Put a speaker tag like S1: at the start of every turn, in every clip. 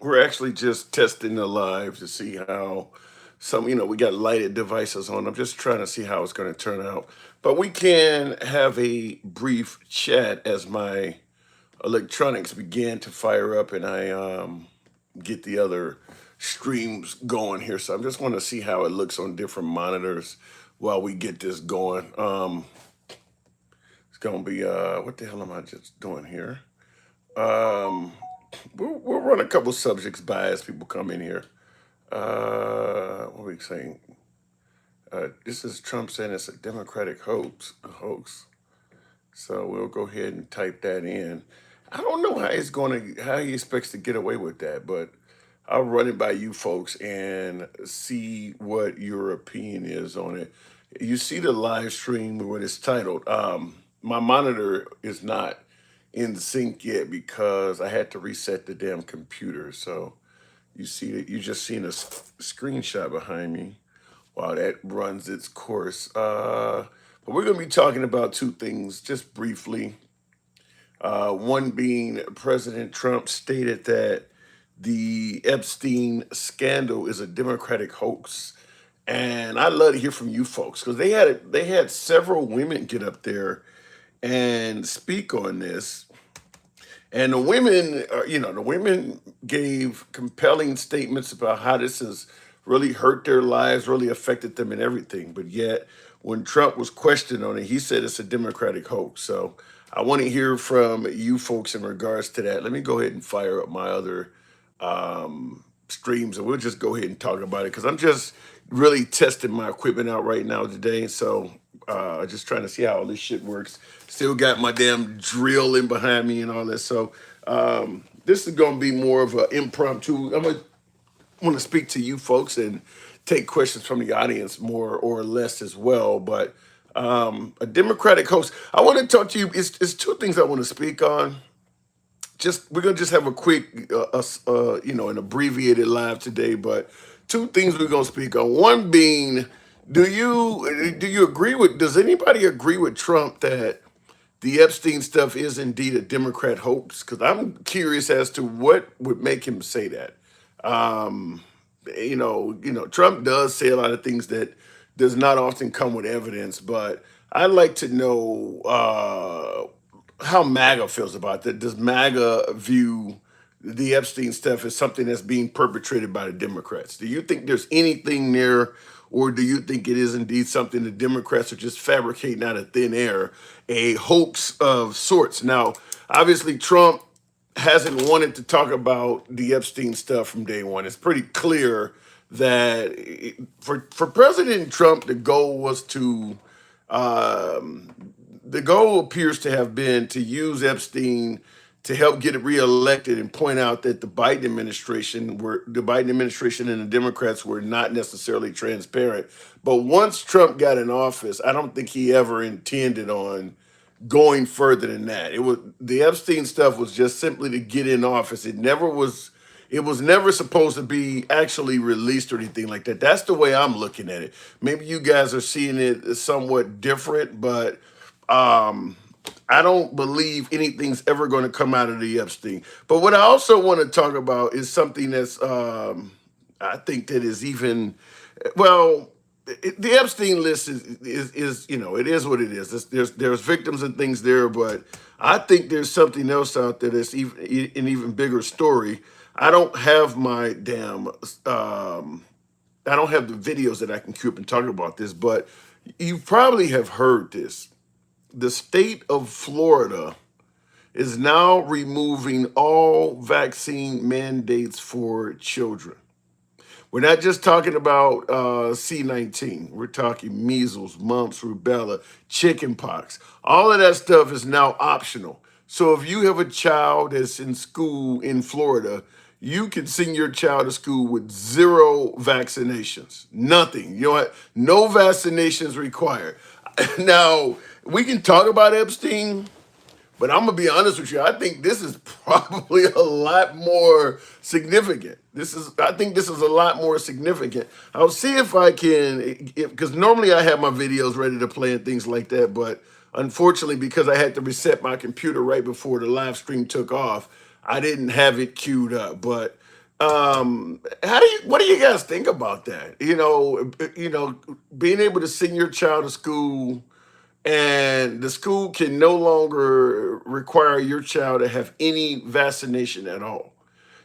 S1: we're actually just testing the live to see how we got lighted devices on. I'm just trying to see how it's going to turn out. But we can have a brief chat as my electronics began to fire up and I get the other streams going here. So I'm just want to see how it looks on different monitors while we get this going. It's going to be, what the hell am I just doing here? Um, we'll run a couple subjects by as people come in here. What are we saying? This is Trump saying it's a Democratic hoax. So we'll go ahead and type that in. I don't know how he expects to get away with that, but I'll run it by you folks and see what your opinion is on it. You see the live stream what it's titled. My monitor is not in sync yet because I had to reset the damn computer. So you just seen a screenshot behind me while that runs its course. But we're going to be talking about two things just briefly. One being President Trump stated that the Epstein scandal is a Democratic hoax. And I'd love to hear from you folks because they had several women get up there and speak on this. And the women gave compelling statements about how this has really hurt their lives, really affected them and everything. But yet, when Trump was questioned on it, he said it's a Democratic hoax. So I want to hear from you folks in regards to that. Let me go ahead and fire up my other streams and we'll just go ahead and talk about it because I'm just really testing my equipment out right now today. So just trying to see how all this shit works. Still got my damn drill in behind me and all that. So this is going to be more of an impromptu. Want to speak to you folks and take questions from the audience more or less as well. But a Democratic host. I want to talk to you. It's two things I want to speak on. We're gonna just have a quick, an abbreviated live today. But two things we're gonna speak on. One being, do you agree with? Does anybody agree with Trump that the Epstein stuff is indeed a Democrat hoax? Because I'm curious as to what would make him say that. Um, Trump does say a lot of things that does not often come with evidence, but I'd like to know how MAGA feels about that. Does MAGA view the Epstein stuff as something that's being perpetrated by the Democrats? Do you think there's anything there, or do you think it is indeed something the Democrats are just fabricating out of thin air, a hoax of sorts? Now, obviously, Trump hasn't wanted to talk about the Epstein stuff from day one. It's pretty clear that for President Trump, um, the goal appears to have been to use Epstein to help get it reelected and point out that the Biden administration and the Democrats were not necessarily transparent. But once Trump got in office, I don't think he ever intended on going further than that. The Epstein stuff was just simply to get in office. It was never supposed to be actually released or anything like that. That's the way I'm looking at it. Maybe you guys are seeing it somewhat different, but um I don't believe anything's ever going to come out of the Epstein. But what I also want to talk about is something that's I think that is even well, the Epstein list is it is what it is. There's victims and things there, but I think there's something else out there that's an even bigger story. I don't have my damn I don't have the videos that I can keep and talk about this, but you probably have heard this. The state of Florida is now removing all vaccine mandates for children. We're not just talking about C-19. We're talking measles, mumps, rubella, chickenpox. All of that stuff is now optional. So if you have a child that's in school in Florida, you can send your child to school with zero vaccinations. Nothing. You know what? No vaccinations required. Now, we can talk about Epstein, but I'm gonna be honest with you. I think this is probably a lot more significant. I think this is a lot more significant. I'll see if I can, because normally I have my videos ready to play and things like that. But unfortunately, because I had to reset my computer right before the live stream took off, I didn't have it queued up. But What do you guys think about that? Being able to send your child to school and the school can no longer require your child to have any vaccination at all.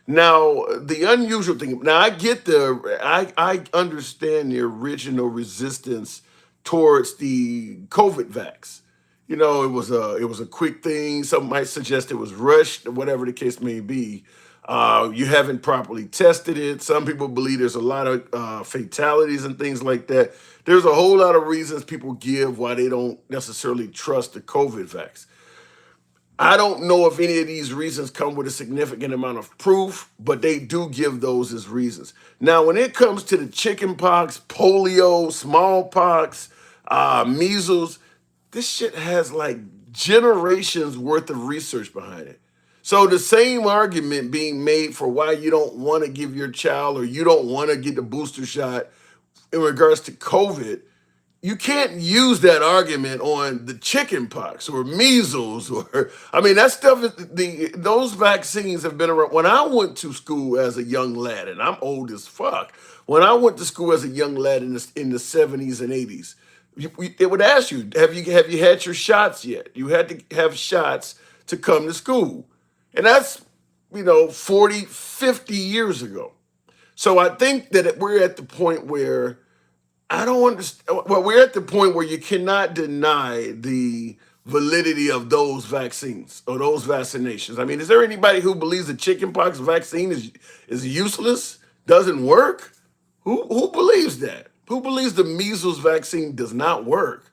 S1: Now, the unusual thing. Now, I understand the original resistance towards the COVID vax. It was a quick thing. Some might suggest it was rushed, whatever the case may be. You haven't properly tested it. Some people believe there's a lot of fatalities and things like that. There's a whole lot of reasons people give why they don't necessarily trust the COVID vax. I don't know if any of these reasons come with a significant amount of proof, but they do give those as reasons. Now, when it comes to the chicken pox, polio, smallpox, measles, this shit has like generations worth of research behind it. So the same argument being made for why you don't want to give your child or you don't want to get the booster shot in regards to COVID, you can't use that argument on the chicken pox or measles or that stuff is those vaccines have been around. When I went to school as a young lad, and I'm old as fuck, when I went to school as a young lad in the 70s and 80s, it would ask you, have you had your shots yet? You had to have shots to come to school. And that's 40, 50 years ago. So I think that we're at the point where I don't understand. Well, we're at the point where you cannot deny the validity of those vaccines or those vaccinations. I mean, is there anybody who believes the chickenpox vaccine is useless, doesn't work? Who believes that? Who believes the measles vaccine does not work?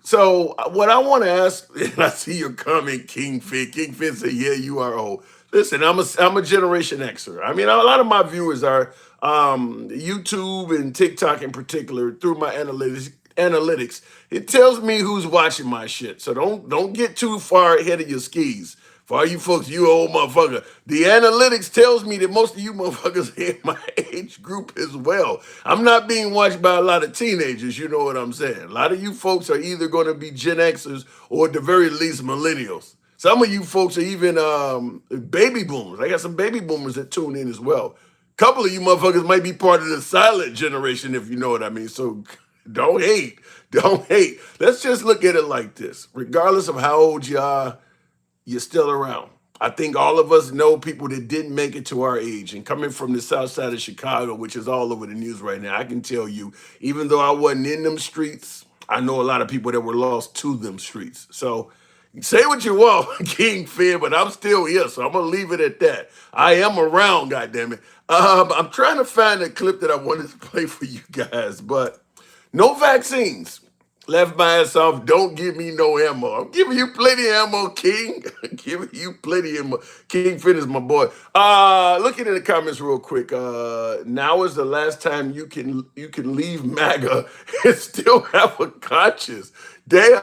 S1: So what I want to ask, and I see your comment, King Fit. King Fit said, "Yeah, you are old." Listen, I'm a Generation Xer. I mean, a lot of my viewers are YouTube and TikTok in particular. Through my analytics, it tells me who's watching my shit. So don't get too far ahead of your skis. For all you folks, you old motherfucker, the analytics tells me that most of you motherfuckers are in my age group as well. I'm not being watched by a lot of teenagers, you know what I'm saying? A lot of you folks are either going to be Gen Xers or at the very least millennials. Some of you folks are even baby boomers. I got some baby boomers that tune in as well. A couple of you motherfuckers might be part of the silent generation, if you know what I mean. So don't hate. Don't hate. Let's just look at it like this. Regardless of how old you are, you're still around. I think all of us know people that didn't make it to our age. And coming from the south side of Chicago, which is all over the news right now, I can tell you, even though I wasn't in them streets, I know a lot of people that were lost to them streets. So say what you want, King Fear, but I'm still here, so I'm gonna leave it at that. I am around, goddammit. I'm trying to find a clip that I wanted to play for you guys, but no vaccines. Left my ass off. Don't give me no ammo. I'm giving you plenty of ammo, King. Giving you plenty of ammo. King Finn is my boy. Looking in the comments real quick. Now is the last time you can leave MAGA and still have a conscience. Damn.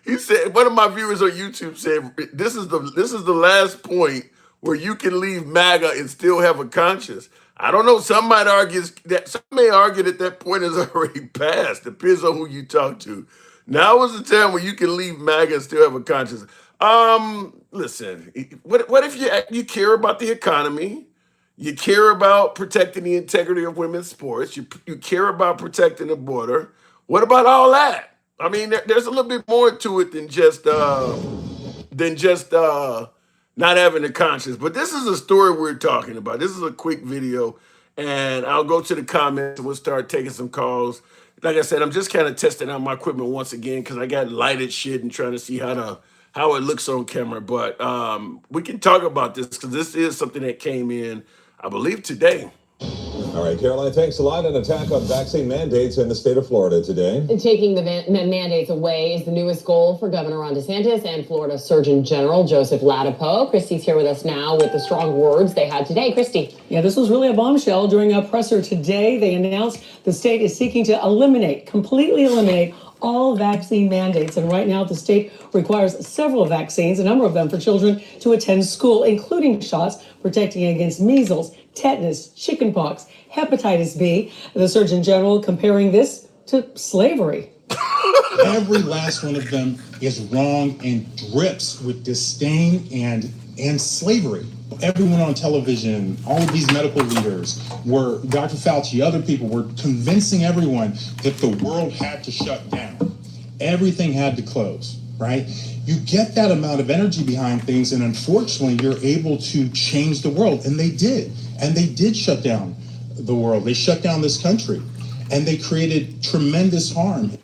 S1: He said, one of my viewers on YouTube said, this is the last point where you can leave MAGA and still have a conscience. I don't know. Some may argue that that point is already passed. Depends on who you talk to. Now is the time where you can leave MAGA and still have a conscience. Listen. What if you care about the economy? You care about protecting the integrity of women's sports. You care about protecting the border. What about all that? I mean, there's a little bit more to it than just not having a conscience. But this is a story we're talking about. This is a quick video, and I'll go to the comments and we'll start taking some calls. Like I said, I'm just kind of testing out my equipment once again because I got lighted shit and trying to see how it looks on camera. But we can talk about this because this is something that came in, I believe, today.
S2: All right, Caroline, thanks a lot. An attack on vaccine mandates in the state of Florida today.
S3: And taking the mandates away is the newest goal for Governor Ron DeSantis and Florida Surgeon General Joseph Ladapo. Christy's here with us now with the strong words they had today. Christy.
S4: Yeah, this was really a bombshell. During a presser today, they announced the state is seeking to completely eliminate all vaccine mandates. And right now, the state requires several vaccines, a number of them for children to attend school, including shots protecting against measles, tetanus, chickenpox, hepatitis B. The Surgeon General comparing this to slavery.
S5: Every last one of them is wrong and drips with disdain and slavery. Everyone on television, all of these medical leaders were, Dr. Fauci, other people were convincing everyone that the world had to shut down. Everything had to close, right? You get that amount of energy behind things, and unfortunately, you're able to change the world. And they did. And they did shut down the world. They shut down this country, and they created tremendous harm.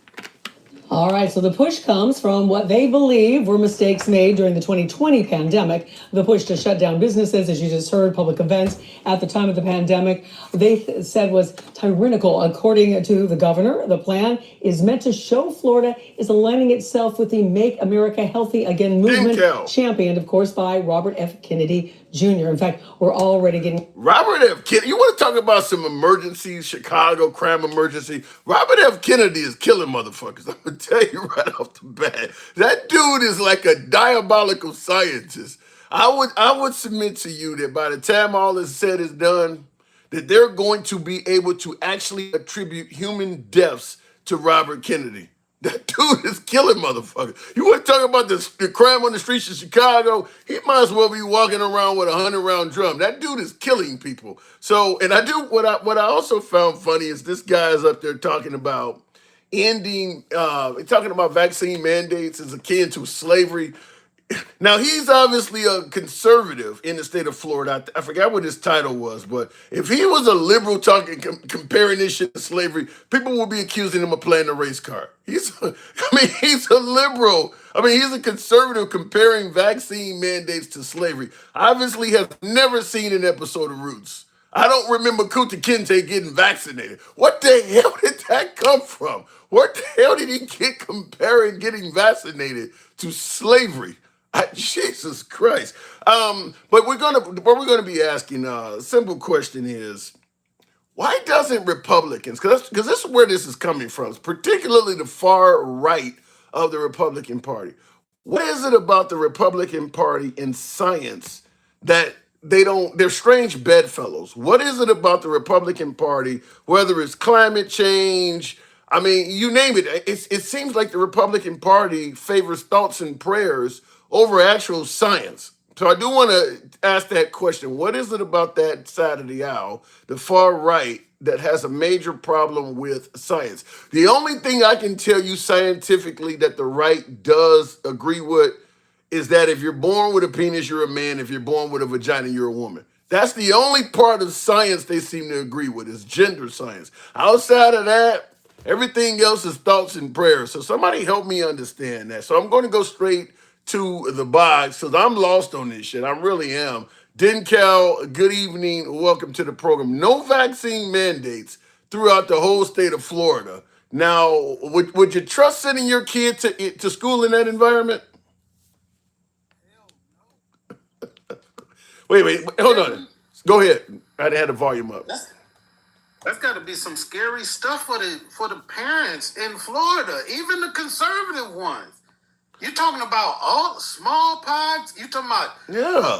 S4: All right, so the push comes from what they believe were mistakes made during the 2020 pandemic. The push to shut down businesses, as you just heard, public events at the time of the pandemic, they said was tyrannical. According to the governor, the plan is meant to show Florida is aligning itself with the Make America Healthy Again movement, championed, of course, by Robert F. Kennedy Jr. In fact, we're already getting...
S1: Robert F. Kennedy, you want to talk about some emergencies, Chicago crime emergency? Robert F. Kennedy is killing motherfuckers. I'm going to tell you right off the bat. That dude is like a diabolical scientist. I would submit to you that by the time all is said is done, that they're going to be able to actually attribute human deaths to Robert Kennedy. That dude is killing motherfuckers. You want to talk about the crime on the streets of Chicago? He might as well be walking around with a 100-round drum. That dude is killing people. So, and I do what I also found funny is this guy is up there talking about talking about vaccine mandates as akin to slavery. Now, he's obviously a conservative in the state of Florida. I forgot what his title was, but if he was a liberal talking, comparing this shit to slavery, people will be accusing him of playing the race card. He's a liberal. He's a conservative comparing vaccine mandates to slavery. Obviously has never seen an episode of Roots. I don't remember Kunta Kinte getting vaccinated. What the hell did that come from? What the hell did he get comparing getting vaccinated to slavery? Jesus Christ. But we're gonna be asking a simple question is, why doesn't Republicans, because this is where this is coming from, particularly the far right of the Republican Party. What is it about the Republican Party in science that they're strange bedfellows? What is it about the Republican Party, whether it's climate change, you name it, it seems like the Republican Party favors thoughts and prayers over actual science. So I do want to ask that question. What is it about that side of the aisle, the far right, that has a major problem with science? The only thing I can tell you scientifically that the right does agree with is that if you're born with a penis, you're a man. If you're born with a vagina, you're a woman. That's the only part of science they seem to agree with, is gender science. Outside of that, everything else is thoughts and prayers. So somebody help me understand that. So I'm going to go straight to the box because I'm lost on this shit. I really am. Dencal, good evening. Welcome to the program. No vaccine mandates throughout the whole state of Florida. Now, would you trust sending your kid to school in that environment? Wait, hold on. Go ahead. I had the volume up.
S6: That's got to be some scary stuff for the parents in Florida, even the conservative ones. You're talking about all smallpox. You're talking about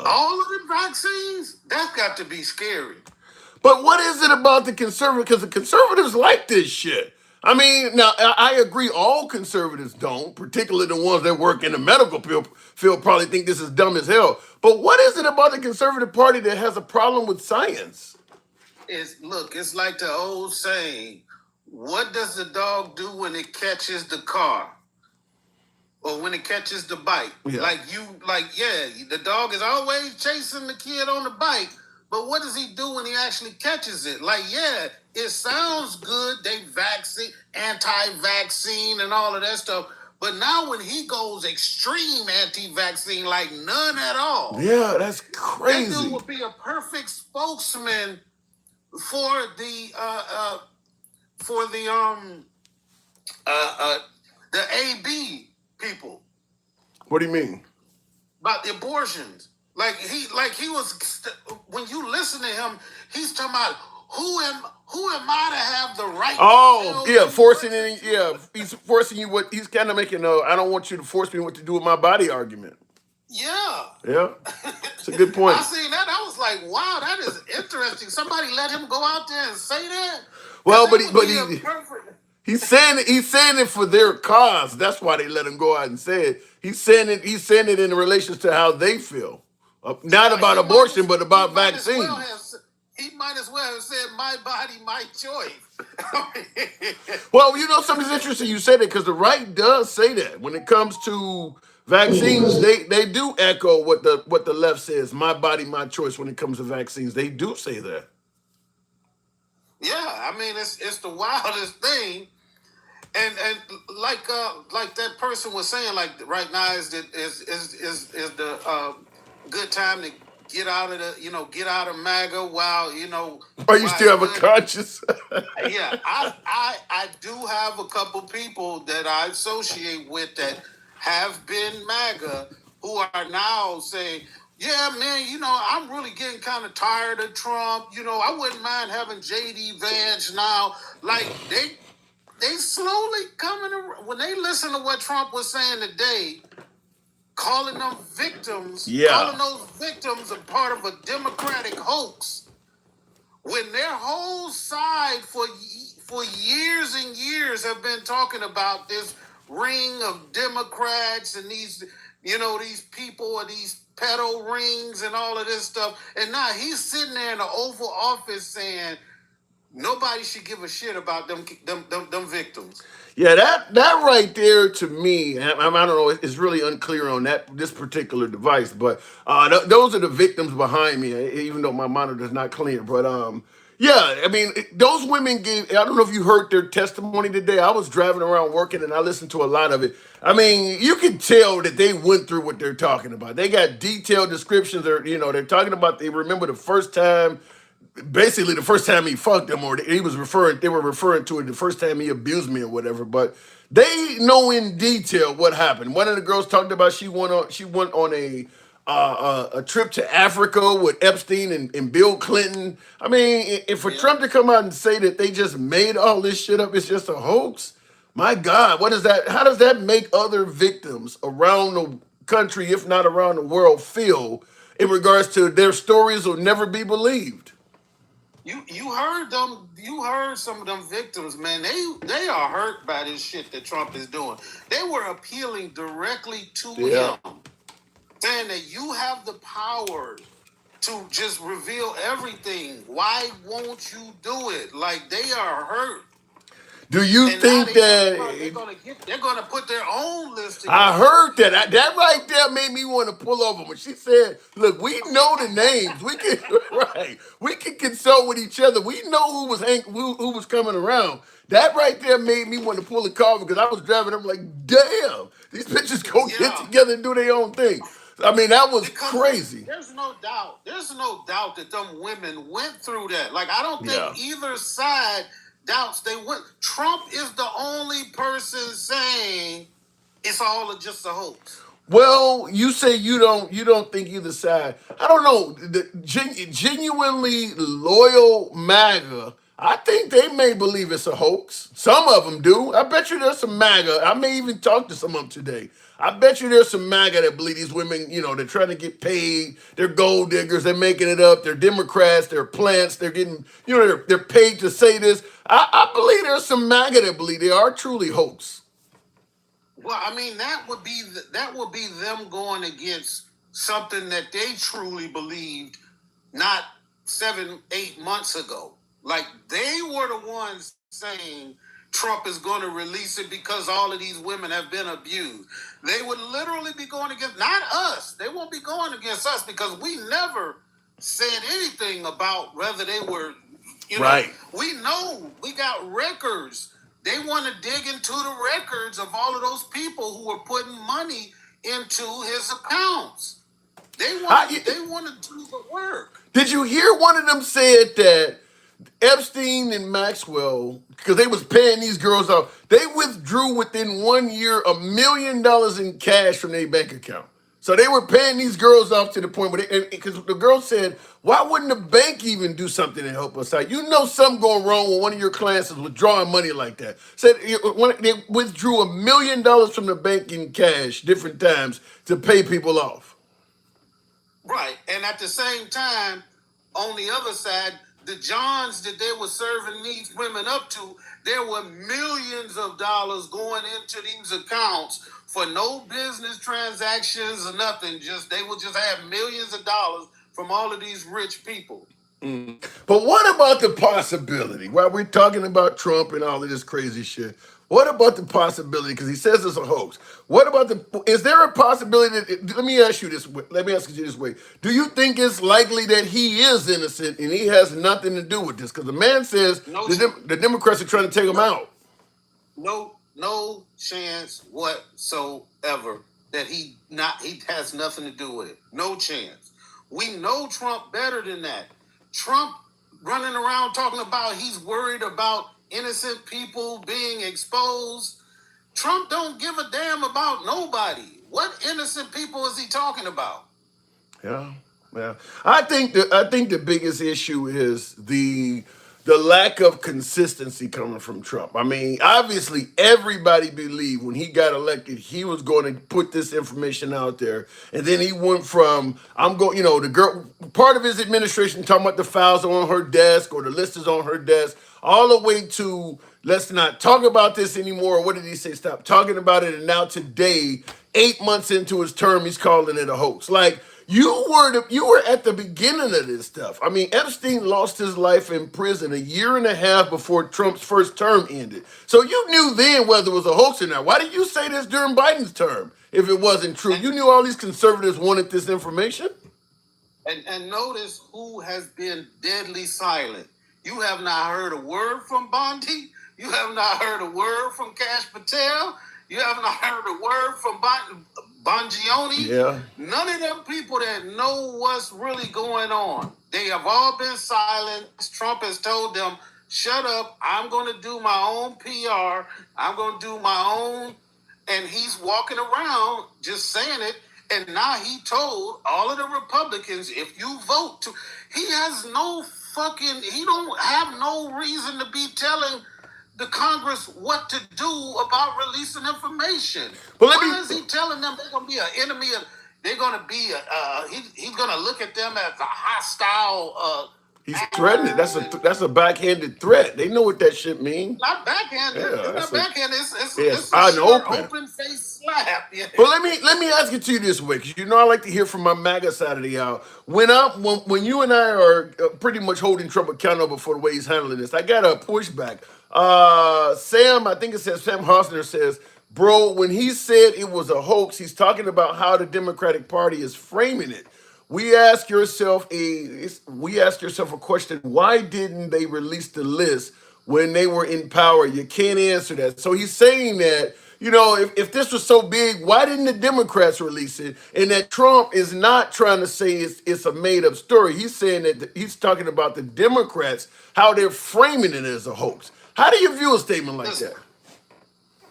S6: all of the vaccines. That's got to be scary.
S1: But what is it about the conservatives? Because the conservatives like this shit. Now, I agree all conservatives don't, particularly the ones that work in the medical field probably think this is dumb as hell. But what is it about the conservative party that has a problem with science?
S6: It's like the old saying, what does the dog do when it catches the car? Or when it catches the bike?
S1: Yeah.
S6: The dog is always chasing the kid on the bike, but what does he do when he actually catches it? It sounds good, they anti-vaccine and all of that stuff, but now when he goes extreme anti-vaccine, like none at all.
S1: Yeah, that's crazy.
S6: That dude would be a perfect spokesman for the AB people.
S1: What do you mean?
S6: About the abortions. He was, when you listen to him, he's talking about who am I to have the right
S1: to he's forcing you he's kind of making I don't want you to force me what to do with my body argument.
S6: Yeah.
S1: It's a good point.
S6: I seen that. I was like, wow, that is interesting. Somebody let him go out there and say that?
S1: Well, he's saying it for their cause. That's why they let him go out and say it. He's saying it in relation to how they feel. Not about abortion, but about
S6: he might as well
S1: vaccines.
S6: have he might as well have said my body, my choice.
S1: Well, you know, something's interesting. You said it because the right does say that when it comes to vaccines, they do echo what the left says. My body, my choice. When it comes to vaccines, they do say that.
S6: Yeah, I mean it's the wildest thing, and like that person was saying, like right now is the good time to get out of get out of MAGA while
S1: Or you
S6: while
S1: still have a
S6: it's good.
S1: conscience.
S6: Yeah, I do have a couple people that I associate with that have been MAGA who are now saying, yeah, man, I'm really getting kind of tired of Trump. I wouldn't mind having JD Vance now. Like they slowly coming around. When they listen to what Trump was saying today, calling them victims, calling those victims a part of a Democratic hoax, when their whole side for years and years have been talking about this ring of Democrats and these people and these pedo rings and all of this stuff, and now he's sitting there in the Oval Office saying nobody should give a shit about them victims.
S1: Yeah, that right there to me, I don't know, it's really unclear on this particular device, but those are the victims behind me, even though my monitor is not clear. But yeah, I mean, those women gave. I don't know if you heard their testimony today. I was driving around working and I listened to a lot of it. I mean, you can tell that they went through what they're talking about. They got detailed descriptions. They're talking about. They remember the first time. Basically, the first time he fucked them, or they were referring to it the first time he abused me or whatever. But they know in detail what happened. One of the girls talked about she went on a trip to Africa with Epstein and Bill Clinton. I mean, and for Trump to come out and say that they just made all this shit up, it's just a hoax. My God, what is that? How does that make other victims around the country, if not around the world, feel in regards to their stories will never be believed?
S6: You heard them. You heard some of them victims, man. They are hurt by this shit that Trump is doing. They were appealing directly to him, saying that you have the power to just reveal everything. Why won't you do it? Like, they are hurt.
S1: Do you think that
S6: they're gonna put their own list together?
S1: I heard that. That right there made me want to pull over when she said, "Look, we know the names. We can We can consult with each other. We know who was coming around." That right there made me want to pull the car because I was driving. I'm like, "Damn, these bitches go get together and do their own thing." I mean, that was crazy.
S6: There's no doubt. There's no doubt that them women went through that. Like, I don't think either side doubts they went. Trump is the only person saying it's all just a hoax.
S1: Well, you say you don't think either side. I don't know. The genuinely loyal MAGA, I think they may believe it's a hoax. Some of them do. I bet you there's some MAGA. I may even talk to some of them today. I bet you there's some MAGA that believe these women, they're trying to get paid. They're gold diggers. They're making it up. They're Democrats. They're plants. They're getting, they're paid to say this. I believe there's some MAGA that believe they are truly hoax.
S6: Well, I mean, that would be them going against something that they truly believed not 7-8 months ago. Like, they were the ones saying Trump is going to release it because all of these women have been abused. They would literally be going against, not us. They won't be going against us because we never said anything about whether they were, we know we got records. They want to dig into the records of all of those people who were putting money into his accounts. They want to do the work.
S1: Did you hear one of them said that Epstein and Maxwell, because they was paying these girls off, they withdrew within 1 year $1 million in cash from their bank account. So they were paying these girls off to the point where because the girl said, why wouldn't the bank even do something to help us out? Something going wrong when one of your clients is withdrawing money like that. Said they withdrew $1 million from the bank in cash different times to pay people off.
S6: Right. And at the same time, on the other side, the Johns that they were serving these women up to There were millions of dollars going into these accounts for no business transactions or nothing. They would just have millions of dollars from all of these rich people.
S1: But what about the possibility? While we're talking about Trump and all of this crazy shit, what about the possibility? Because he says it's a hoax. What about is there a possibility that, let me ask you this way. Do you think it's likely that he is innocent and he has nothing to do with this? Because the man says the Democrats are trying to take him out.
S6: No chance whatsoever that he has nothing to do with it. No chance. We know Trump better than that. Trump running around talking about he's worried about innocent people being exposed. Trump don't give a damn about nobody. What innocent people is he talking about?
S1: Yeah. I think the biggest issue is the lack of consistency coming from Trump. I mean, obviously everybody believed when he got elected he was going to put this information out there, and then he went from the girl, part of his administration talking about the files on her desk or the list is on her desk, all the way to let's not talk about this anymore. What did he say? Stop talking about it. And now today, 8 months into his term, he's calling it a hoax. Like, you were at the beginning of this stuff. I mean, Epstein lost his life in prison a year and a half before Trump's first term ended. So you knew then whether it was a hoax or not. Why did you say this during Biden's term if it wasn't true? You knew all these conservatives wanted this information.
S6: And notice who has been deadly silent. You have not heard a word from Bondi. You have not heard a word from Cash Patel. You have not heard a word from Bongioni.
S1: Yeah.
S6: None of them people that know what's really going on. They have all been silent. Trump has told them, shut up. I'm going to do my own PR. I'm going to do my own. And he's walking around just saying it. And now he told all of the Republicans, if you vote to, he don't have no reason to be telling the Congress what to do about releasing information. Why is he telling them they're going to be an enemy? They're going to be he's going to look at them as a hostile.
S1: He's threatening. That's a backhanded threat. They know what that shit means.
S6: Not backhanded.
S1: Yeah,
S6: it's not backhanded. It's
S1: an
S6: open face slap. Yeah.
S1: But let me ask it to you this way, because I like to hear from my MAGA side of the aisle. When you and I are pretty much holding Trump accountable for the way he's handling this, I got a pushback. I think it says Sam Hosner says, bro, when he said it was a hoax, he's talking about how the Democratic Party is framing it. We ask yourself a question. Why didn't they release the list when they were in power? You can't answer that. So he's saying that, if this was so big, why didn't the Democrats release it? And that Trump is not trying to say it's a made-up story. He's saying that he's talking about the Democrats, how they're framing it as a hoax. How do you view a statement like that?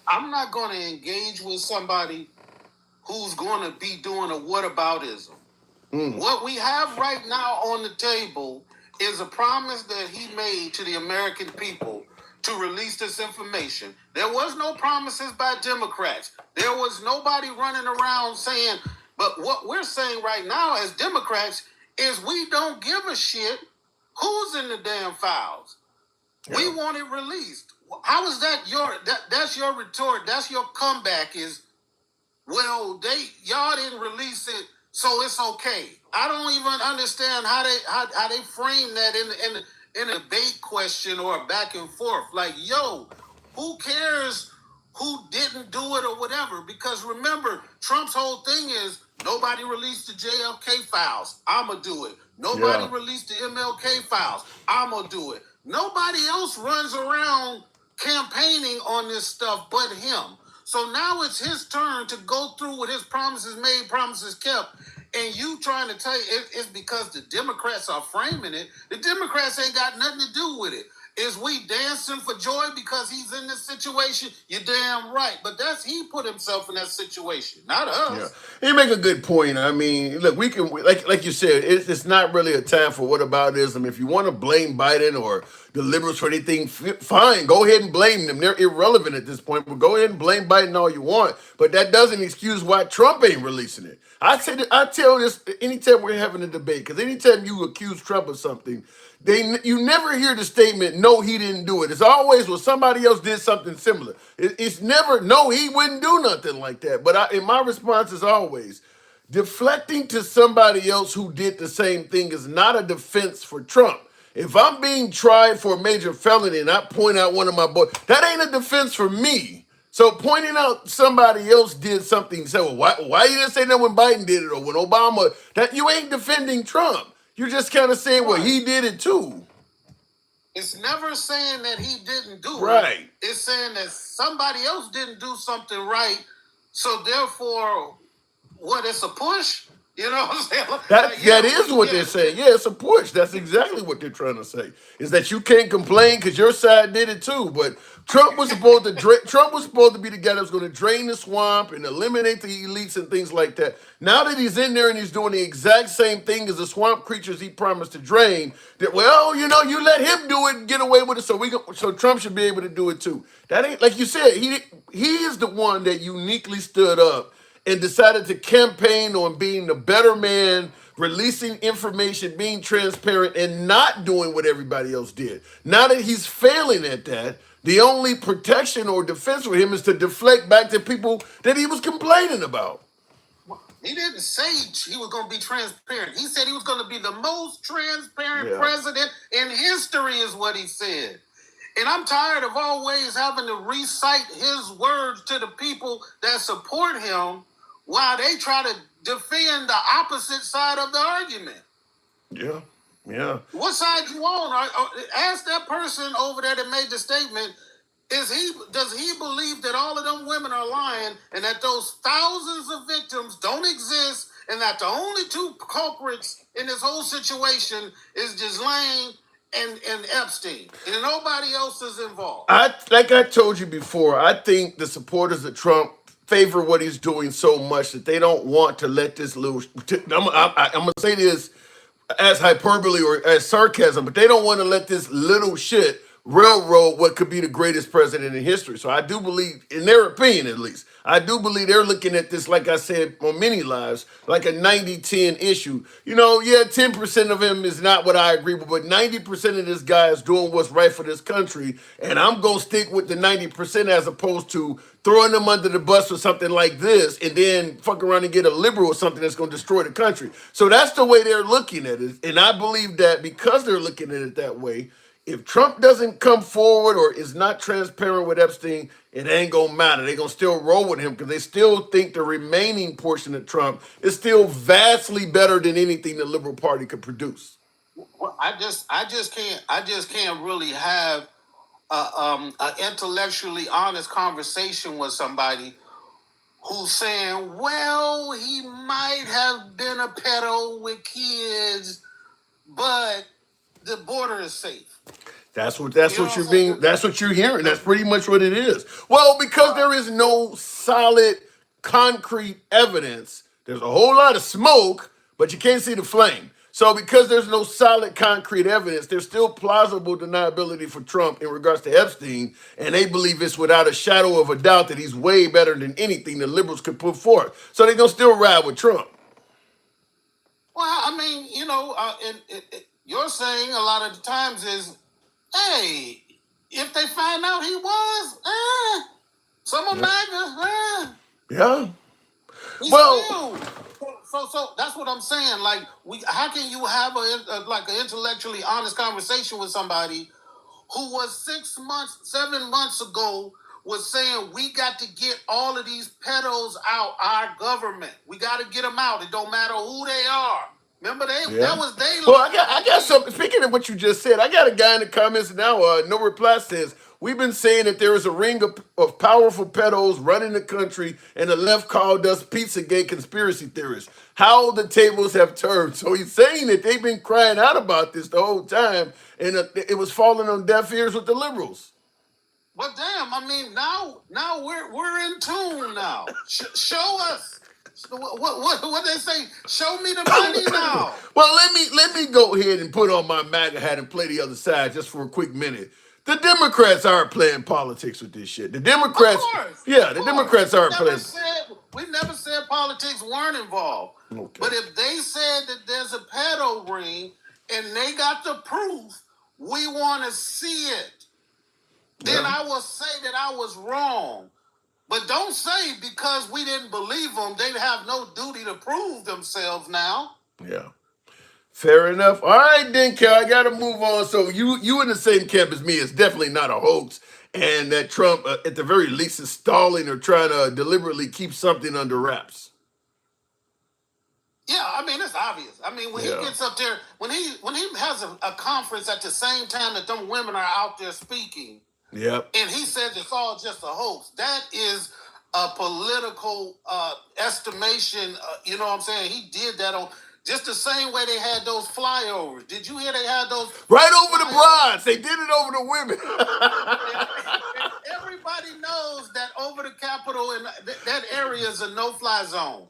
S6: I'm not going to engage with somebody who's going to be doing a whataboutism. What we have right now on the table is a promise that he made to the American people to release this information. There was no promises by Democrats. There was nobody running around saying, but what we're saying right now as Democrats is we don't give a shit who's in the damn files. Yeah. We want it released. How is that that's your retort? That's your comeback is, well, y'all didn't release it, so it's okay. I don't even understand how they frame that in a debate question or a back and forth. Like, yo, who cares who didn't do it or whatever? Because remember, Trump's whole thing is nobody released the JFK files. I'ma do it. Nobody released the MLK files. I'ma do it. Nobody else runs around campaigning on this stuff but him. So now it's his turn to go through with his promises made, promises kept. And you trying to tell you it's because the Democrats are framing it. The Democrats ain't got nothing to do with it. Is we dancing for joy because he's in this situation? You're damn right. But he put himself in that situation, not us.
S1: Yeah. You make a good point. I mean, look, we can, like you said, it's not really a time for whataboutism. If you want to blame Biden or the liberals for anything, fine, go ahead and blame them. They're irrelevant at this point, but go ahead and blame Biden all you want. But that doesn't excuse why Trump ain't releasing it. I tell this anytime we're having a debate, because anytime you accuse Trump of something, You never hear the statement, no, he didn't do it. It's always, well, somebody else did something similar. It's never, no, he wouldn't do nothing like that. But in my response is always, deflecting to somebody else who did the same thing is not a defense for Trump. If I'm being tried for a major felony and I point out one of my boys, that ain't a defense for me. So pointing out somebody else did something, say, well, why you didn't say that when Biden did it or when Obama? That you ain't defending Trump. You're just kind of saying, well, he did it too.
S6: It's never saying that he didn't do it.
S1: Right.
S6: It's saying that somebody else didn't do something right. So therefore, what? It's a push. You know what I'm saying?
S1: That is what they're saying. Yeah, it's a push. That's exactly what they're trying to say. Is that you can't complain because your side did it too. But Trump was supposed to be the guy that was going to drain the swamp and eliminate the elites and things like that. Now that he's in there and he's doing the exact same thing as the swamp creatures he promised to drain, that you let him do it and get away with it, so Trump should be able to do it too. That ain't, like you said. He is the one that uniquely stood up and decided to campaign on being the better man, releasing information, being transparent, and not doing what everybody else did. Now that he's failing at that, the only protection or defense for him is to deflect back to people that he was complaining about.
S6: He didn't say he was going to be transparent. He said he was going to be the most transparent president in history, is what he said. And I'm tired of always having to recite his words to the people that support him while they try to defend the opposite side of the argument.
S1: Yeah.
S6: What side you on? Ask that person over there that made the statement. Does he believe that all of them women are lying and that those thousands of victims don't exist and that the only two culprits in this whole situation is Ghislaine and Epstein, and nobody else is involved?
S1: Like I told you before, I think the supporters of Trump favor what he's doing so much that they don't want to let this little. I'm gonna say this as hyperbole or as sarcasm, but they don't want to let this little shit railroad what could be the greatest president in history. So I do believe, in their opinion at least, I do believe they're looking at this, like I said on many lives, like a 90-10 issue. 10% of him is not what I agree with, but 90% of this guy is doing what's right for this country, and I'm going to stick with the 90% as opposed to throwing them under the bus for something like this and then fuck around and get a liberal or something that's going to destroy the country. So that's the way they're looking at it, and I believe that because they're looking at it that way, if Trump doesn't come forward or is not transparent with Epstein, it ain't gonna matter. They're gonna still roll with him because they still think the remaining portion of Trump is still vastly better than anything the Liberal Party could produce.
S6: Well, I just can't really have an intellectually honest conversation with somebody who's saying, well, he might have been a pedo with kids, but the border is safe.
S1: That's what you're hearing. That's pretty much what it is. Well, because there is no solid, concrete evidence, there's a whole lot of smoke, but you can't see the flame. So because there's no solid, concrete evidence, there's still plausible deniability for Trump in regards to Epstein, and they believe it's without a shadow of a doubt that he's way better than anything the liberals could put forth. So they're going to still ride with Trump.
S6: Well, I mean, you're saying a lot of the times is, hey, if they find out he was, some of MAGA,
S1: yeah.
S6: Well, so that's what I'm saying. Like, how can you have an intellectually honest conversation with somebody who was 7 months ago was saying we got to get all of these pedos out our government. We got to get them out. It don't matter who they are. Remember, that was they.
S1: Well, I got something. Speaking of what you just said, I got a guy in the comments now. No Reply says, we've been saying that there is a ring of powerful pedos running the country, and the left called us Pizzagate conspiracy theorists. How the tables have turned. So he's saying that they've been crying out about this the whole time, and it was falling on deaf ears with the liberals.
S6: But damn, I mean, now we're in tune now. Show us. What they say? Show me the money now.
S1: Well, let me go ahead and put on my MAGA hat and play the other side just for a quick minute. The Democrats aren't playing politics with this shit. The Democrats, Democrats aren't playing.
S6: We never said politics weren't involved. Okay. But if they said that there's a pedo ring and they got the proof, we want to see it. Then I will say that I was wrong. But don't say because we didn't believe them, they have no duty to prove themselves now.
S1: Yeah. Fair enough. All right, then, Cal, I got to move on. So you in the same camp as me. It's definitely not a hoax. And that Trump, at the very least, is stalling or trying to deliberately keep something under wraps.
S6: Yeah, I mean, it's obvious. I mean, when he gets up there, when he has a conference at the same time that them women are out there speaking, and he says it's all just a hoax, that is a political estimation. You know what I'm saying? He did that on just the same way they had those flyovers. Did you hear they had those?
S1: Right over the brides. They did it over the women.
S6: And everybody knows that over the Capitol and that area is a no-fly zone.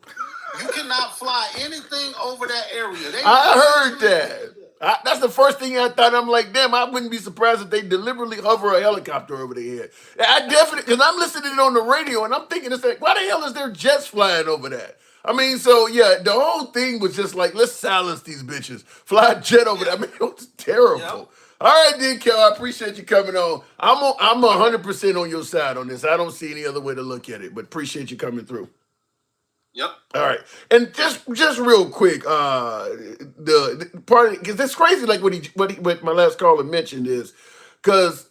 S6: You cannot fly anything over that area.
S1: I heard that. That's the first thing I thought. I'm like, damn, I wouldn't be surprised if they deliberately hover a helicopter over their head. I definitely, because I'm listening on the radio and I'm thinking, it's like, why the hell is there jets flying over that? I mean, so yeah, the whole thing was just like, let's silence these bitches. Fly a jet over there. I mean, it was terrible. Yep. All right, then, Kel, I appreciate you coming on. I'm 100% on your side on this. I don't see any other way to look at it, but appreciate you coming through.
S6: Yep.
S1: All right, and just real quick, the part because it's crazy. Like what my last caller mentioned is because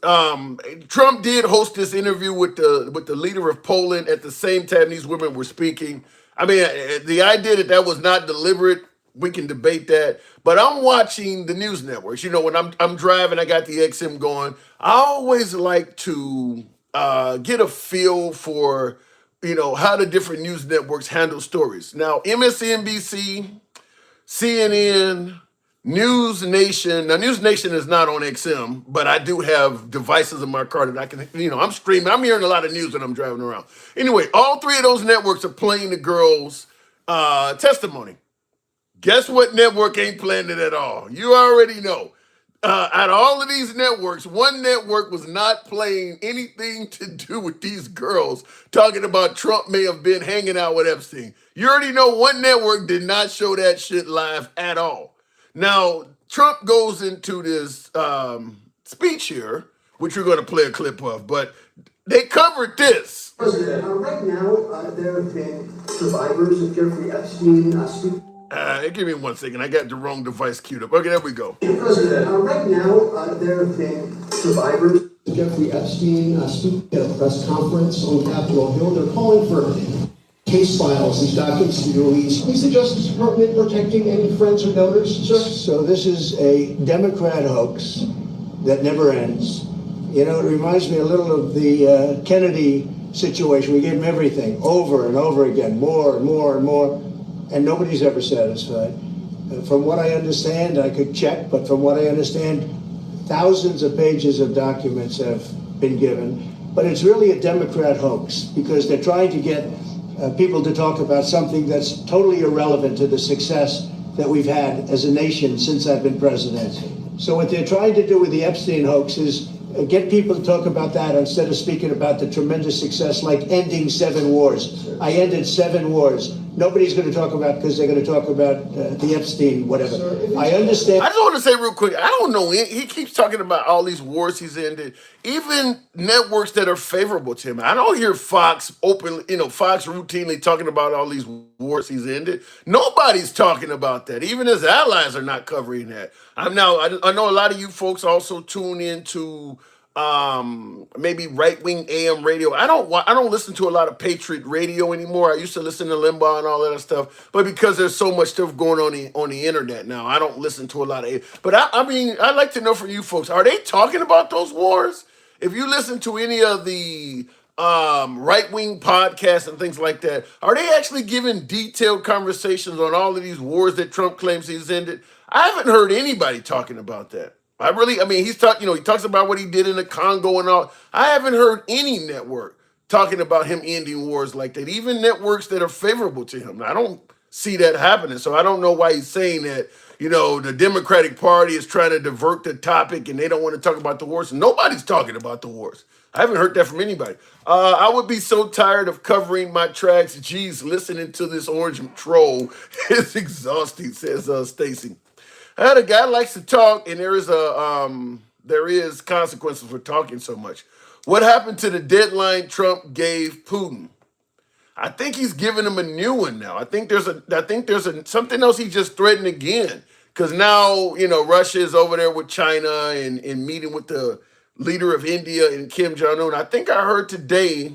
S1: Trump did host this interview with the leader of Poland at the same time these women were speaking. I mean, the idea that was not deliberate, we can debate that. But I'm watching the news networks. You know, when I'm driving, I got the XM going. I always like to get a feel for how the different news networks handle stories. Now, MSNBC, CNN, News Nation. Now, News Nation is not on XM, but I do have devices in my car that I can, I'm streaming. I'm hearing a lot of news when I'm driving around. Anyway, all three of those networks are playing the girl's testimony. Guess what network ain't playing it at all? You already know. Out of all of these networks, one network was not playing anything to do with these girls talking about Trump may have been hanging out with Epstein. You already know one network did not show that shit live at all. Now, Trump goes into this speech here, which we're going to play a clip of, but they covered this.
S7: President, right now, there have been survivors of Jeffrey Epstein
S1: give me 1 second. I got the wrong device queued up. Okay, there we go.
S7: President, right now, there have been survivors of Jeffrey Epstein speaking at a press conference on Capitol Hill. They're calling for case files, these documents to be released. Is the Justice Department protecting any friends or donors, sir? So this is a Democrat hoax that never ends. You know, it reminds me a little of the Kennedy situation. We gave him everything over and over again, more and more and more. And nobody's ever satisfied. From what I understand, I could check, but from what I understand, thousands of pages of documents have been given. But it's really a Democrat hoax because they're trying to get people to talk about something that's totally irrelevant to the success that we've had as a nation since I've been president. So what they're trying to do with the Epstein hoax is get people to talk about that instead of speaking about the tremendous success like ending 7 wars. I ended 7 wars. Nobody's going to talk about because they're going to talk about the Epstein, whatever. I understand.
S1: I just want to say real quick, I don't know. He keeps talking about all these wars he's ended, even networks that are favorable to him. I don't hear Fox Fox routinely talking about all these wars he's ended. Nobody's talking about that. Even his allies are not covering that. I know a lot of you folks also tune into maybe right-wing AM radio. I don't listen to a lot of Patriot radio anymore. I used to listen to Limbaugh and all that stuff, but because there's so much stuff going on the internet now, I don't listen to a lot of. But I'd like to know from you folks, are they talking about those wars? If you listen to any of the right-wing podcasts and things like that, are they actually giving detailed conversations on all of these wars that Trump claims he's ended? I haven't heard anybody talking about that. He talks about what he did in the Congo and all. I haven't heard any network talking about him ending wars like that, even networks that are favorable to him. I don't see that happening. So I don't know why he's saying that, the Democratic Party is trying to divert the topic and they don't want to talk about the wars. Nobody's talking about the wars. I haven't heard that from anybody. I would be so tired of covering my tracks. Geez, listening to this orange troll is exhausting, says Stacy. The guy likes to talk, and there is consequences for talking so much. What happened to the deadline Trump gave Putin? I think he's giving him a new one now. I think there's something else he just threatened again. Because now, Russia is over there with China and meeting with the leader of India and Kim Jong-un. I think I heard today,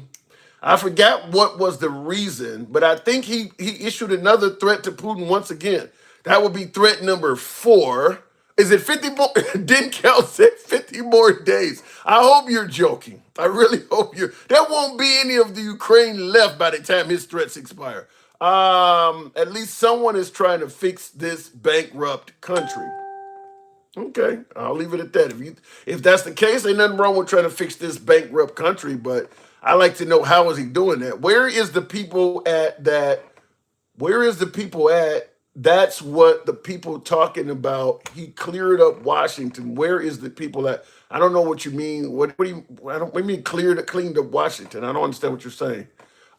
S1: I forgot what was the reason, but I think he issued another threat to Putin once again. That would be threat number 4. Is it 50 more? Didn't Cal say 50 more days? I hope you're joking. I really hope you're. There won't be any of the Ukraine left by the time his threats expire. At least someone is trying to fix this bankrupt country. Okay, I'll leave it at that. If that's the case, ain't nothing wrong with trying to fix this bankrupt country, but I like to know how is he doing that? Where is the people at that? Where is the people at? That's what the people talking about. He cleared up Washington. Where is the people at? I don't know what you mean. What do you? What do you mean cleaned up Washington? I don't understand what you're saying.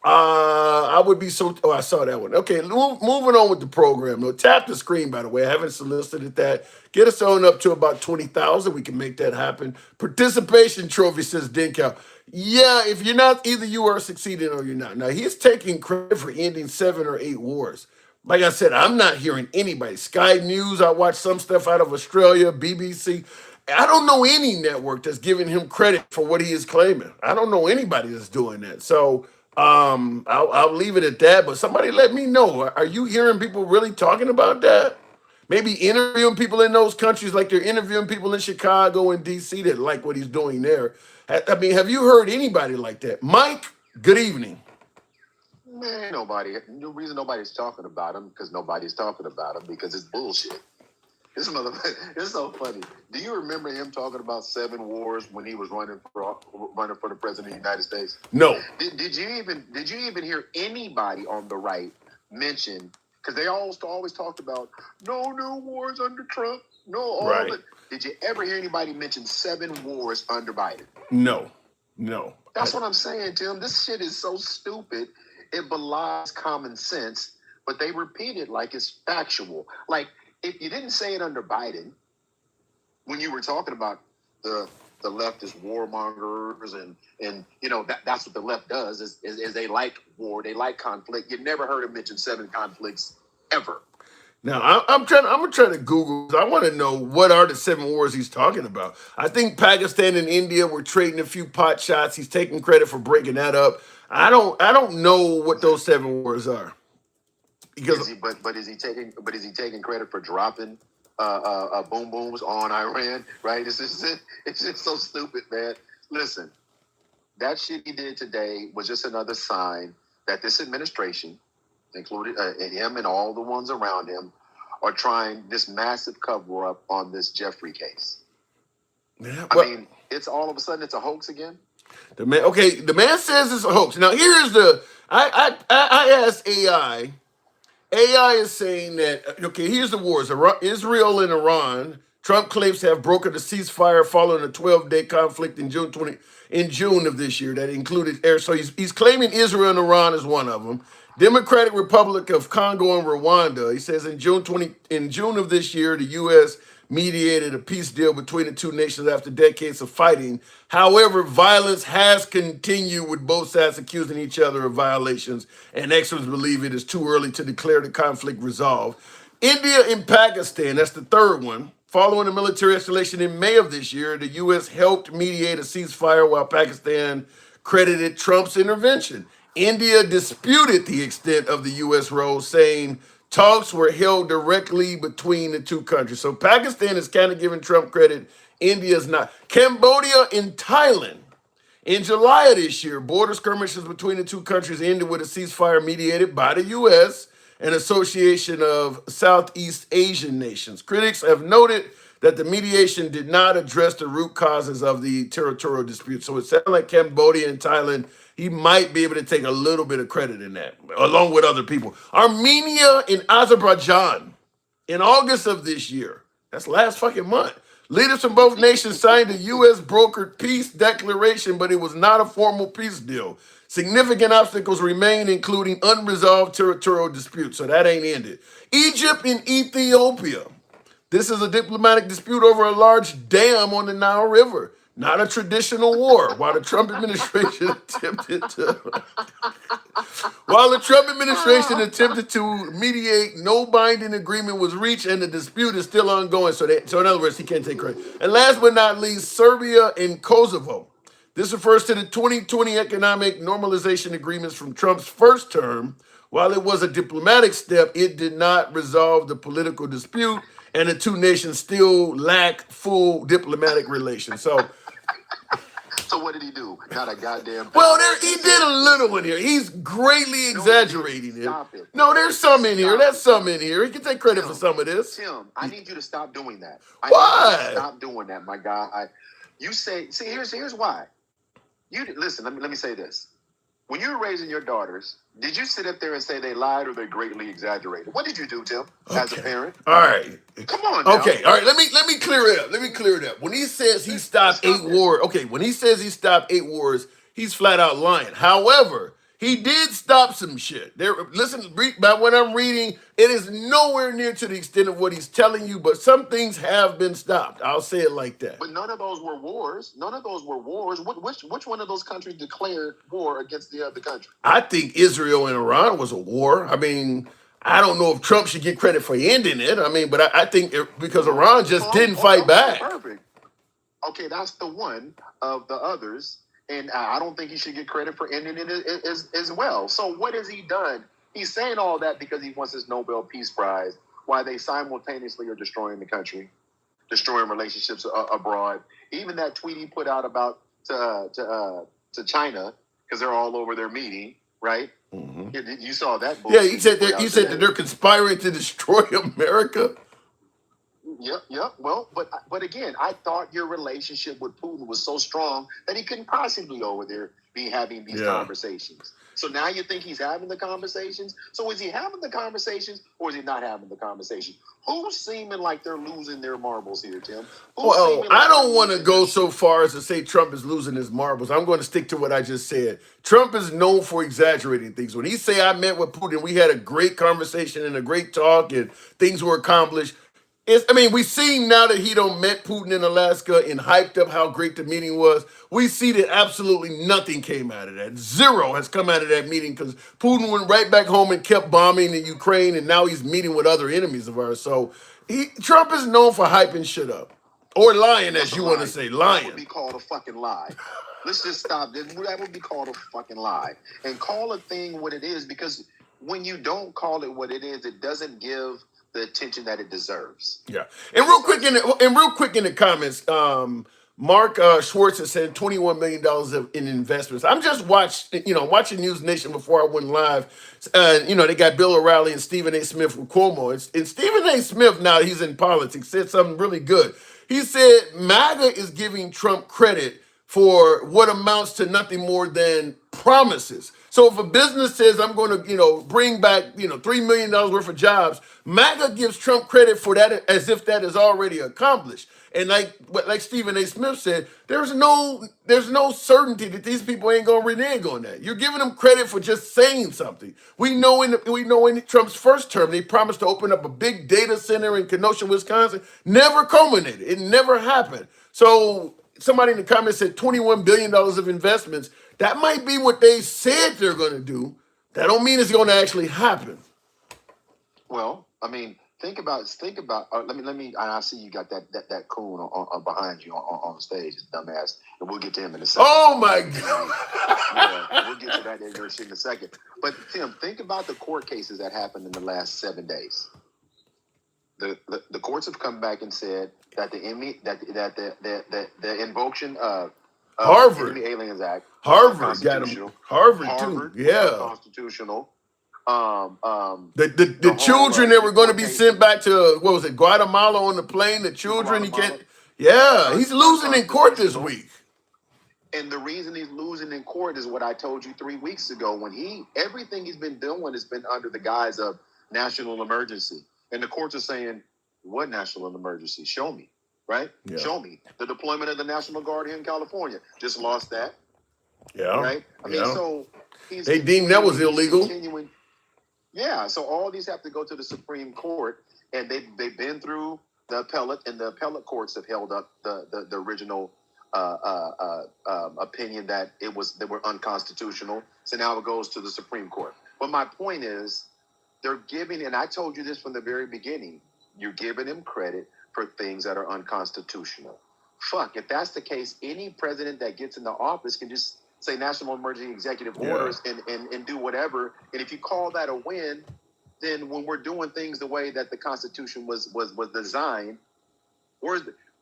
S1: I would be so. Oh, I saw that one. Okay, moving on with the program. No, tap the screen. By the way, I haven't solicited that. Get us on up to about 20,000. We can make that happen. Participation trophy, says Dinkow. Yeah, if you're not, either you are succeeding or you're not. Now he's taking credit for ending 7 or 8 wars. Like I said, I'm not hearing anybody. Sky News. I watch some stuff out of Australia, BBC. I don't know any network that's giving him credit for what he is claiming. I don't know anybody that's doing that. So I'll leave it at that. But somebody let me know. Are you hearing people really talking about that? Maybe interviewing people in those countries like they're interviewing people in Chicago and DC that like what he's doing there. I mean, have you heard anybody like that? Mike, good evening.
S8: Man, nobody. The reason nobody's talking about him because nobody's talking about him because it's bullshit. This mother, it's so funny. Do you remember him talking about 7 wars when he was running for the president of the United States?
S1: No.
S8: Did you even hear anybody on the right mention? Because they always talked about no new wars under Trump. No, all
S1: Right.
S8: of it. Did you ever hear anybody mention 7 wars under Biden?
S1: No.
S8: That's what I'm saying, Tim. This shit is so stupid. It belies common sense, but they repeat it like it's factual. Like, if you didn't say it under Biden, when you were talking about the leftist warmongers and that's what the left does is they like war, they like conflict. You never heard him mention 7 conflicts ever.
S1: Now I'm gonna try to Google. I want to know what are the 7 wars he's talking about. I think Pakistan and India were trading a few pot shots. He's taking credit for breaking that up. I don't know what those 7 wars are. Because
S8: Is he taking credit for dropping boom booms on Iran? Right? It's just so stupid, man. Listen, that shit he did today was just another sign that this administration, including him and all the ones around him, are trying this massive cover up on this Jeffrey case.
S1: yeah,
S8: I mean, it's all of a sudden it's a hoax again.
S1: the man says it's a hoax. Now here's I asked AI. AI is saying that, okay, here's the wars. Israel and Iran. Trump claims to have brokered a ceasefire following a 12-day conflict in June of this year that included air. So he's claiming Israel and Iran is one of them. Democratic Republic of Congo and Rwanda. He says in June of this year, the U.S. mediated a peace deal between the two nations after decades of fighting. However, violence has continued with both sides accusing each other of violations, and experts believe it is too early to declare the conflict resolved. India and Pakistan, that's the third one. Following a military escalation in May of this year, the U.S. helped mediate a ceasefire while Pakistan credited Trump's intervention. India disputed the extent of the U.S. role, saying talks were held directly between the two countries. So Pakistan is kind of giving Trump credit. India's not. Cambodia and Thailand. In July of this year, border skirmishes between the two countries ended with a ceasefire mediated by the U.S., an association of Southeast Asian nations. Critics have noted that the mediation did not address the root causes of the territorial dispute. So it sounds like Cambodia and Thailand, he might be able to take a little bit of credit in that, along with other people. Armenia and Azerbaijan, in August of this year, that's last fucking month, leaders from both nations signed a U.S. brokered peace declaration, but it was not a formal peace deal. Significant obstacles remain, including unresolved territorial disputes, so that ain't ended. Egypt and Ethiopia. This is a diplomatic dispute over a large dam on the Nile River, not a traditional war. While the Trump administration attempted to mediate, no binding agreement was reached, and the dispute is still ongoing. So in other words, he can't take credit. And last but not least, Serbia and Kosovo. This refers to the 2020 economic normalization agreements from Trump's first term. While it was a diplomatic step, it did not resolve the political dispute, and the two nations still lack full diplomatic relations. So,
S8: So what did he do? Not a goddamn thing.
S1: well, he did a little in here. He's greatly exaggerating it.
S8: Stop it.
S1: No, there's some in here. There's some in here. He can take credit for some of this.
S8: Tim, I need you to stop doing that. I
S1: Why?
S8: need you to stop doing that, my guy. You say, see, here's why. You listen. Let me say this. When you were raising your daughters, did you sit up there and say they lied or they greatly exaggerated? What did you do, Tim, as a parent?
S1: All right.
S8: Come on. Now.
S1: Okay. All right. Let me clear it up. Let me clear it up. When he says he stopped 8 wars, okay. When he says he stopped 8 wars, he's flat out lying. However, he did stop some shit. Listen, by what I'm reading, it is nowhere near to the extent of what he's telling you, but some things have been stopped. I'll say it like that.
S8: But none of those were wars. None of those were wars. Which one of those countries declared war against the other country?
S1: I think Israel and Iran was a war. I mean, I don't know if Trump should get credit for ending it. I mean, but I think because Iran just didn't fight back.
S8: Perfect. Okay, that's the one of the others. And I don't think he should get credit for ending it as well. So what has he done? He's saying all that because he wants his Nobel Peace Prize, while they simultaneously are destroying the country, destroying relationships abroad. Even that tweet he put out about to China, because they're all over their meeting, right? Mm-hmm. You saw that.
S1: Yeah, he said that they're conspiring to destroy America.
S8: Yep. Well, but again, I thought your relationship with Putin was so strong that he couldn't possibly over there be having these conversations. So now you think he's having the conversations? So is he having the conversations or is he not having the conversation? Who's seeming like they're losing their marbles here, Tim?
S1: Well, I don't want to go so far as to say Trump is losing his marbles. I'm going to stick to what I just said. Trump is known for exaggerating things. When he say I met with Putin, we had a great conversation and a great talk and things were accomplished. We've seen now that he met Putin in Alaska and hyped up how great the meeting was. We see that absolutely nothing came out of that. Zero has come out of that meeting because Putin went right back home and kept bombing in Ukraine, and now he's meeting with other enemies of ours. So Trump is known for hyping shit up. Or lying, as you want to say. Lying.
S8: That would be called a fucking lie. Let's just stop. That would be called a fucking lie. And call a thing what it is, because when you don't call it what it is, it doesn't give the attention that it deserves. Yeah.
S1: And real quick in the comments, Mark Schwartz has said $21 million in investments. I'm just watching News Nation before I went live. They got Bill O'Reilly and Stephen A. Smith with Cuomo. And Stephen A. Smith, now he's in politics, said something really good. He said MAGA is giving Trump credit for what amounts to nothing more than promises. So if a business says I'm going to, bring back, $3 million worth of jobs, MAGA gives Trump credit for that as if that is already accomplished. And like Stephen A. Smith said, there's no certainty that these people ain't going to renege on that. You're giving them credit for just saying something. We know in Trump's first term, they promised to open up a big data center in Kenosha, Wisconsin. Never culminated. It never happened. So somebody in the comments said $21 billion of investments. That might be what they said they're going to do. That don't mean it's going to actually happen.
S8: Well, think about. Let me. I see you got that coon on behind you on the stage, dumbass. And we'll get to him in a second.
S1: Oh my God.
S8: Yeah, we'll get to that in a second. But Tim, think about the court cases that happened in the last 7 days. The courts have come back and said that the invocation of
S1: Harvard
S8: the Aliens Act,
S1: Harvard got him. Harvard too. Yeah.
S8: Constitutional.
S1: The children that were going to be sent back to Guatemala on the plane. The children he can't. Yeah, he's losing in court this week.
S8: And the reason he's losing in court is what I told you 3 weeks ago. When everything he's been doing has been under the guise of national emergency, and the courts are saying, "What national emergency? Show me." Right? Yeah. Show me. The deployment of the National Guard here in California. Just lost that.
S1: Yeah.
S8: Right? So
S1: they deemed that was illegal.
S8: Yeah. So all these have to go to the Supreme Court, and they've been through the appellate courts have held up the original opinion that they were unconstitutional. So now it goes to the Supreme Court. But my point is, they're giving, and I told you this from the very beginning, you're giving them credit for things that are unconstitutional. Fuck, if that's the case, any president that gets into office can just say national emergency executive orders and do whatever. And if you call that a win, then when we're doing things the way that the Constitution was designed,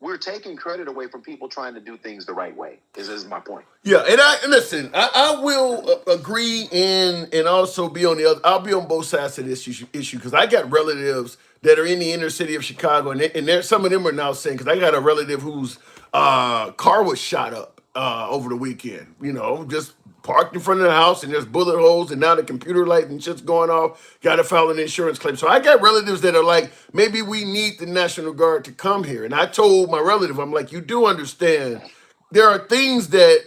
S8: we're taking credit away from people trying to do things the right way. Is my point.
S1: Yeah, and listen, I will agree and also be on the other. I'll be on both sides of this issue because I got relatives that are in the inner city of Chicago, and there some of them are now saying, because I got a relative whose car was shot up over the weekend. You know, just parked in front of the house, and there's bullet holes, and now the computer light and shit's going off. Got to file an insurance claim. So I got relatives that are like, maybe we need the National Guard to come here. And I told my relative, I'm like, you do understand there are things that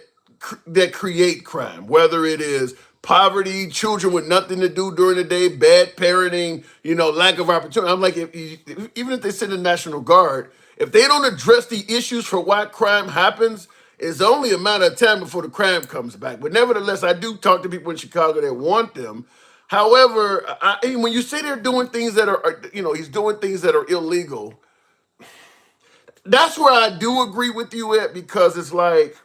S1: create crime, whether it is poverty, children with nothing to do during the day, bad parenting, lack of opportunity. I'm like, even if they send the National Guard, if they don't address the issues for why crime happens, it's only a matter of time before the crime comes back. But nevertheless, I do talk to people in Chicago that want them. However, when you say they're doing things that are, he's doing things that are illegal, that's where I do agree with you at, because it's like,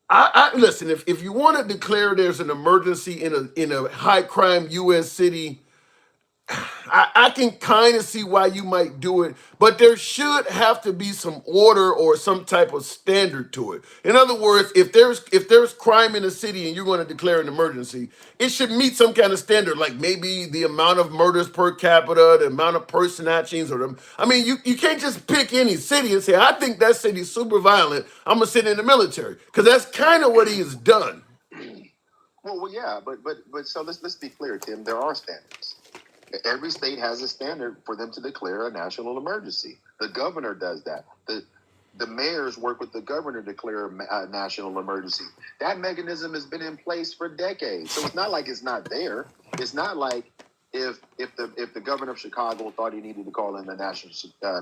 S1: I listen, if you want to declare there's an emergency in a high crime U.S. city, I can kind of see why you might do it, but there should have to be some order or some type of standard to it. In other words, if there's crime in a city and you're going to declare an emergency, it should meet some kind of standard, like maybe the amount of murders per capita, the amount of person snatchings, you can't just pick any city and say, I think that city's super violent, I'm gonna send in the military, because that's kind of what he has done.
S8: Well, yeah, but so let's be clear, Tim. There are standards. Every state has a standard for them to declare a national emergency. The governor does that. The mayors work with the governor to declare a national emergency. That mechanism has been in place for decades. So it's not like it's not there. It's not like if the governor of Chicago thought he needed to call in the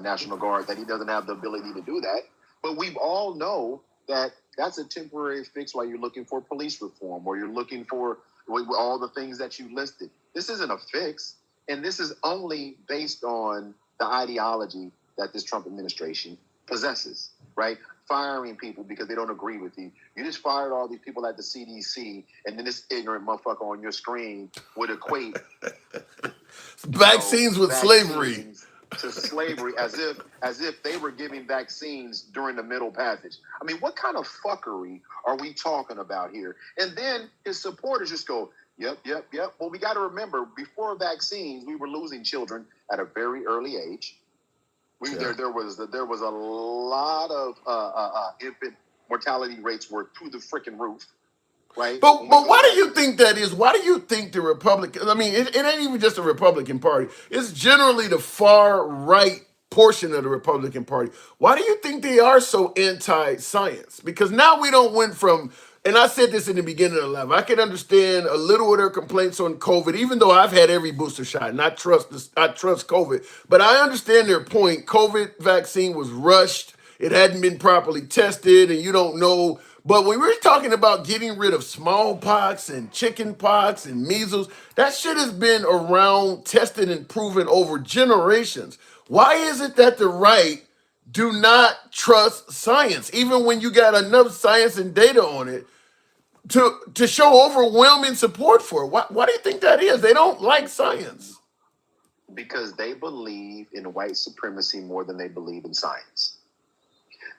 S8: National Guard, that he doesn't have the ability to do that. But we all know that that's a temporary fix while you're looking for police reform, or you're looking for all the things that you listed. This isn't a fix. And this is only based on the ideology that this Trump administration possesses, right? Firing people because they don't agree with you. You just fired all these people at the CDC, and then this ignorant motherfucker on your screen would equate
S1: vaccines with slavery
S8: to slavery, as if they were giving vaccines during the Middle Passage. I mean, what kind of fuckery are we talking about here? And then his supporters just go, Yep. Well, we got to remember, before vaccines, we were losing children at a very early age. There was a lot of infant mortality rates were through the freaking roof, right?
S1: But why do you think that is? Why do you think the Republican? I mean, it ain't even just the Republican Party. It's generally the far right portion of the Republican Party. Why do you think they are so anti-science? Because now we don't went from. And I said this in the beginning of the live. I can understand a little of their complaints on COVID, even though I've had every booster shot and I trust COVID. But I understand their point. COVID vaccine was rushed. It hadn't been properly tested, and you don't know. But when we're talking about getting rid of smallpox and chicken pox and measles, that shit has been around, tested and proven over generations. Why is it that the right do not trust science, even when you got enough science and data on it to show overwhelming support for it? Why do you think that is? They don't like science.
S8: Because they believe in white supremacy more than they believe in science.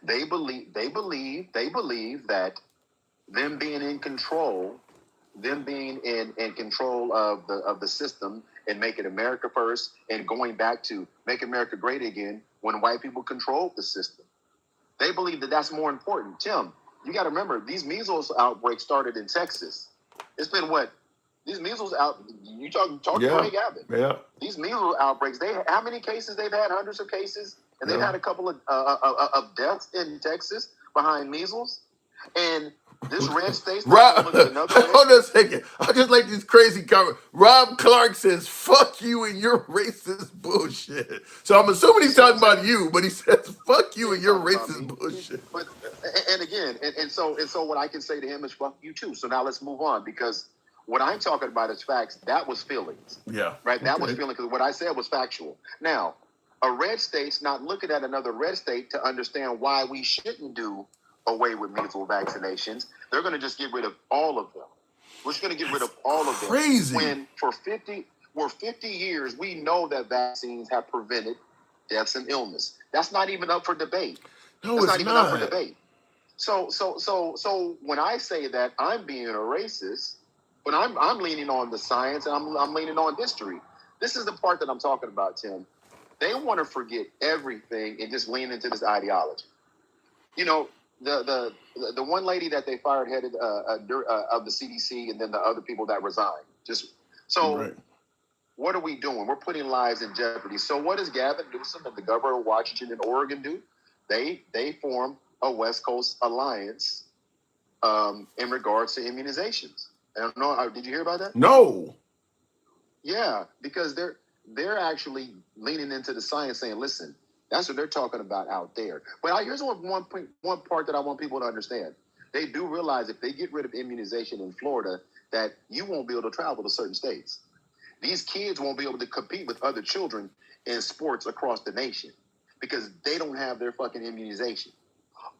S8: They believe that them being in control, them being in control of the system and making America first and going back to make America great again when white people controlled the system. They believe that that's more important. Tim, you got to remember, these measles outbreaks started in Texas. It's been what? These measles you talk to Greg Abbott.
S1: Yeah.
S8: These measles outbreaks, how many cases they've had? Hundreds of cases. And they've had a couple of deaths in Texas behind measles. And This red state's not
S1: Rob,
S8: going to look at another red
S1: hold on a
S8: state.
S1: second. I just like these crazy comments. Rob Clark says, "Fuck you and your racist bullshit." So I'm assuming
S8: You
S1: he's
S8: see what
S1: talking
S8: I'm
S1: about
S8: saying?
S1: you, but he says, "Fuck you
S8: Yeah,
S1: and
S8: he's
S1: your
S8: talking about
S1: racist
S8: me.
S1: bullshit."
S8: But and again, and so what I can say to him is fuck you too. So now let's move on, because what I'm talking about is facts. That was feelings.
S1: Yeah.
S8: Right? That was
S1: Okay.
S8: feeling, because what I said was factual. Now, a red state's not looking at another red state to understand why we shouldn't do away with measles vaccinations. They're going to just get rid of all of them. We're just going to get rid of all of them.
S1: Crazy.
S8: When for 50 years, we know that vaccines have prevented deaths and illness. That's not even up for debate.
S1: No,
S8: That's
S1: it's
S8: not even up for
S1: not.
S8: debate. So when I say that, I'm being a racist, but I'm leaning on the science, and I'm leaning on history. This is the part that I'm talking about, Tim. They want to forget everything and just lean into this ideology. You know, the one lady that they fired headed of the CDC, and then the other people that resigned. Just so.
S1: Right.
S8: What are we doing? We're putting lives in jeopardy. So what does Gavin Newsom and the governor of Washington and Oregon do? They form a West Coast alliance in regards to immunizations. I don't know. Did you hear about that?
S1: No.
S8: Yeah, because they're actually leaning into the science, saying, "Listen, that's what they're talking about out there." But here's one part that I want people to understand. They do realize if they get rid of immunization in Florida, that you won't be able to travel to certain states. These kids won't be able to compete with other children in sports across the nation because they don't have their fucking immunization.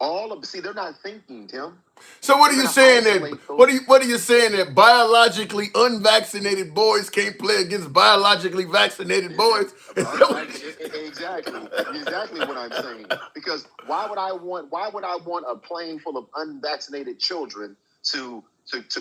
S8: They're not thinking, Tim.
S1: So what are
S8: They're
S1: you
S8: gonna
S1: saying that?
S8: isolate those-
S1: What are you saying that biologically unvaccinated boys can't play against biologically vaccinated boys? Is that what
S8: Exactly what I'm saying. Because why would I want a plane full of unvaccinated children to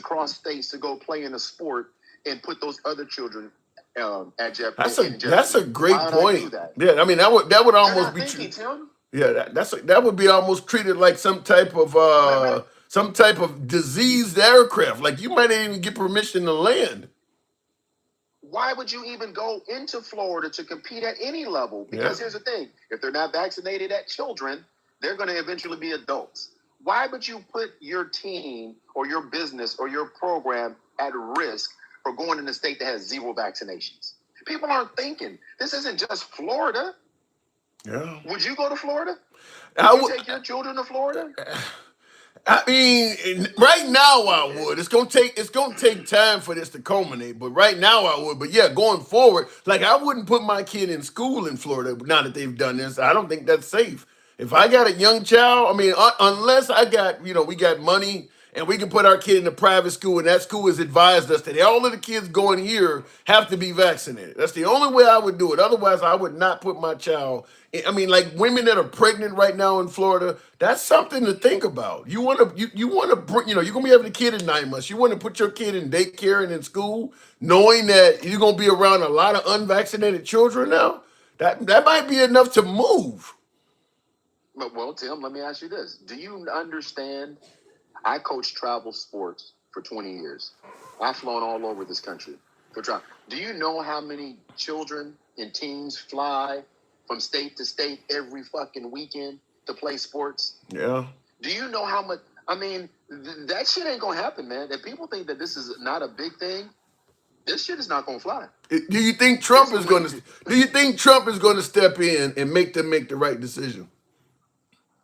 S8: cross states to go play in a sport and put those other children at jeopardy?
S1: That's a great
S8: Why would
S1: point.
S8: I do that?
S1: Yeah, I mean that would
S8: They're
S1: almost
S8: not
S1: be
S8: thinking, Tim.
S1: yeah, that would be almost treated like some type of diseased aircraft. Like you might not even get permission to land.
S8: Why would you even go into Florida to compete at any level? Because here's the thing. If they're not vaccinated at children, they're going to eventually be adults. Why would you put your team or your business or your program at risk for going in a state that has zero vaccinations? People aren't thinking. This isn't just Florida.
S1: Yeah.
S8: Would you go to Florida?
S1: I
S8: Would
S1: would.
S8: you take your children to Florida?
S1: I mean, right now I would. It's gonna take time for this to culminate, but right now I would. But yeah, going forward, like I wouldn't put my kid in school in Florida now that they've done this. I don't think that's safe. If I got a young child, I mean, unless I got, we got money and we can put our kid in a private school, and that school has advised us that all of the kids going here have to be vaccinated. That's the only way I would do it. Otherwise, I would not put my child. I mean, like women that are pregnant right now in Florida, that's something to think about. You want to, you want to bring, you're gonna be having a kid in 9 months. You want to put your kid in daycare and in school, knowing that you're gonna be around a lot of unvaccinated children now. That might be enough to move.
S8: Well, Tim, let me ask you this. Do you understand? I coached travel sports for 20 years. I've flown all over this country for travel. Do you know how many children and teams fly from state to state every fucking weekend to play sports?
S1: Yeah.
S8: Do you know how much? I mean, that shit ain't gonna happen, man. If people think that this is not a big thing, this shit is not gonna fly.
S1: Do you think Trump is going to? Do you think Trump is going to step in and make them make the right decision?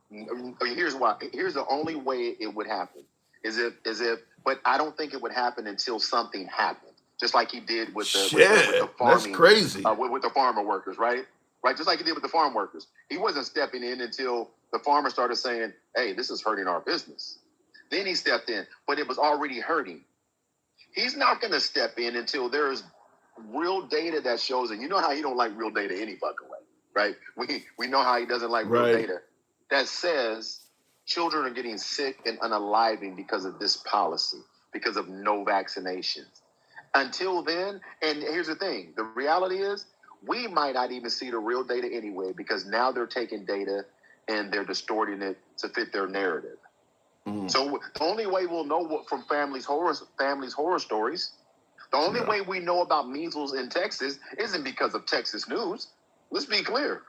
S8: Here's why. Here's the only way it would happen is if, but I don't think it would happen until something happened, just like he did with the farming.
S1: That's crazy.
S8: With the farmer workers, right? Right, just like he did with the farm workers. He wasn't stepping in until the farmer started saying, "Hey, this is hurting our business." Then he stepped in, but it was already hurting. He's not going to step in until there's real data that shows, and you know how he don't like real data any fucking way, right? We know how he doesn't like real data. That says children are getting sick and unaliving because of this policy, because of no vaccinations. Until then, and here's the thing, the reality is we might not even see the real data anyway, because now they're taking data and they're distorting it to fit their narrative. So the only way we'll know what from families horror stories, the only way we know about measles in Texas isn't because of Texas news. Let's be clear.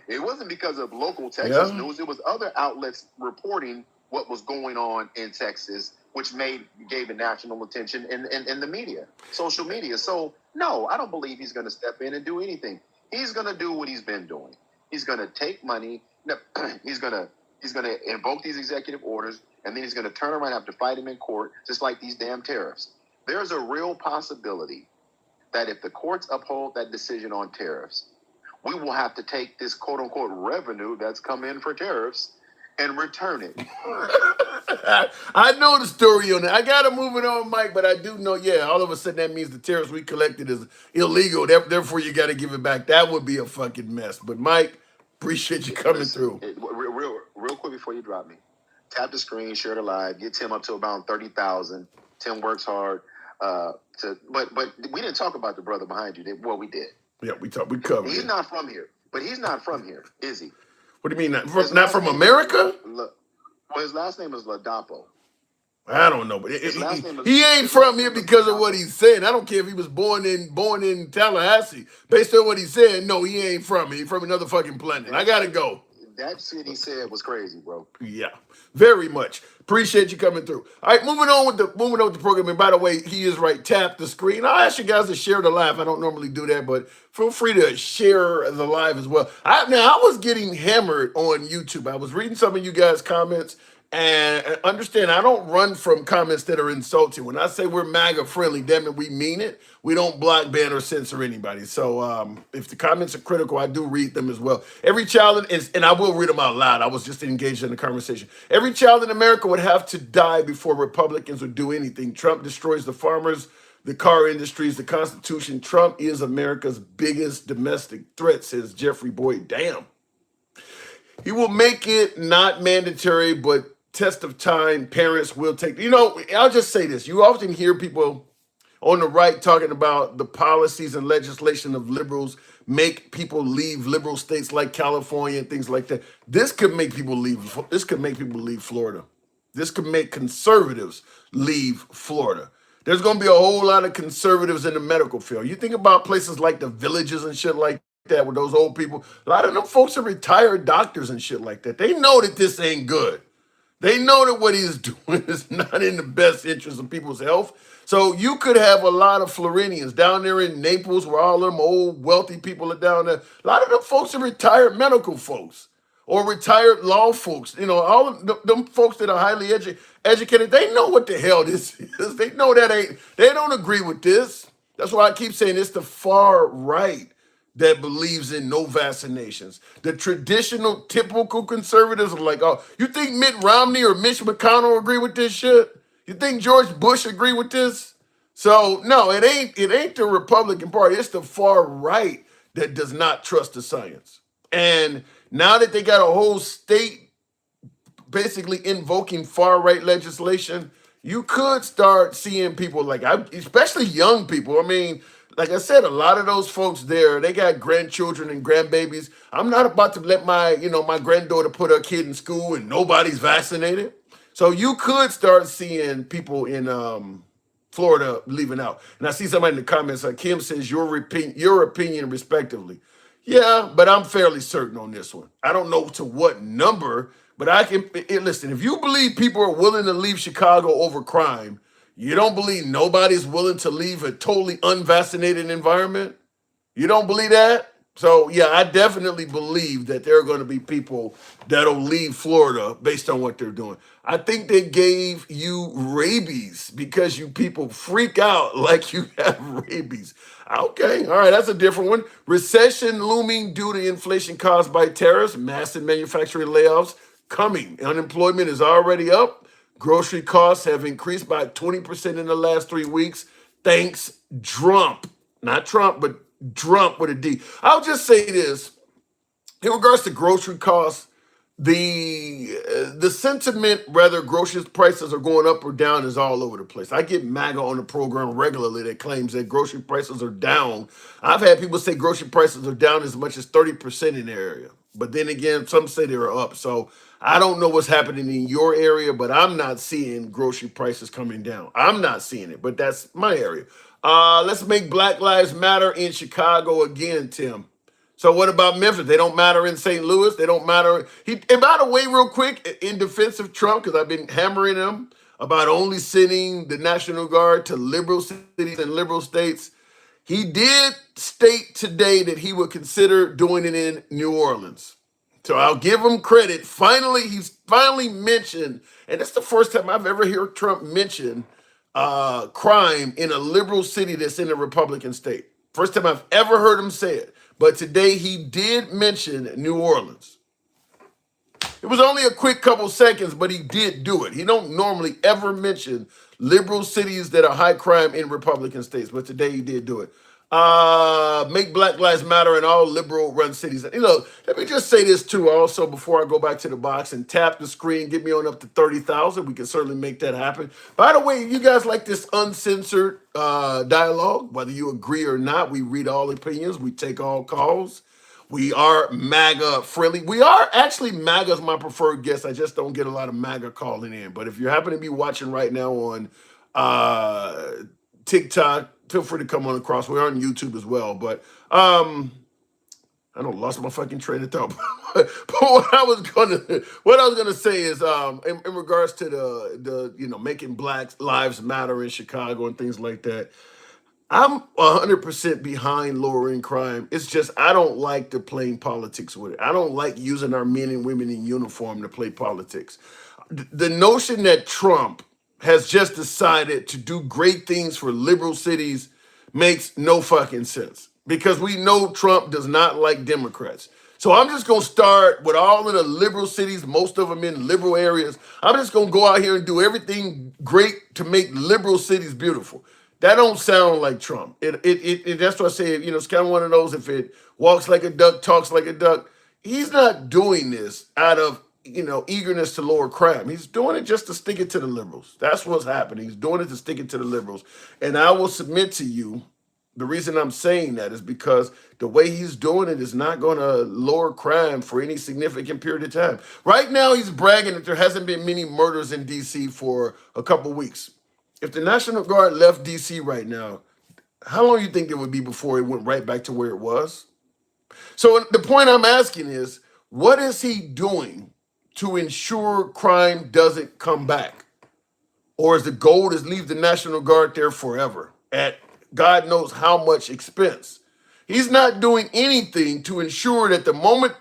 S8: It wasn't because of local Texas news. It was other outlets reporting what was going on in Texas, which gave it national attention in the media, social media. So no, I don't believe he's going to step in and do anything. He's going to do what he's been doing. He's going to take money. No, he's going to invoke these executive orders, and then he's going to turn around and have to fight him in court, just like these damn tariffs. There's a real possibility that if the courts uphold that decision on tariffs, we will have to take this quote unquote revenue that's come in for tariffs and return it.
S1: I know the story on that. I got to move it on, Mike, but I do know, yeah, all of a sudden that means the tariffs we collected is illegal. Therefore, you got to give it back. That would be a fucking mess. But, Mike, appreciate you coming through.
S8: Real quick before you drop me, tap the screen, share the live, get Tim up to about 30,000. Tim works hard. But we didn't talk about the brother behind you. Well, we did.
S1: Yeah, we covered
S8: He's
S1: it.
S8: not from here, but he's not from here, is he?
S1: What do you mean? Not from America?
S8: Well, his last name is Ladapo.
S1: I don't know, but he ain't from here because of what he's saying. I don't care if he was born in Tallahassee. Based on what he's saying, no, he ain't from here. He's from another fucking planet. I gotta go.
S8: That shit he said was crazy, bro.
S1: Yeah, very much. Appreciate you coming through. All right, moving on with the program. And by the way, he is right. Tap the screen. I'll ask you guys to share the live. I don't normally do that, but feel free to share the live as well. I was getting hammered on YouTube. I was reading some of you guys' comments. And understand, I don't run from comments that are insulting. When I say we're MAGA friendly, damn it, we mean it. We don't block, ban, or censor anybody. So if the comments are critical, I do read them as well. Every child and I will read them out loud. I was just engaged in the conversation. Every child in America would have to die before Republicans would do anything. Trump destroys the farmers, the car industries, the Constitution. Trump is America's biggest domestic threat, says Jeffrey Boyd. Damn. He will make it not mandatory, but test of time, parents will take. I'll just say this. You often hear people on the right talking about the policies and legislation of liberals make people leave liberal states like California and things like that. This could make people leave. This could make people leave Florida. This could make conservatives leave Florida. There's going to be a whole lot of conservatives in the medical field. You think about places like the Villages and shit like that with those old people. A lot of them folks are retired doctors and shit like that. They know that this ain't good. They know that what he's doing is not in the best interest of people's health. So you could have a lot of Floridians down there in Naples where all them old wealthy people are down there. A lot of them folks are retired medical folks or retired law folks. All of them folks that are highly educated, they know what the hell this is. They know they don't agree with this. That's why I keep saying it's the far right that believes in no vaccinations. The traditional, typical conservatives are like, oh, you think Mitt Romney or Mitch McConnell agree with this shit? You think George Bush agree with this? So no, it ain't the Republican Party. It's the far right that does not trust the science. And now that they got a whole state basically invoking far right legislation, you could start seeing people especially young people. I mean, like I said, a lot of those folks there, they got grandchildren and grandbabies. I'm not about to let my granddaughter put her kid in school and nobody's vaccinated. So you could start seeing people in Florida leaving out. And I see somebody in the comments, like Kim says, your opinion respectively. Yeah, but I'm fairly certain on this one. I don't know to what number, but listen, if you believe people are willing to leave Chicago over crime, you don't believe nobody's willing to leave a totally unvaccinated environment? You don't believe that? So, yeah, I definitely believe that there are going to be people that'll leave Florida based on what they're doing. I think they gave you rabies because you people freak out like you have rabies. Okay, all right, that's a different one. Recession looming due to inflation caused by tariffs, massive manufacturing layoffs coming. Unemployment is already up. Grocery costs have increased by 20% in the last 3 weeks. Thanks, Trump. Not Trump, but Trump with a D. I'll just say this. In regards to grocery costs, the sentiment, whether grocery prices are going up or down, is all over the place. I get MAGA on the program regularly that claims that grocery prices are down. I've had people say grocery prices are down as much as 30% in their area. But then again, some say they're up. So I don't know what's happening in your area, but I'm not seeing grocery prices coming down. I'm not seeing it, but that's my area. Let's make Black Lives Matter in Chicago again, Tim. So what about Memphis? They don't matter in St. Louis. They don't matter. And by the way, real quick, in defense of Trump, because I've been hammering him about only sending the National Guard to liberal cities and liberal states, he did state today that he would consider doing it in New Orleans. So I'll give him credit. He's finally mentioned, and it's the first time I've ever heard Trump mention crime in a liberal city that's in a Republican state. First time I've ever heard him say it. But today he did mention New Orleans. It was only a quick couple seconds, but he did do it. He don't normally ever mention liberal cities that are high crime in Republican states, but today he did do it. Make Black Lives Matter in all liberal run cities. You know, let me just say this too also before I go back to the box and tap the screen, get me on up to 30,000. We can certainly make that happen. By the way, you guys like this uncensored dialogue, whether you agree or not. We read all opinions. We take all calls. We are MAGA friendly. We are actually MAGA is my preferred guest. I just don't get a lot of MAGA calling in. But if you happen to be watching right now on TikTok, feel free to come on across. We're on YouTube as well. But I don't lost my fucking train of thought. But what I was gonna say is in regards to the making Black Lives Matter in Chicago and things like that. I'm 100% behind lowering crime. It's just I don't like to playing politics with it. I don't like using our men and women in uniform to play politics. The notion that Trump has just decided to do great things for liberal cities makes no fucking sense because we know Trump does not like Democrats. So I'm just going to start with all of the liberal cities, most of them in liberal areas. I'm just going to go out here and do everything great to make liberal cities beautiful. That don't sound like Trump. That's what I say. It's kind of one of those. If it walks like a duck, talks like a duck. He's not doing this out of eagerness to lower crime. He's doing it just to stick it to the liberals. That's what's happening. He's doing it to stick it to the liberals. And I will submit to you, the reason I'm saying that is because the way he's doing it is not going to lower crime for any significant period of time. Right now, he's bragging that there hasn't been many murders in D.C. for a couple weeks. If the National Guard left D.C. right now, how long do you think it would be before it went right back to where it was? So the point I'm asking is, what is he doing to ensure crime doesn't come back? Or is the goal to leave the National Guard there forever at God knows how much expense? He's not doing anything to ensure that the moment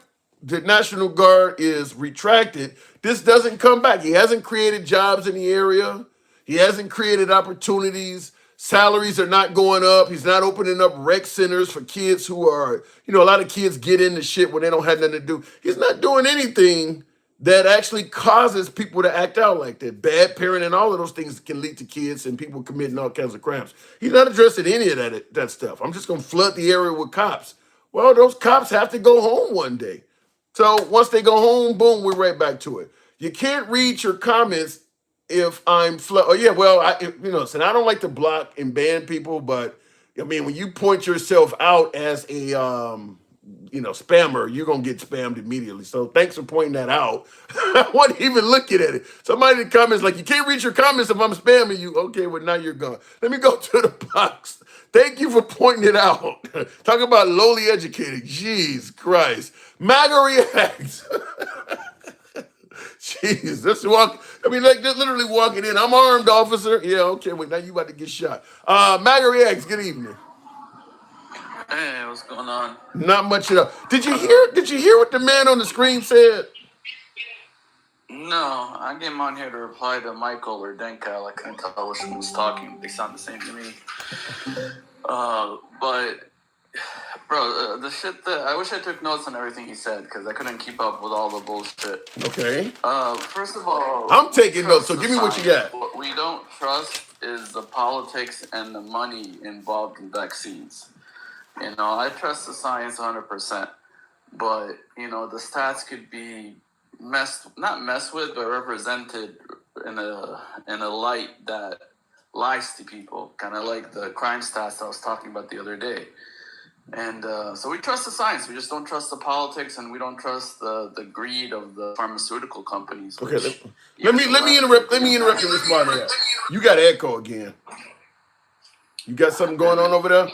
S1: the National Guard is retracted, this doesn't come back. He hasn't created jobs in the area. He hasn't created opportunities. Salaries are not going up. He's not opening up rec centers for kids who are, a lot of kids get into shit when they don't have nothing to do. He's not doing anything that actually causes people to act out like that. Bad parenting and all of those things can lead to kids and people committing all kinds of crimes. He's not addressing any of that stuff. I'm just going to flood the area with cops. Well, those cops have to go home one day. So once they go home, boom, we're right back to it. You can't read your comments if I'm and I don't like to block and ban people, but I mean, when you point yourself out as a spammer, you're gonna get spammed immediately. So thanks for pointing that out. I wasn't even looking at it. Somebody in the comments like, you can't read your comments if I'm spamming you. Okay, well now you're gone. Let me go to the box. Thank you for pointing it out. Talk about lowly educated. Jeez Christ. MAGA reacts. Jeez, let's walk. I mean, like they're literally walking in. I'm armed, officer. Yeah, okay. Wait, now you about to get shot. MAGA reacts. Good evening.
S9: Hey, what's going on?
S1: Not much at all. Did you hear what the man on the screen said?
S9: No, I came on here to reply to Michael or Denka. I couldn't tell which one was talking. They sound the same to me. But, bro, the shit that I wish I took notes on everything he said because I couldn't keep up with all the bullshit.
S1: Okay.
S9: First of all,
S1: I'm taking notes, so give me what you got.
S9: What we don't trust is the politics and the money involved in vaccines. I trust the science 100%, but the stats could be not messed with, but represented in a light that lies to people, kind of like the crime stats I was talking about the other day. And so we trust the science. We just don't trust the politics, and we don't trust the greed of the pharmaceutical companies.
S1: Okay, let me interrupt. Let me interrupt you this morning. You got echo again. You got something going on over there?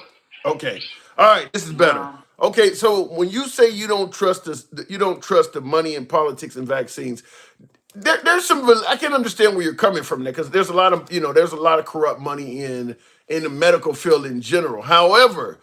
S1: Okay. All right. This is better.
S9: No.
S1: Okay. So when you say you don't trust this, you don't trust the money in politics and vaccines. There's some. I can understand where you're coming from there because there's a lot of there's a lot of corrupt money in the medical field in general. However,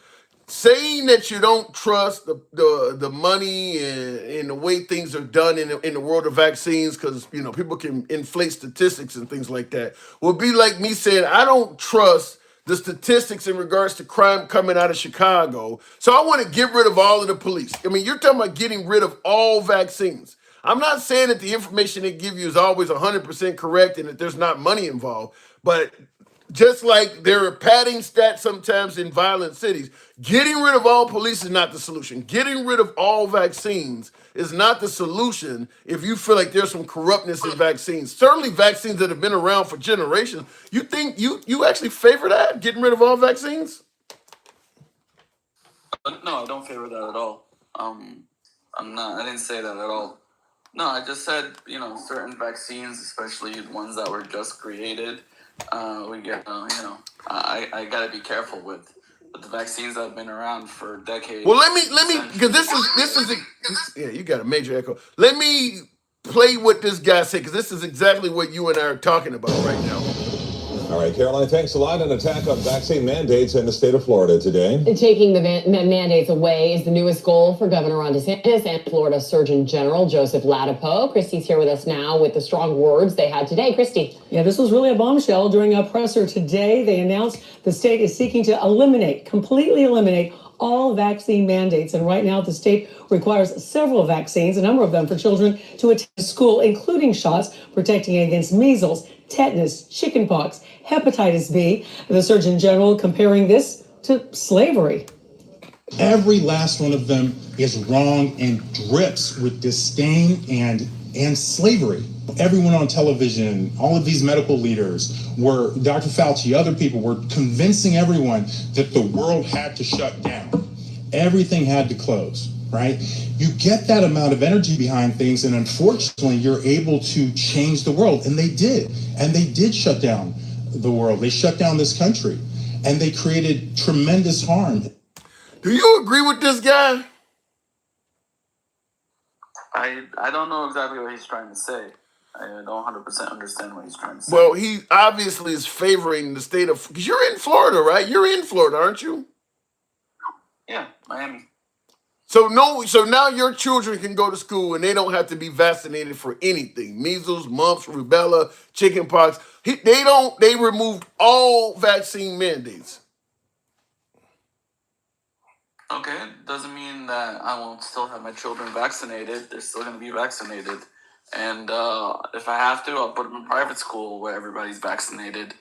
S1: saying that you don't trust the money and the way things are done in the world of vaccines because people can inflate statistics and things like that would be like me saying I don't trust the statistics in regards to crime coming out of Chicago, so I want to get rid of all of the police. I mean, you're talking about getting rid of all vaccines. I'm not saying that the information they give you is always 100% correct and that there's not money involved, but just like there are padding stats sometimes in violent cities, getting rid of all police is not the solution. Getting rid of all vaccines is not the solution if you feel like there's some corruptness in vaccines. Certainly vaccines that have been around for generations. You think you actually favor that, getting rid of all vaccines?
S9: No, I don't favor that at all. I'm not. I didn't say that at all. No, I just said certain vaccines, especially the ones that were just created, we get I gotta be careful with. But the vaccines that have been around for decades.
S1: Well, let me because yeah, you got a major echo. Let me play what this guy said because this is exactly what you and I are talking about right now.
S2: All right, Caroline, thanks a lot. An attack on vaccine mandates in the state of Florida today.
S3: Taking the mandates away is the newest goal for Governor Ron DeSantis and Florida Surgeon General Joseph Ladapo. Christy's here with us now with the strong words they had today. Christy.
S4: Yeah, this was really a bombshell. During a presser today, they announced the state is seeking to completely eliminate all vaccine mandates. And right now, the state requires several vaccines, a number of them for children to attend school, including shots protecting against measles, tetanus, chickenpox, hepatitis B. The Surgeon General comparing this to slavery.
S5: Every last one of them is wrong and drips with disdain and slavery. Everyone on television, all of these medical leaders were, Dr. Fauci, other people were convincing everyone that the world had to shut down. Everything had to close, right? You get that amount of energy behind things, and unfortunately, you're able to change the world. And they did. And they did shut down the world. They shut down this country. And they created tremendous harm.
S1: Do you agree with this guy?
S9: I don't know exactly what he's trying to say. I don't 100% understand what he's trying to say.
S1: Well, he obviously is favoring the state of, because you're in Florida, right? You're in Florida, aren't you?
S9: Yeah, Miami.
S1: So now your children can go to school and they don't have to be vaccinated for anything. Measles, mumps, rubella, chickenpox. They removed all vaccine mandates.
S9: Okay, doesn't mean that I won't still have my children vaccinated. They're still going to be vaccinated. And if I have to, I'll put them in private school where everybody's vaccinated.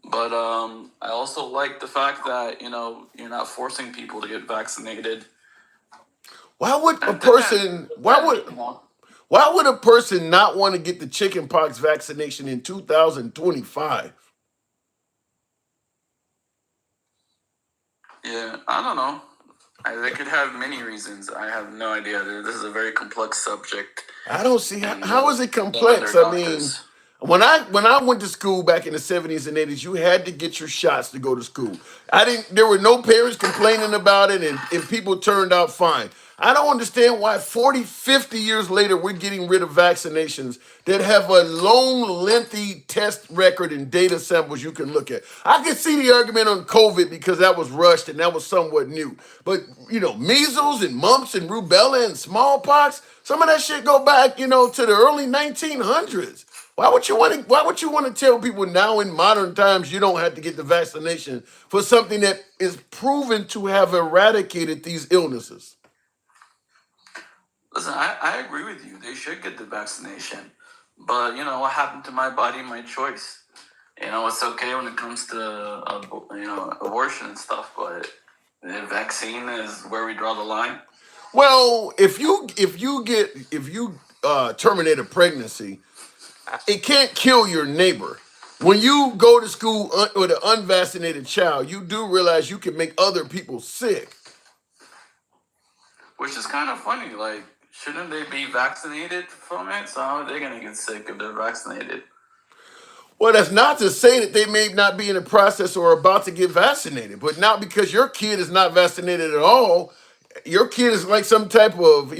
S9: But I also like the fact that, you're not forcing people to get vaccinated.
S1: Why would a person not want to get the chickenpox vaccination in 2025?
S9: Yeah, I don't know. They could have many reasons. I have no idea. This is a very complex subject.
S1: I don't see how is it complex. I mean, when I went to school back in the 70s and 80s, you had to get your shots to go to school. There were no parents complaining about it, and people turned out fine. I don't understand why 40, 50 years later we're getting rid of vaccinations that have a long, lengthy test record and data samples you can look at. I can see the argument on COVID because that was rushed and that was somewhat new. But, measles and mumps and rubella and smallpox, some of that shit go back, to the early 1900s. Why would you want to tell people now in modern times you don't have to get the vaccination for something that is proven to have eradicated these illnesses?
S9: Listen, I agree with you. They should get the vaccination. But, what happened to my body, my choice? It's okay when it comes to, abortion and stuff, but the vaccine is where we draw the line.
S1: Well, if you terminate a pregnancy, it can't kill your neighbor. When you go to school with an unvaccinated child, you do realize you can make other people sick.
S9: Which is kind of funny. Like, shouldn't they be vaccinated from it? So how are they going to get sick if they're vaccinated?
S1: Well, that's not to say that they may not be in the process or about to get vaccinated, but not because your kid is not vaccinated at all. Your kid is like some type of,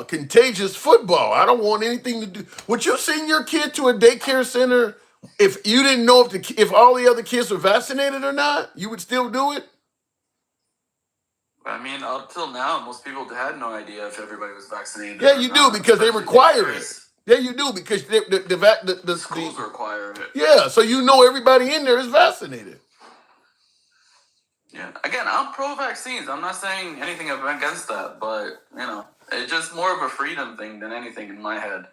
S1: contagious football. I don't want anything to do. Would you send your kid to a daycare center if you didn't know if all the other kids were vaccinated or not? You would still do it?
S9: I mean, up till now, most people had no idea if everybody was vaccinated.
S1: Yeah,
S9: or
S1: you do
S9: not,
S1: because they
S9: especially
S1: require it.
S9: daycares.
S1: Yeah, you do because the
S9: Schools require it.
S1: yeah, so you know everybody in there is vaccinated.
S9: Yeah. Again, I'm pro-vaccines. I'm not saying anything against that, but it's just more of a freedom thing than anything in my head.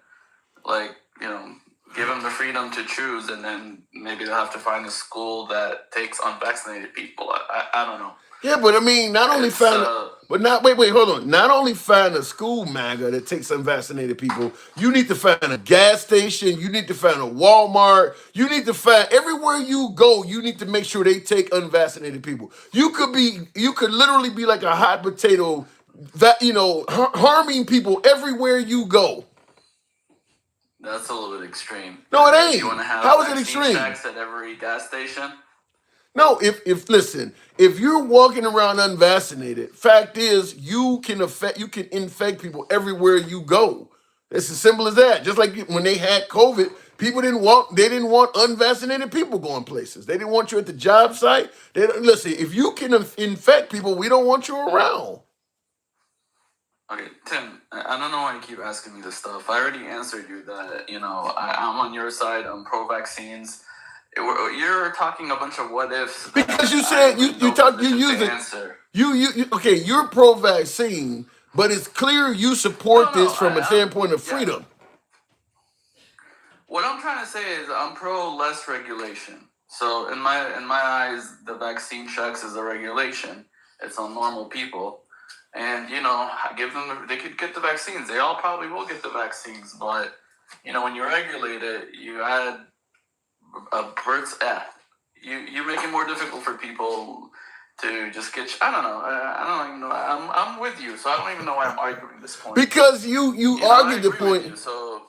S9: Like, give them the freedom to choose, and then maybe they'll have to find a school that takes unvaccinated people. I don't know.
S1: Yeah, but I mean, not only
S9: It's,
S1: hold on. Not only find a school MAGA that takes unvaccinated people, you need to find a gas station, you need to find a Walmart, you need to find everywhere you go, you need to make sure they take unvaccinated people. You could literally be like a hot potato that harming people everywhere you go.
S9: That's a little bit extreme.
S1: No, it ain't.
S9: You want to have
S1: How is it
S9: vaccine
S1: extreme?
S9: checks at every gas station?
S1: No, if you're walking around unvaccinated, fact is you can infect people everywhere you go. It's as simple as that. Just like when they had COVID, people didn't want unvaccinated people going places. They didn't want you at the job site. Listen, if you can infect people, we don't want you around.
S9: Okay, Tim, I don't know why you keep asking me this stuff. I already answered you that, I'm on your side. I'm pro-vaccines. You're talking a bunch of what ifs.
S1: Because you said you use it.
S9: Answer.
S1: Okay, you're pro-vaccine, but it's clear you support this from a standpoint of freedom.
S9: What I'm trying to say is I'm pro less regulation. So in my eyes, the vaccine checks is a regulation. It's on normal people. And, I give them, they could get the vaccines. They all probably will get the vaccines. But, when you regulate it, you add a bird's you make it more difficult for people to just get. I don't know. I don't even know. I'm with you, so I don't even know why I'm arguing this point.
S1: Because you argued the point.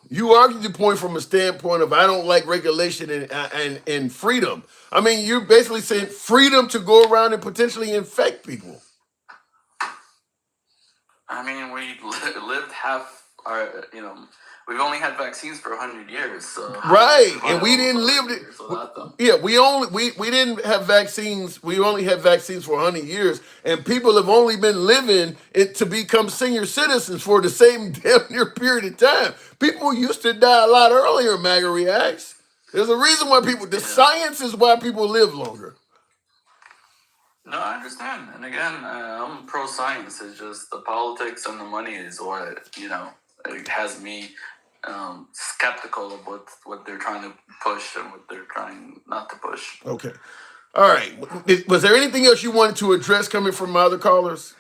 S1: You argued the point from a standpoint of I don't like regulation and freedom. I mean, you're basically saying freedom to go around and potentially infect people.
S9: I mean, we lived half our. We've only had vaccines for 100 years, so
S1: right, and we didn't live it. Yeah, we didn't have vaccines. We only had vaccines for 100 years, and people have only been living it to become senior citizens for the same damn near period of time. People used to die a lot earlier. MAGA reacts. There's a reason why the science is why people live longer.
S9: No, I understand, and again, I'm pro science. It's just the politics and the money is what it has me. Skeptical of what they're trying to push and what they're trying not to push.
S1: Okay. All right. Was there anything else you wanted to address coming from my other callers?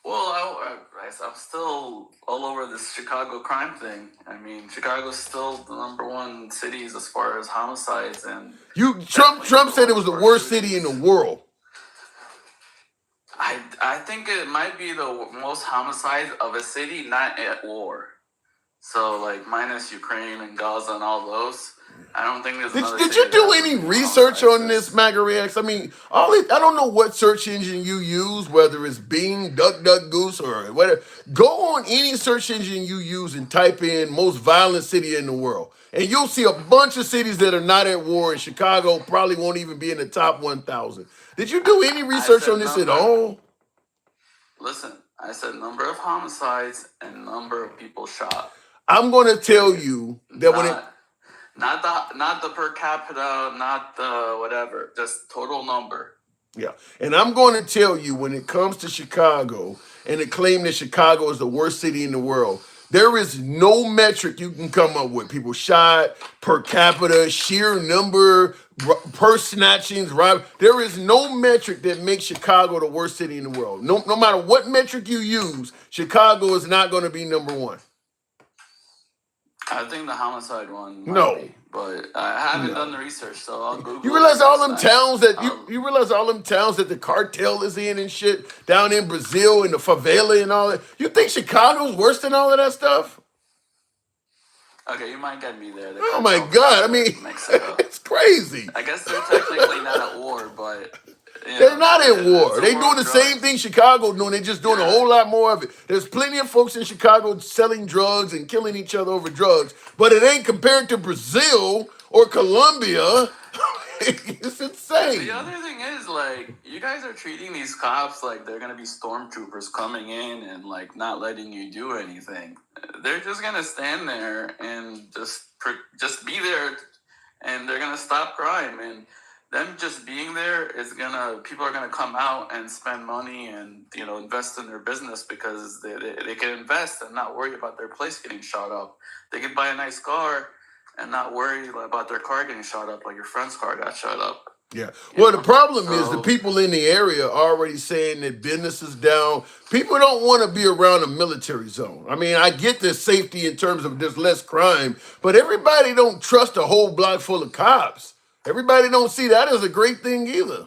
S9: Well, I'm still all over this Chicago crime thing. I mean, Chicago's still the #1 cities as far as homicides and.
S1: Trump said it was the worst city in the world.
S9: I think it might be the most homicides of a city not at war. So, like, minus Ukraine and Gaza and all those, I don't think there's another.
S1: Did you do any research on this, MAGA Reacts? I mean, I don't know what search engine you use, whether it's Bing, DuckDuckGoose, or whatever. Go on any search engine you use and type in most violent city in the world. And you'll see a bunch of cities that are not at war, and Chicago probably won't even be in the top 1,000. Did you do any research on this at all?
S9: Listen, I said number of homicides and number of people shot.
S1: I'm going to tell you that
S9: not the per capita, not the whatever, just total number.
S1: Yeah, and I'm going to tell you when it comes to Chicago and the claim that Chicago is the worst city in the world, there is no metric you can come up with. People shot, per capita, sheer number, purse snatchings, right? There is no metric that makes Chicago the worst city in the world. No matter what metric you use, Chicago is not going to be #1.
S9: I think the homicide one might be, but I haven't done the research, so I'll Google.
S1: You realize all them towns that you realize all them towns that the cartel is in and shit down in Brazil and the favela and all that. You think Chicago's worse than all of that stuff?
S9: Okay, you might get me there. The
S1: Oh my
S9: cartel
S1: God! I
S9: from
S1: mean,
S9: Mexico.
S1: it's crazy.
S9: I guess they're technically not at war, but
S1: They're not at
S9: it's
S1: war.
S9: a
S1: They
S9: war
S1: doing
S9: on
S1: the same
S9: drugs.
S1: thing Chicago doing. They're just doing a
S9: Yeah.
S1: whole lot more of it. There's plenty of folks in Chicago selling drugs and killing each other over drugs, but it ain't compared to Brazil or Colombia. It's insane.
S9: The other thing is, like, you guys are treating these cops like they're gonna be stormtroopers coming in and like not letting you do anything. They're just gonna stand there and just be there, and they're gonna stop crime. And them just being there is people are gonna come out and spend money and invest in their business because they can invest and not worry about their place getting shot up. They can buy a nice car and not worry about their car getting shot up like your friend's car got shot up.
S1: Yeah. Well, the problem is the
S9: So,
S1: people in the area are already saying that business is down. People don't want to be around a military zone. I mean, I get the safety in terms of there's less crime, but everybody don't trust a whole block full of cops. Everybody don't see that as a great thing either.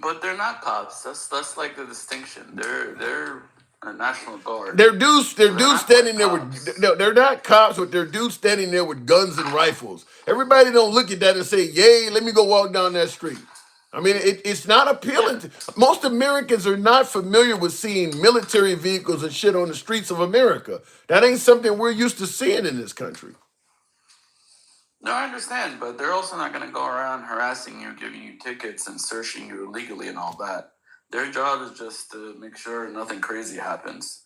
S9: but they're not cops. That's like the distinction. They're a National Guard.
S1: They're dudes
S9: not
S1: standing there
S9: cops.
S1: with no, they're not cops, but they're dudes standing there with guns and rifles. Everybody don't look at that and say, "Yay, let me go walk down that street." I mean, it's not appealing. Most Americans are not familiar with seeing military vehicles and shit on the streets of America. That ain't something we're used to seeing in this country.
S9: No, I understand, but they're also not going to go around harassing you, giving you tickets, and searching you illegally and all that. Their job is just to make sure nothing crazy happens.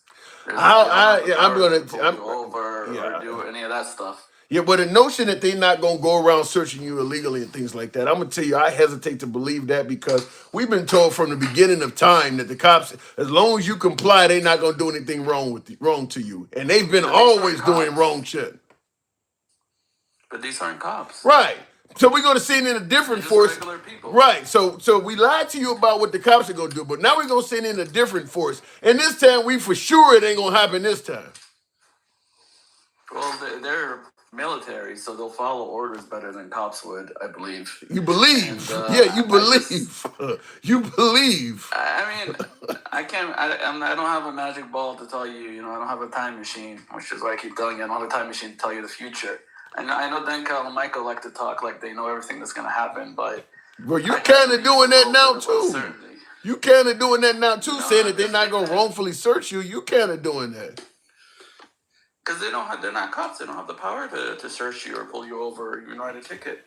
S1: I'm gonna
S9: pull you over or do any of that stuff.
S1: Yeah, but the notion that they're not gonna go around searching you illegally and things like that, I'm gonna tell you, I hesitate to believe that because we've been told from the beginning of time that the cops, as long as you comply, they're not gonna do anything wrong to you, and they've been always doing wrong shit.
S9: But these aren't cops.
S1: Right. So we're gonna see it in a different force.
S9: Regular people.
S1: Right. So we lied to you about what the cops are gonna do, but now we're gonna see it in a different force, and this time we for sure it ain't gonna happen this time.
S9: Well, they're military, so they'll follow orders better than cops would, I believe.
S1: You believe?
S9: And,
S1: yeah, you believe. You believe.
S9: I mean, I can't. I don't have a magic ball to tell you. I don't have a time machine, which is why I keep telling you I don't have a time machine to tell you the future. I know Denkel and Michael like to talk like they know everything that's going to happen, but
S1: well, you kind of doing that now too. You kind of doing that now too, saying that they're not going to wrongfully search you. You kind of doing that.
S9: Because they're not cops. They don't have the power to search you or pull you over or even write a ticket.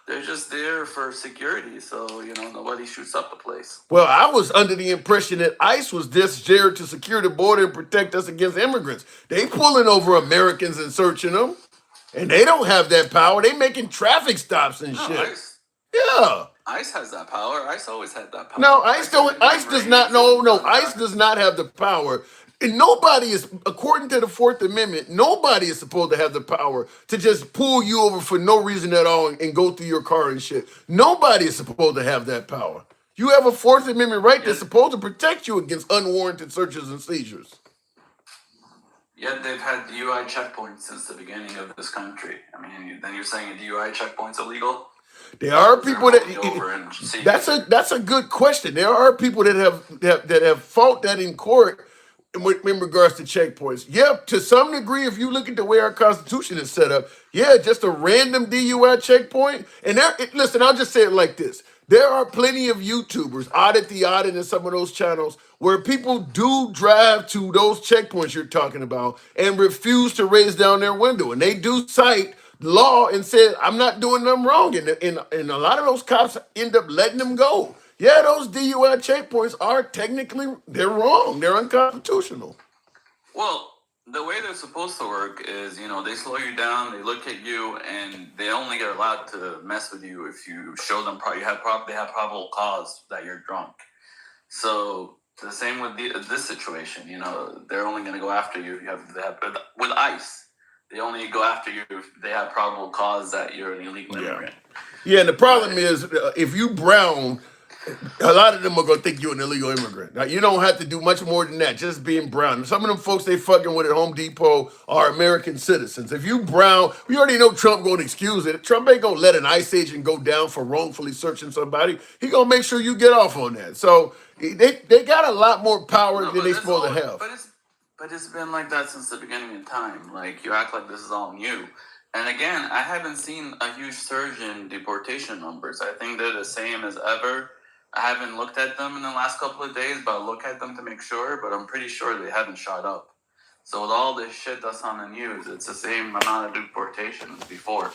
S9: They're just there for security, so nobody shoots up the place.
S1: Well, I was under the impression that ICE was just there to secure the border and protect us against immigrants. They pulling over Americans and searching them, and they don't have that power. They making traffic stops and shit.
S9: ICE.
S1: Yeah.
S9: ICE has that power. ICE always had that power.
S1: No, ICE don't. ICE does not. No. ICE does not have the power. And nobody is, according to the Fourth Amendment, nobody is supposed to have the power to just pull you over for no reason at all and go through your car and shit. Nobody is supposed to have that power. You have a Fourth Amendment right that's supposed to protect you against unwarranted searches and seizures.
S9: Yet they've had DUI checkpoints since the beginning of this country. I mean, then you're saying a DUI checkpoint's illegal?
S1: There are people that's a good question. There are people that have fought that in court in regards to checkpoints. Yeah, to some degree, if you look at the way our Constitution is set up, yeah, just a random DUI checkpoint. And listen, I'll just say it like this. There are plenty of YouTubers, Audit the Audit and some of those channels, where people do drive to those checkpoints you're talking about and refuse to raise down their window. And they do cite law and say, I'm not doing them wrong. And a lot of those cops end up letting them go. Yeah, those DUI checkpoints are technically, they're wrong. They're unconstitutional.
S9: Well, the way they're supposed to work is, they slow you down, they look at you, and they only get allowed to mess with you if you show them they have probable cause that you're drunk. So the same with this situation. They're only going to go after you if you have with ICE. They only go after you if they have probable cause that you're an illegal immigrant.
S1: Yeah, and the problem is if you brown, a lot of them are going to think you're an illegal immigrant. Now, you don't have to do much more than that, just being brown. Some of them folks they fucking with at Home Depot are American citizens. If you brown, we already know Trump going to excuse it. Trump ain't going to let an ICE agent go down for wrongfully searching somebody. He going to make sure you get off on that. So they got a lot more power than they supposed to have.
S9: But it's been like that since the beginning of time. Like, you act like this is all new. And again, I haven't seen a huge surge in deportation numbers. I think they're the same as ever. I haven't looked at them in the last couple of days, but I'll look at them to make sure. But I'm pretty sure they haven't shot up. So with all this shit that's on the news, it's the same amount of deportation as before.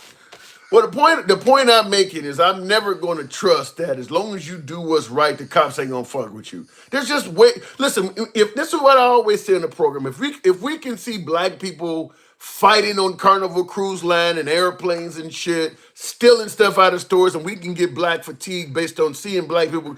S1: Well, the point I'm making is I'm never going to trust that as long as you do what's right, the cops ain't gonna fuck with you. There's just wait. Listen, if this is what I always say in the program, if we can see black people fighting on Carnival Cruise Line and airplanes and shit, stealing stuff out of stores, and we can get black fatigue based on seeing black people,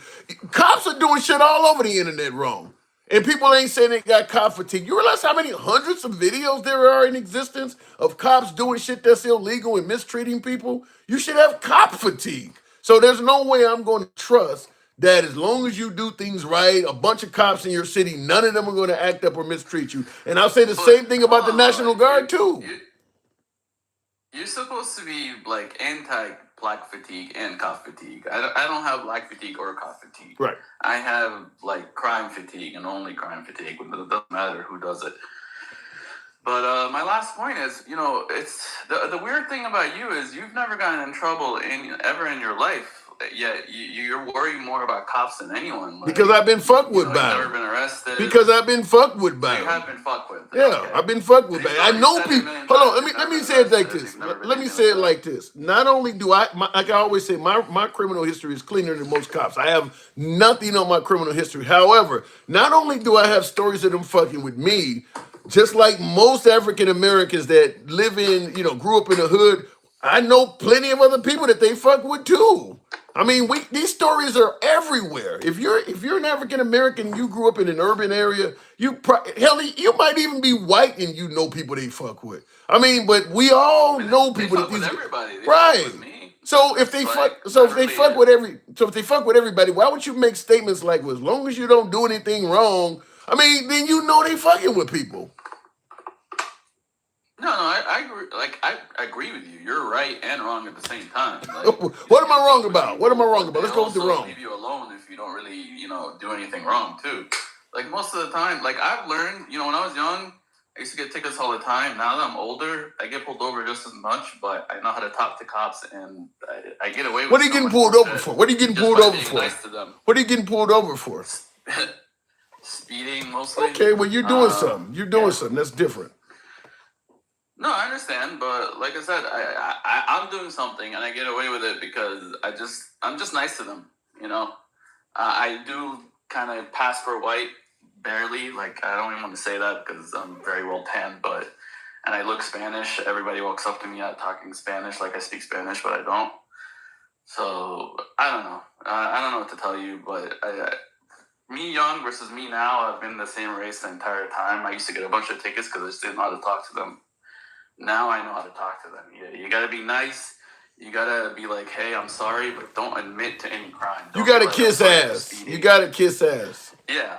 S1: cops are doing shit all over the internet wrong. And people ain't saying they got cop fatigue. You realize how many hundreds of videos there are in existence of cops doing shit that's illegal and mistreating people? You should have cop fatigue. So there's no way I'm going to trust that as long as you do things right, a bunch of cops in your city, none of them are going to act up or mistreat you. And I'll say the same thing about the National Guard too.
S9: You're supposed to be like anti-black fatigue and cop fatigue. I don't have black fatigue or cop fatigue.
S1: Right.
S9: I have like crime fatigue and only crime fatigue. It doesn't matter who does it. But my last point is, it's the weird thing about you is you've never gotten in trouble ever in your life. Yet you're worried more about cops than anyone. Like,
S1: because I've been fucked with by
S9: them.
S1: them.
S9: Never been arrested.
S1: Because I've been fucked with by them.
S9: You have been fucked with.
S1: Yeah,
S9: Okay.
S1: I've been fucked with by them. I know people. Hold on, let me say it like this. Let me say it like this. Not only do like I always say, my criminal history is cleaner than most cops. I have nothing on my criminal history. However, not only do I have stories of them fucking with me, just like most African Americans that live in, grew up in the hood, I know plenty of other people that they fuck with too. I mean, these stories are everywhere. If you're an African American and you grew up in an urban area, you might even be white and you know people they fuck with. I mean, but we all know people that
S9: fuck with everybody. They
S1: right.
S9: fuck with me.
S1: So if they fuck with everybody, why would you make statements like, well, as long as you don't do anything wrong? I mean, then you know they fucking with people.
S9: No, I agree. Like, I agree with you. You're right and wrong at the same time. Like,
S1: what am I wrong about? What am I wrong about? Let's go with the wrong.
S9: Leave you alone if you don't really, do anything wrong too. Like, most of the time, like, I've learned, when I was young, I used to get tickets all the time. Now that I'm older, I get pulled over just as much, but I know how to talk to cops and I get away with.
S1: What are you getting pulled over for? What are you getting pulled over for?
S9: Nice to them.
S1: What are you getting pulled over for?
S9: Speeding mostly.
S1: Okay, well, you're doing something. You're doing something. That's different.
S9: No, I understand, but like I said, I'm doing something and I get away with it because I'm just nice to them, I do kind of pass for white, barely. Like, I don't even want to say that because I'm very well tanned, and I look Spanish. Everybody walks up to me talking Spanish, like I speak Spanish, but I don't. So I don't know. I don't know what to tell you, but me young versus me now, I've been the same race the entire time. I used to get a bunch of tickets because I just didn't know how to talk to them. Now I know how to talk to them. You got to be nice. You got to be like, hey, I'm sorry, but don't admit to any crime.
S1: You got to kiss ass. You got to kiss ass.
S9: Yeah.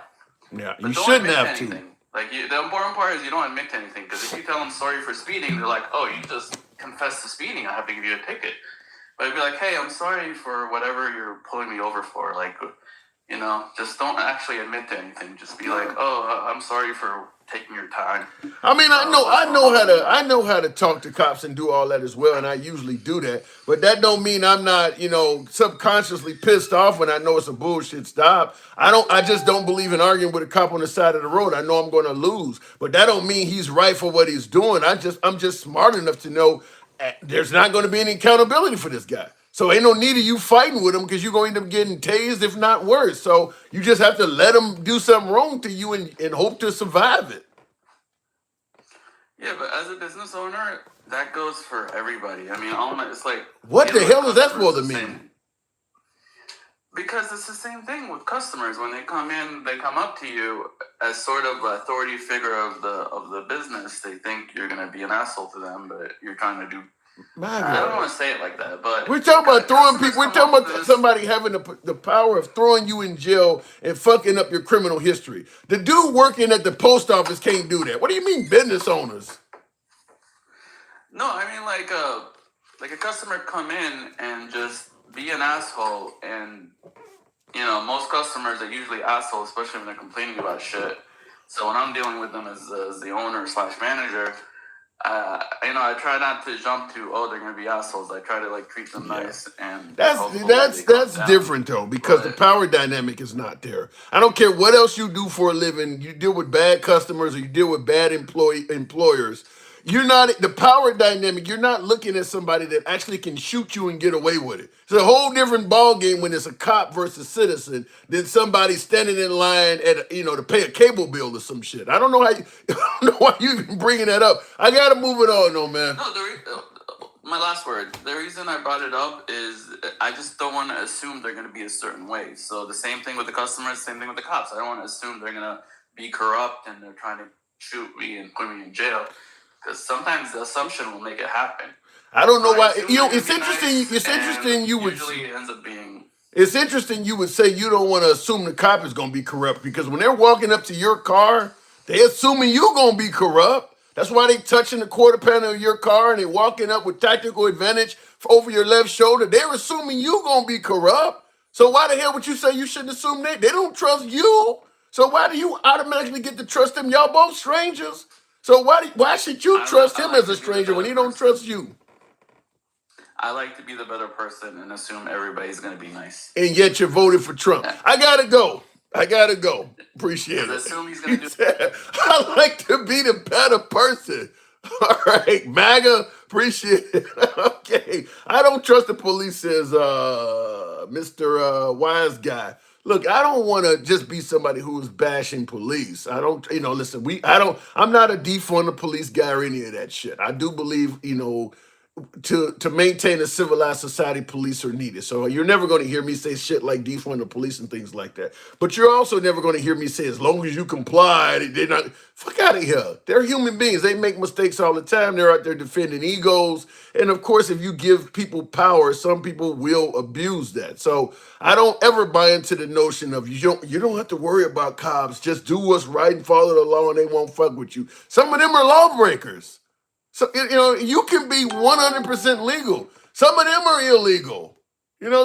S1: Yeah,
S9: but
S1: you shouldn't have to.
S9: Like, the important part is you don't admit to anything, because if you tell them sorry for speeding, they're like, oh, you just confessed to speeding, I have to give you a ticket. But I'd be like, hey, I'm sorry for whatever you're pulling me over for. Like, just don't actually admit to anything. Just be like, oh, I'm sorry for taking your time.
S1: I mean, I know how to talk to cops and do all that as well, and I usually do that. But that don't mean I'm not, subconsciously pissed off when I know it's a bullshit stop. I just don't believe in arguing with a cop on the side of the road. I know I'm going to lose, but that don't mean he's right for what he's doing. I'm just smart enough to know there's not going to be any accountability for this guy. So ain't no need of you fighting with him because you're going to end up getting tased, if not worse. So you just have to let him do something wrong to you and hope to survive it.
S9: Yeah, but as a business owner, that goes for everybody. I mean, it's like...
S1: What the hell is that supposed to mean?
S9: Because it's the same thing with customers. When they come in, they come up to you as sort of an authority figure of the business. They think you're going to be an asshole to them, but you're trying to do... I don't want to say it like that, but...
S1: We're talking about throwing people... We're talking about somebody having the power of throwing you in jail and fucking up your criminal history. The dude working at the post office can't do that. What do you mean business owners?
S9: No, I mean like a customer come in and just be an asshole, and most customers are usually assholes, especially when they're complaining about shit. So when I'm dealing with them as the owner / manager, I try not to jump to, oh, they're gonna be assholes. I try to like treat them nice, and hopefully they calm
S1: That's
S9: down.
S1: different though, because the
S9: But
S1: power dynamic is not there. I don't care what else you do for a living. You deal with bad customers or you deal with bad employers. You're not the power dynamic. You're not looking at somebody that actually can shoot you and get away with it. It's a whole different ball game when it's a cop versus citizen than somebody standing in line at to pay a cable bill or some shit. I don't know how you, I don't know why you even bringing that up. I gotta move it on, though, man.
S9: no, my last word. The reason I brought it up is I just don't want to assume they're going to be a certain way. So the same thing with the customers, same thing with the cops. I don't want to assume they're going to be corrupt and they're trying to shoot me and put me in jail, because sometimes the assumption will make it happen.
S1: I don't know
S9: I
S1: why.
S9: assume
S1: You know,
S9: they're
S1: it's
S9: gonna be
S1: interesting.
S9: nice,
S1: It's interesting.
S9: and
S1: You would.
S9: usually it ends up being.
S1: It's interesting you would say you don't want to assume the cop is going to be corrupt, because when they're walking up to your car, they assuming you're going to be corrupt. That's why they touching the quarter panel of your car and they walking up with tactical advantage over your left shoulder. They're assuming you're going to be corrupt. So why the hell would you say you shouldn't assume that? They don't trust you. So why do you automatically get to trust them? Y'all both strangers. So why should you trust him as a stranger when he don't trust you?
S9: I like to be the better person and assume everybody's going to be nice.
S1: And yet you voted for Trump.
S9: Yeah.
S1: I gotta go. Appreciate it.
S9: Assume he's going to do.
S1: I like to be the better person. All right, MAGA, appreciate it. Okay. I don't trust the police, says Mr. Wise Guy. Look, I don't want to just be somebody who is bashing police. I don't, listen, I'm not a defund the police guy or any of that shit. I do believe, to maintain a civilized society, police are needed. So you're never going to hear me say shit like defund the police and things like that. But you're also never going to hear me say, as long as you comply, they're not. Fuck out of here. They're human beings. They make mistakes all the time. They're out there defending egos. And of course, if you give people power, some people will abuse that. So I don't ever buy into the notion of you don't have to worry about cops. Just do what's right and follow the law and they won't fuck with you. Some of them are lawbreakers. So, you can be 100% legal. Some of them are illegal.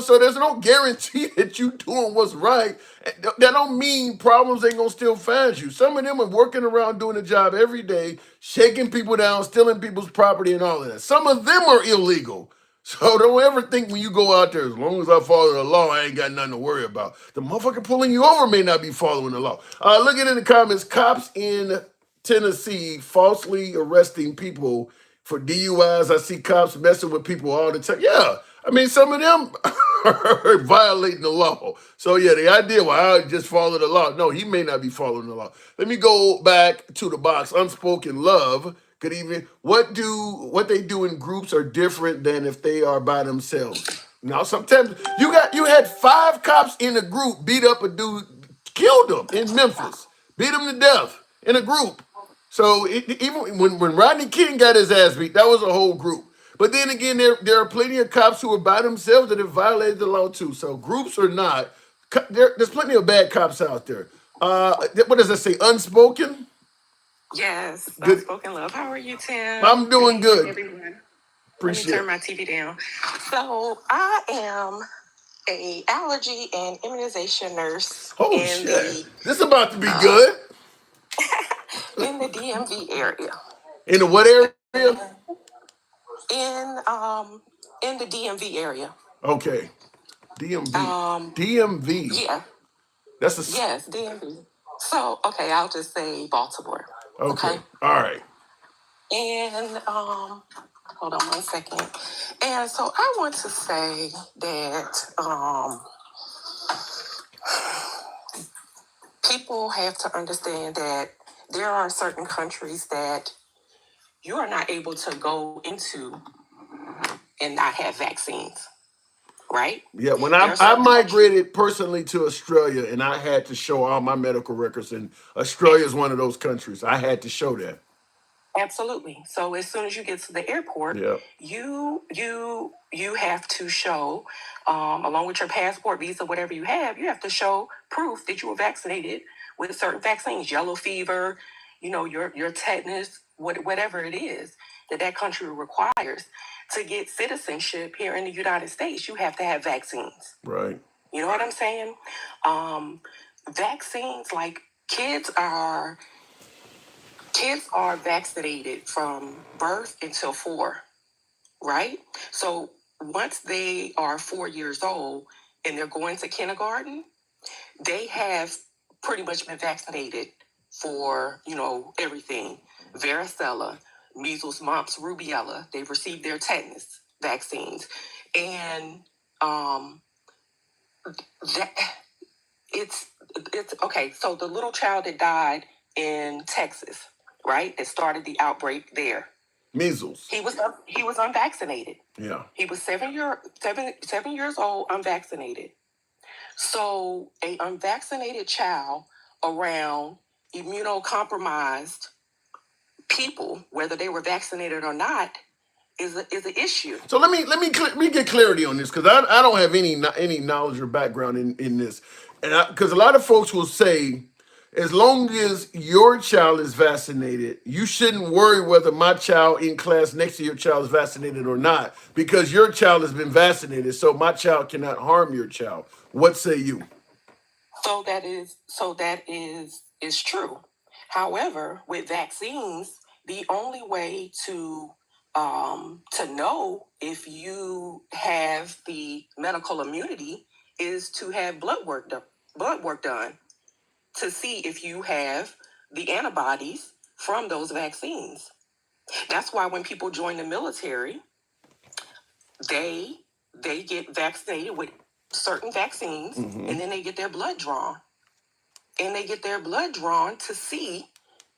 S1: So there's no guarantee that you doing what's right. That don't mean problems ain't gonna still find you. Some of them are working around doing a job every day, shaking people down, stealing people's property and all of that. Some of them are illegal. So don't ever think when you go out there, as long as I follow the law, I ain't got nothing to worry about. The motherfucker pulling you over may not be following the law. Look at in the comments, cops in Tennessee falsely arresting people for DUIs. I see cops messing with people all the time. Yeah, I mean, some of them are violating the law. So yeah, the idea, well, I just follow the law. No, he may not be following the law. Let me go back to the box. Unspoken love. Good evening. What they do in groups are different than if they are by themselves. Now, sometimes you had 5 cops in a group beat up a dude, killed him in Memphis, beat him to death in a group. So even when Rodney King got his ass beat, that was a whole group. But then again, there are plenty of cops who are by themselves that have violated the law too. So groups or not, there's plenty of bad cops out there. What does that say? Unspoken?
S10: Yes,
S1: Good.
S10: unspoken love. How are you, Tim?
S1: I'm doing good.
S10: Everyone.
S1: Appreciate
S10: Let me turn my TV down. So I am a allergy and immunization nurse
S1: Oh
S10: in
S1: shit! This is about to be good.
S10: in the DMV area.
S1: In the what area?
S10: In the DMV area.
S1: Okay. DMV. DMV.
S10: Yeah.
S1: That's a.
S10: Yes, DMV. So okay, I'll just say Baltimore.
S1: Okay. All right.
S10: And hold on one second. And so I want to say that people have to understand that there are certain countries that you are not able to go into and not have vaccines, right?
S1: Yeah, when I migrated personally to Australia and I had to show all my medical records, and Australia is one of those countries, I had to show that.
S10: Absolutely. So as soon as you get to the airport, you have to show, along with your passport, visa, whatever you have to show proof that you were vaccinated with certain vaccines, yellow fever, your tetanus, whatever it is that country requires to get citizenship here in the United States. You have to have vaccines.
S1: Right.
S10: You know what I'm saying? Vaccines, like kids are vaccinated from birth until 4, right? So once they are 4 years old and they're going to kindergarten, they have pretty much been vaccinated for, everything. Varicella, measles, mumps, rubella. They've received their tetanus vaccines. And that it's okay. So the little child that died in Texas, right? That started the outbreak there.
S1: Measles.
S10: He was unvaccinated.
S1: Yeah.
S10: He was 7 years old, unvaccinated. So a unvaccinated child around immunocompromised people, whether they were vaccinated or not, is an issue.
S1: So let me get clarity on this, because I don't have any knowledge or background in this, and because a lot of folks will say, as long as your child is vaccinated, you shouldn't worry whether my child in class next to your child is vaccinated or not, because your child has been vaccinated, so my child cannot harm your child. What say you?
S10: So that is true. However, with vaccines, the only way to know if you have the medical immunity is to have blood work done to see if you have the antibodies from those vaccines. That's why when people join the military, they get vaccinated with certain vaccines, and then they get their blood drawn. And they get their blood drawn to see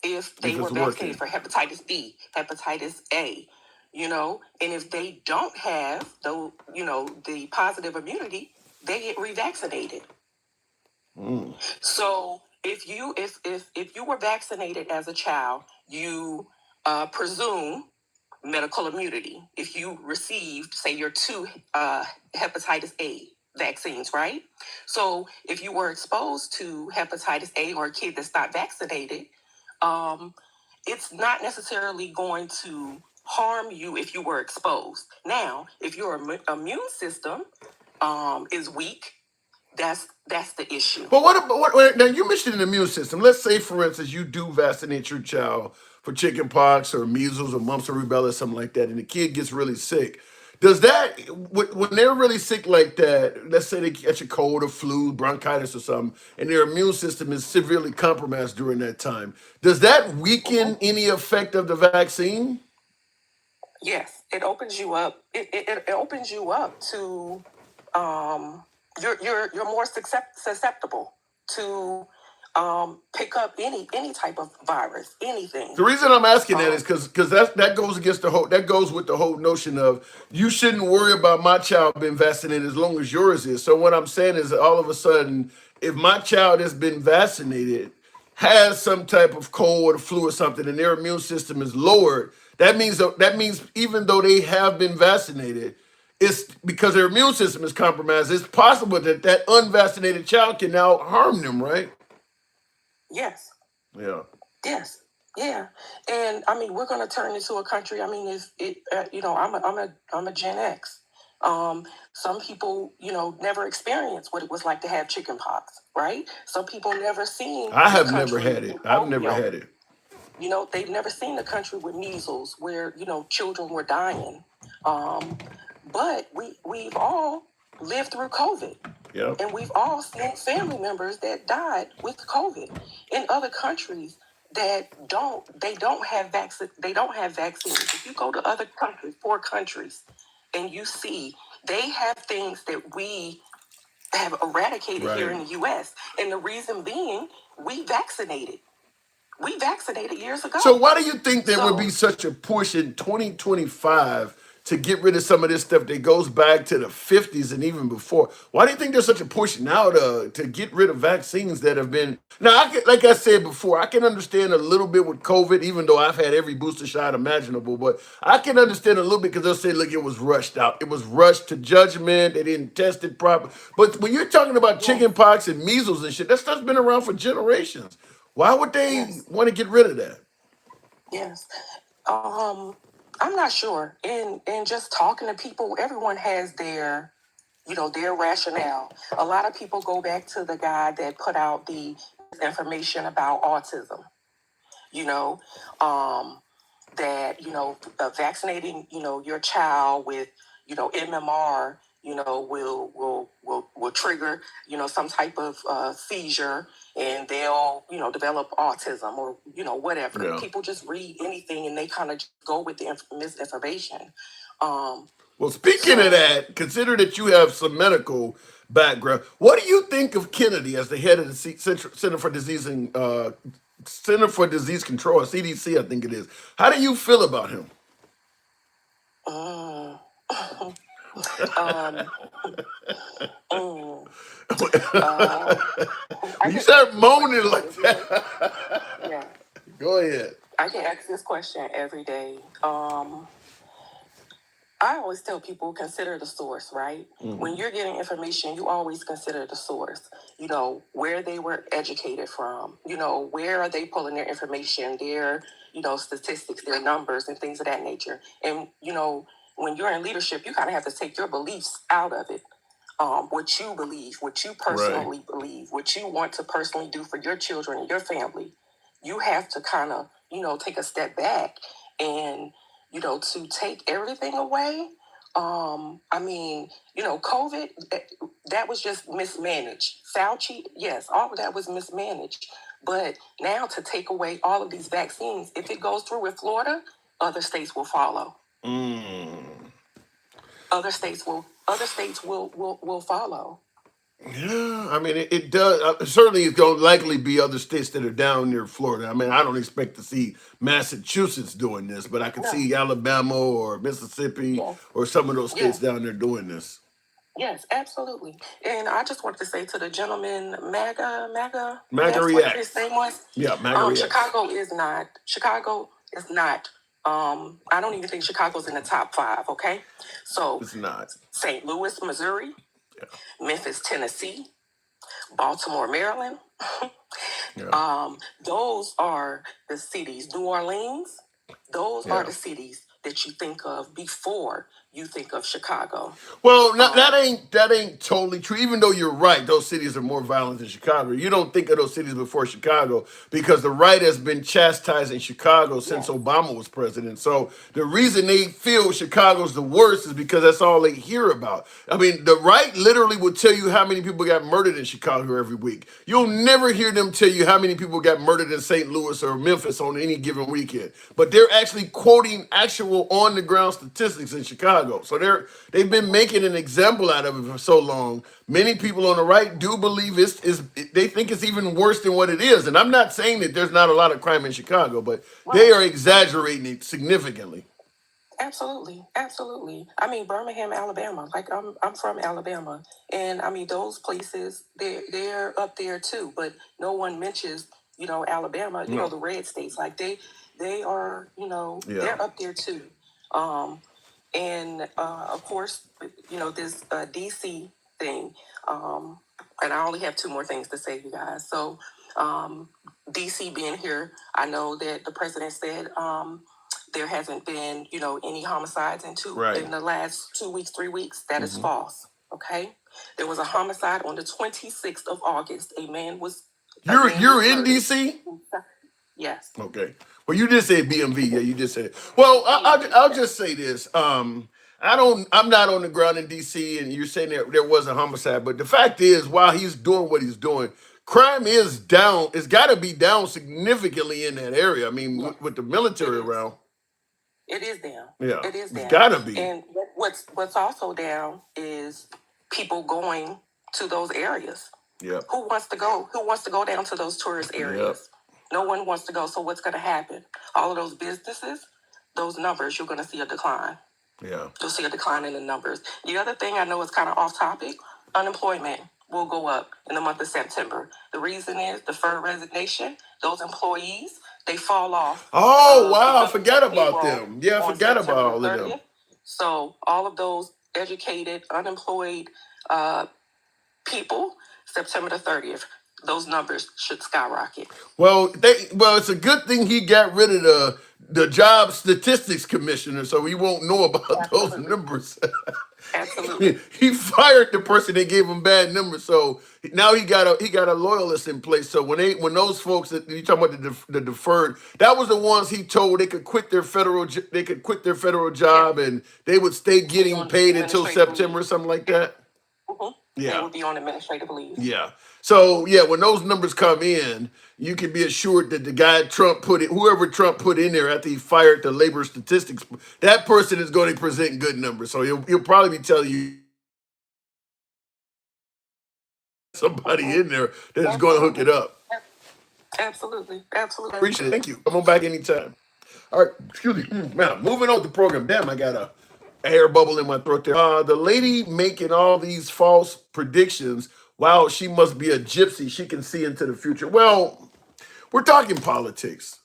S10: if they were vaccinated for hepatitis B, hepatitis A, and if they don't have the positive immunity, they get revaccinated. So if you were vaccinated as a child, you presume medical immunity if you received, say, your 2 hepatitis A vaccines, right? So if you were exposed to hepatitis A, or a kid that's not vaccinated, it's not necessarily going to harm you if you were exposed. Now, if your immune system is weak, that's the issue.
S1: But what now, you mentioned an immune system. Let's say, for instance, you do vaccinate your child for chicken pox or measles or mumps or rubella or something like that, and the kid gets really sick. Does that, when they're really sick like that, let's say they catch a cold or flu, bronchitis or something, and their immune system is severely compromised during that time, does that weaken any effect of the vaccine?
S10: Yes, it opens you up. It opens you up to you're more susceptible to pick up any type of virus, anything.
S1: The reason I'm asking that is because that goes against that goes with the whole notion of you shouldn't worry about my child being vaccinated as long as yours is. So what I'm saying is that all of a sudden, if my child has been vaccinated, has some type of cold or flu or something, and their immune system is lowered, that means even though they have been vaccinated, it's because their immune system is compromised. It's possible that unvaccinated child can now harm them, right?
S10: Yes.
S1: Yeah.
S10: Yes. Yeah. And I mean, we're going to turn into a country. I mean, I'm a Gen X. Some people, never experienced what it was like to have chicken pox, right? Some people never seen.
S1: I have never had it. I've never had it.
S10: They've never seen the country with measles where, children were dying. But we've all lived through COVID.
S1: Yep.
S10: And we've all seen family members that died with COVID in other countries that don't have vaccines. If you go to other countries, poor countries, and you see they have things that we have eradicated here in the U.S. And the reason being, we vaccinated. We vaccinated years ago.
S1: So why do you think there would be such a push in 2025 to get rid of some of this stuff that goes back to the 50s and even before? Why do you think there's such a push now to get rid of vaccines that have been... Now, like I said before, I can understand a little bit with COVID, even though I've had every booster shot imaginable, but I can understand a little bit because they'll say, look, it was rushed out. It was rushed to judgment. They didn't test it properly. But when you're talking about chicken pox and measles and shit, that stuff's been around for generations. Why would they want to get rid of that?
S10: Yes. I'm not sure. And just talking to people, everyone has their rationale. A lot of people go back to the guy that put out the information about autism. You know, that vaccinating your child with MMR will trigger some type of seizure, and they'll develop autism or whatever.
S1: Yeah.
S10: People just read anything and they kind of go with the misinformation.
S1: Well, speaking of that, consider that you have some medical background. What do you think of Kennedy as the head of the Center for Disease Control, CDC, I think it is? How do you feel about him?
S10: Mm.
S1: You start moaning like that.
S10: Yeah.
S1: Go ahead.
S10: I get asked this question every day. I always tell people, consider the source, right? Mm-hmm. When you're getting information, you always consider the source. Where they were educated from. Where are they pulling their information, their, statistics, their numbers, and things of that nature. And, when you're in leadership, you kind of have to take your beliefs out of it. What you believe, what you personally believe, what you want to personally do for your children and your family. You have to kind of, take a step back and, to take everything away. COVID, that was just mismanaged. Fauci, yes, all of that was mismanaged. But now to take away all of these vaccines, if it goes through with Florida, other states will follow. Other states will follow.
S1: Yeah, I mean, it does. Certainly, it's going to likely be other states that are down near Florida. I mean, I don't expect to see Massachusetts doing this, but I could see Alabama or Mississippi or some of those states down there doing this.
S10: Yes, absolutely. And I just wanted to say to the gentleman, MAGA,
S1: MAGA
S10: what his name was.
S1: Yeah, MAGA reacts.
S10: Chicago is not. I don't even think Chicago's in the top 5. Okay, so
S1: it's not.
S10: St. Louis, Missouri, Memphis, Tennessee, Baltimore, Maryland. Those are the cities. New Orleans. Those are the cities that you think of before you think of Chicago.
S1: Well, that ain't totally true. Even though you're right, those cities are more violent than Chicago. You don't think of those cities before Chicago because the right has been chastising Chicago since Obama was president. So the reason they feel Chicago's the worst is because that's all they hear about. I mean, the right literally will tell you how many people got murdered in Chicago every week. You'll never hear them tell you how many people got murdered in St. Louis or Memphis on any given weekend. But they're actually quoting actual on-the-ground statistics in Chicago. So they've been making an example out of it for so long. Many people on the right do believe they think it's even worse than what it is. And I'm not saying that there's not a lot of crime in Chicago, but they are exaggerating it significantly.
S10: Absolutely. I mean, Birmingham, Alabama. Like I'm from Alabama, and I mean those places they're up there too. But no one mentions Alabama. The red states. Like they are they're up there too. And of course this DC thing. And I only have 2 more things to say, you guys. So DC being here, I know that the president said. There hasn't been, any homicides in the last 2 weeks, 3 weeks. That is false. Okay. There was a homicide on the 26th of August. A man was.
S1: You're in DC?
S10: Yes.
S1: Okay. Well, you did say BMV. Yeah, you did say it. Well, I'll just say this. I'm not on the ground in DC, and you're saying that there was a homicide, but the fact is, while he's doing what he's doing, crime is down. It's got to be down significantly in that area. I mean, with the military around.
S10: It is down.
S1: Yeah,
S10: it is down.
S1: It's gotta be.
S10: And what's also down is people going to those areas.
S1: Yeah.
S10: Who wants to go? Who wants to go down to those tourist areas? Yep. No one wants to go. So what's going to happen? All of those businesses, those numbers, you're going to see a decline.
S1: Yeah.
S10: You'll see a decline in the numbers. The other thing I know is kind of off topic. Unemployment will go up in the month of September. The reason is deferred resignation. Those employees. They fall off.
S1: Oh, wow. I forgot about them. Yeah, I forgot about all of them.
S10: So all of those educated, unemployed people, September the 30th, those numbers should skyrocket.
S1: Well, it's a good thing he got rid of the job statistics commissioner, so he won't know about those numbers.
S10: Absolutely.
S1: He fired the person that gave him bad numbers, so now he got a loyalist in place. So when those folks that you talking about the deferred, that was the ones he told they could quit their federal job and they would stay getting paid until September or something like that.
S10: They would be on administrative leave.
S1: Yeah. So yeah, when those numbers come in, you can be assured that the guy whoever Trump put in there after he fired the labor statistics, that person is going to present good numbers. So he'll probably be telling you somebody in there that's going to hook it up.
S10: Absolutely.
S1: Appreciate it. Thank you. Come on back anytime. All right. Excuse me. Now, moving on with the program. Damn, I got a air bubble in my throat there. The lady making all these false predictions. Wow, she must be a gypsy. She can see into the future. Well, we're talking politics.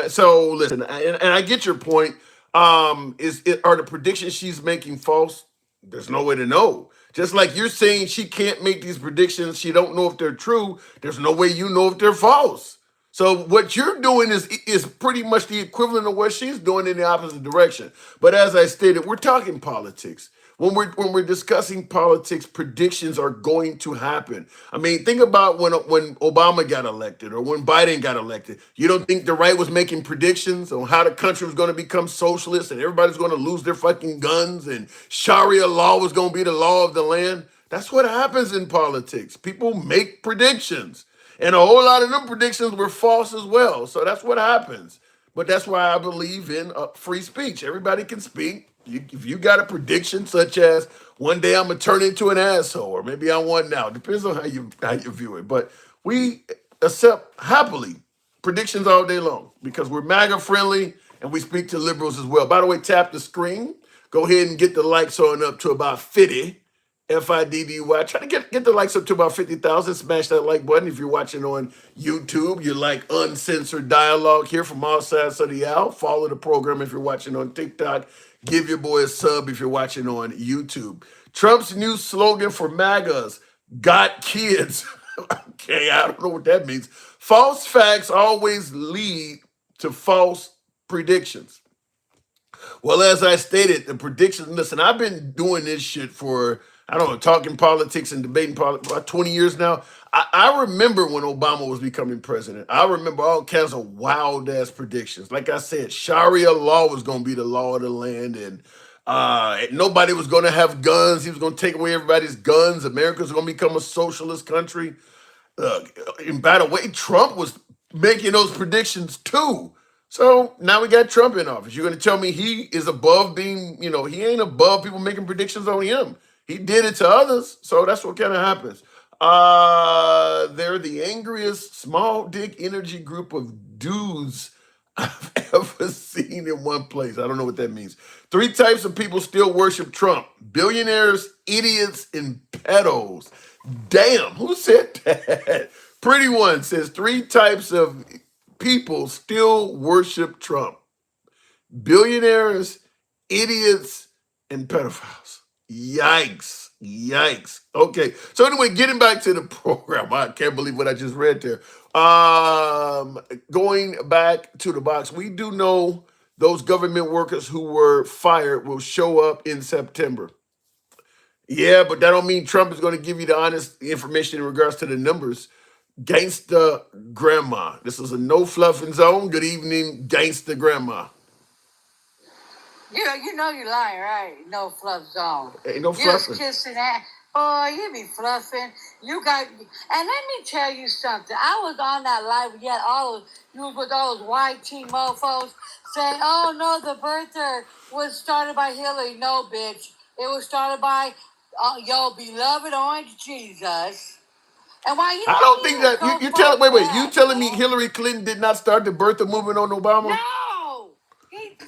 S1: So listen, and I get your point. Are the predictions she's making false? There's no way to know. Just like you're saying she can't make these predictions, she don't know if they're true. There's no way you know if they're false. So what you're doing is pretty much the equivalent of what she's doing in the opposite direction. But as I stated, we're talking politics. When we're discussing politics, predictions are going to happen. I mean, think about when Obama got elected or when Biden got elected. You don't think the right was making predictions on how the country was going to become socialist and everybody's going to lose their fucking guns and Sharia law was going to be the law of the land? That's what happens in politics. People make predictions. And a whole lot of them predictions were false as well. So that's what happens. But that's why I believe in free speech. Everybody can speak. If you got a prediction such as one day I'm gonna turn into an asshole, or maybe I want now. Depends on how you view it. But we accept happily predictions all day long because we're MAGA friendly and we speak to liberals as well. By the way, tap the screen. Go ahead and get the likes on up to about 50. FIDDY. Try to get the likes up to about 50,000. Smash that like button if you're watching on YouTube. You like uncensored dialogue here from all sides of the aisle. Follow the program if you're watching on TikTok. Give your boy a sub if you're watching on YouTube. Trump's new slogan for MAGAs, got kids. Okay, I don't know what that means. False facts always lead to false predictions. Well, as I stated, the predictions, listen, I've been doing this shit for, I don't know, talking politics and debating politics about 20 years now. I remember when Obama was becoming president. I remember all kinds of wild ass predictions. Like I said, Sharia law was going to be the law of the land and nobody was going to have guns. He was going to take away everybody's guns. America was going to become a socialist country. And by the way, Trump was making those predictions too. So now we got Trump in office. You're going to tell me he is above being, he ain't above people making predictions on him. He did it to others. So that's what kind of happens. They're the angriest small dick energy group of dudes I've ever seen in one place. I don't know what that means. 3 types of people still worship Trump: billionaires, idiots, and pedos. Damn, who said that? Pretty One says 3 types of people still worship Trump: billionaires, idiots, and pedophiles. Yikes. Yikes. Okay. So anyway, getting back to the program. I can't believe what I just read there. Going back to the box, we do know those government workers who were fired will show up in September. Yeah, but that don't mean Trump is going to give you the honest information in regards to the numbers. Gangsta grandma. This is a no fluffing zone. Good evening, gangsta grandma.
S11: You know you're lying, right? No fluff zone.
S1: Ain't no
S11: You
S1: fluffing.
S11: just kissing that. Boy, you be fluffing. You got, and let me tell you something. I was on that live. You had you was with all those white teen mofos saying, "Oh no, the birther was started by Hillary." No, bitch. It was started by your beloved Orange Jesus. And why you?
S1: I don't think that you tell. Wait. You telling me Hillary Clinton did not start the birth of movement on Obama?
S11: No,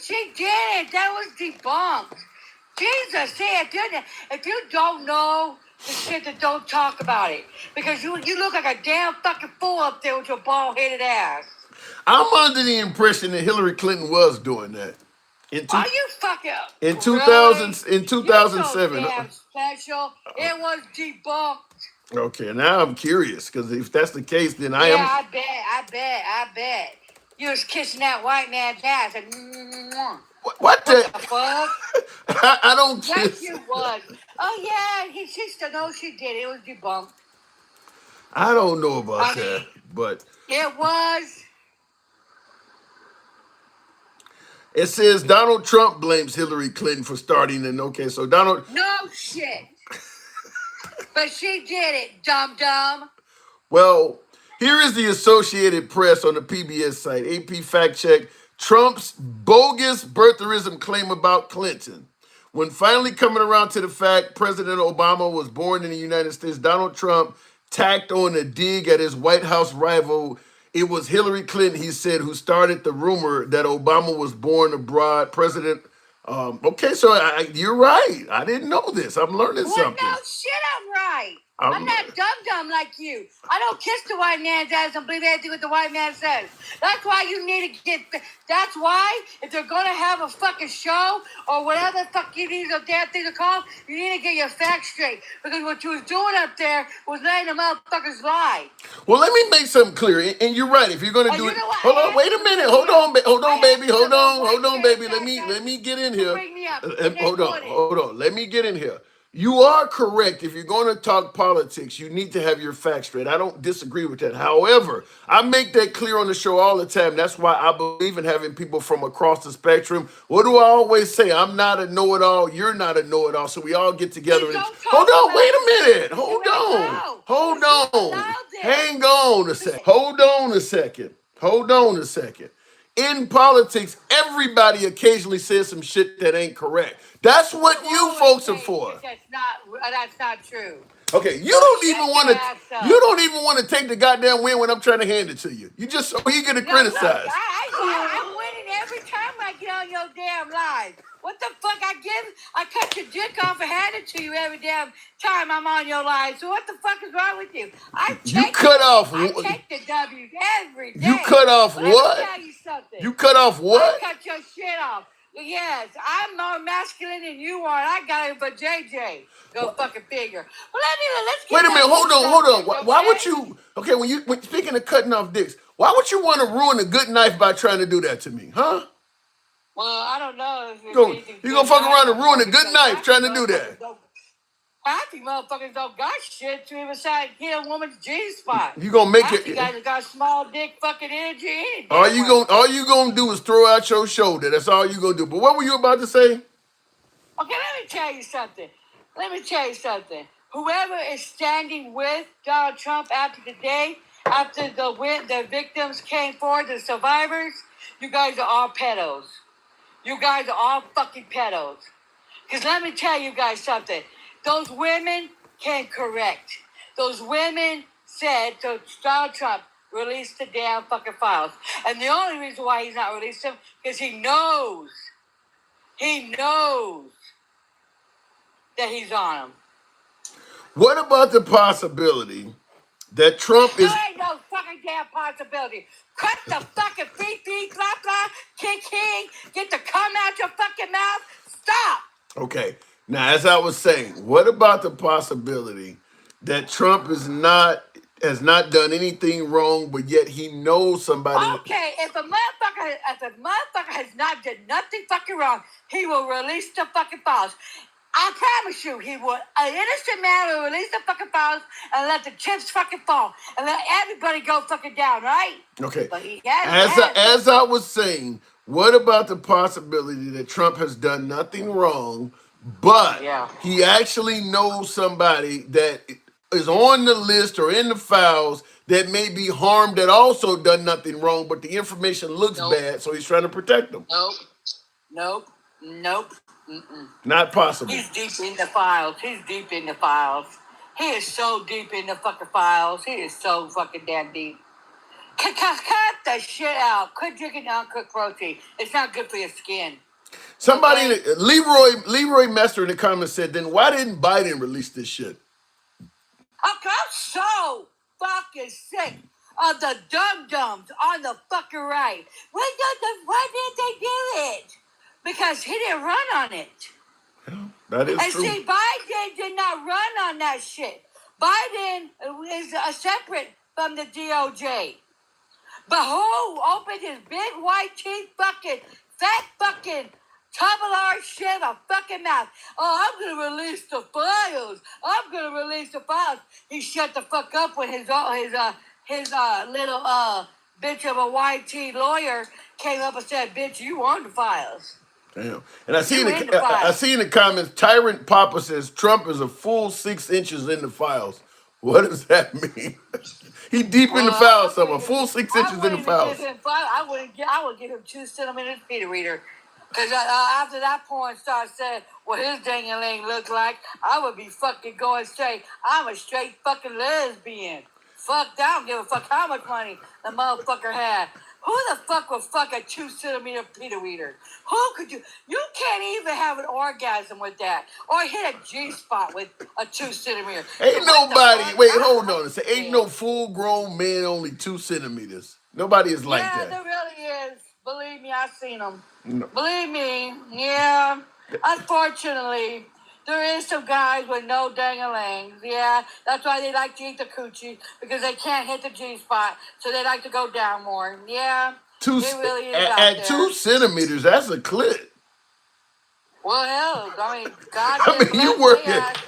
S11: she did. That was debunked. Jesus said, if you don't know the shit, then don't talk about it. Because you look like a damn fucking fool up there with your bald-headed ass.
S1: I'm under the impression that Hillary Clinton was doing that.
S11: Are you fucking...
S1: In 2000,
S11: really?
S1: in 2007.
S11: You're so damn special. It was debunked.
S1: Okay, now I'm curious because if that's the case, then I
S11: Yeah,
S1: am.
S11: I bet. You was kissing that white man's ass and
S1: What
S11: what
S1: the?
S11: the fuck?
S1: I don't
S11: Yes,
S1: kiss.
S11: you was. Oh yeah, she said no, she did. It was debunked.
S1: I don't know about
S11: I
S1: that,
S11: mean,
S1: but
S11: it was.
S1: it says Donald Trump blames Hillary Clinton for starting an. Okay, so Donald.
S11: No shit. But she did it, dum dum.
S1: Well, here is the Associated Press on the PBS site. AP fact check Trump's bogus birtherism claim about Clinton. When finally coming around to the fact President Obama was born in the United States, Donald Trump tacked on a dig at his White House rival. It was Hillary Clinton, he said, who started the rumor that Obama was born abroad. Okay, so you're right. I didn't know this. I'm learning
S11: Well,
S1: something.
S11: no shit, I'm right. I'm
S1: I'm-
S11: not dumb like you. I don't kiss the white man's ass and believe anything what the white man says. That's why you need to get. That's why if they're gonna have a fucking show or whatever the fuck you need a damn thing to call, you need to get your facts straight. Because what you was doing up there was letting the motherfuckers lie.
S1: Well, let me make something clear, and you're right. If you're gonna do
S11: you
S1: it,
S11: know what?
S1: hold on, wait a minute, hold on, baby, hold on, baby. Let me get in here.
S11: Bring me up.
S1: Hold on. Let me get in here. You are correct. If you're going to talk politics, you need to have your facts straight. I don't disagree with that. However, I make that clear on the show all the time. That's why I believe in having people from across the spectrum. What do I always say? I'm not a know-it-all. You're not a know-it-all. So we all get together. Hold on. Wait a minute. Hold on. Hang on a second. Hold on a second. In politics, everybody occasionally says some shit that ain't correct. That's what you folks are for.
S11: That's not true.
S1: Okay, you don't even want to take the goddamn win when I'm trying to hand it to you. You just so eager to criticize.
S11: Look, I'm winning every time I get on your damn live. What the fuck I cut your dick off and hand it to you every damn time I'm on your live. So what the fuck is wrong with you? I take the W's every day.
S1: You cut off what?
S11: Let me tell you something.
S1: You cut off what?
S11: I cut your shit off. Yes, I'm more masculine than you are. I got it for JJ. Go fucking figure. Well, let's get.
S1: Wait a minute. Hold on. Why would you? Okay, when speaking of cutting off dicks, why would you want to ruin a good knife by trying to do that to me, huh?
S11: Well, I don't know.
S1: You gonna fuck around and ruin a good knife trying to do that?
S11: Half you motherfuckers don't got shit to even side hit a woman's G-spot.
S1: You gonna make
S11: it? You guys got small dick fucking energy.
S1: All you gonna do is throw out your shoulder. That's all you gonna do. But what were you about to say?
S11: Okay, let me tell you something. Whoever is standing with Donald Trump after the victims came forward, the survivors, you guys are all pedos. You guys are all fucking pedos. Because let me tell you guys something. Those women can correct. Those women said to Donald Trump, release the damn fucking files. And the only reason why he's not released them is he knows that he's on them.
S1: What about the possibility that Trump is...
S11: There ain't no fucking damn possibility. Cut the fucking feet, blah, king, get the cum out your fucking mouth. Stop.
S1: Okay. Now, as I was saying, what about the possibility that Trump has not done anything wrong, but yet he knows somebody...
S11: Okay, if a motherfucker has not done nothing fucking wrong, he will release the fucking files. I promise you, he would. An innocent man will release the fucking files and let the chips fucking fall and let everybody go fucking down, right?
S1: Okay.
S11: But he
S1: as I was saying, what about the possibility that Trump has done nothing wrong, but he actually knows somebody that is on the list or in the files that may be harmed that also done nothing wrong, but the information looks bad, so he's trying to protect them?
S11: Nope.
S1: Not possible.
S11: He's deep in the files. He is so deep in the fucking files. He is so fucking damn deep. Cut the shit out. Quit drinking uncooked protein. It's not good for your skin.
S1: Somebody, okay? Leroy Messer in the comments said, then why didn't Biden release this shit?
S11: Okay, I'm so fucking sick of the dum-dums on the fucking right. Why didn't they do it? Because he didn't run on it.
S1: Yeah, that is true.
S11: And see, Biden did not run on that shit. Biden is separate from the DOJ. But who opened his big white teeth fucking fat fucking tubular shit a fucking mouth? Oh, I'm gonna release the files. I'm gonna release the files. He shut the fuck up when his little bitch of a white tee lawyer came up and said, "Bitch, you on the files."
S1: Damn. And I see in the comments, Tyrant Papa says Trump is a full 6 inches in the files. What does that mean? He deep in the files, a full 6 inches in the files.
S11: I would give him 2 centimeters Peter reader. Because after that point starts saying what his dang-a-ling look like, I would be fucking going straight. I'm a straight fucking lesbian. Fuck that. I don't give a fuck how much money the motherfucker had. Who the fuck would fuck a 2 centimeter Peter reader? Who could you? You can't even have an orgasm with that, or hit a G spot with a 2 centimeter.
S1: Ain't nobody. Wait, hold on. Ain't no full grown man only 2 centimeters. Nobody is like that.
S11: Yeah, there really is. Believe me, I've seen them.
S1: No.
S11: Believe me, yeah. Unfortunately, there is some guys with no dang-a-langs. Yeah, that's why they like to eat the coochie, because they can't hit the G-spot, so they like to go down more. Yeah, it really is out there.
S1: 2 centimeters, that's a clit.
S11: Well, hell, I mean, God.
S1: I mean,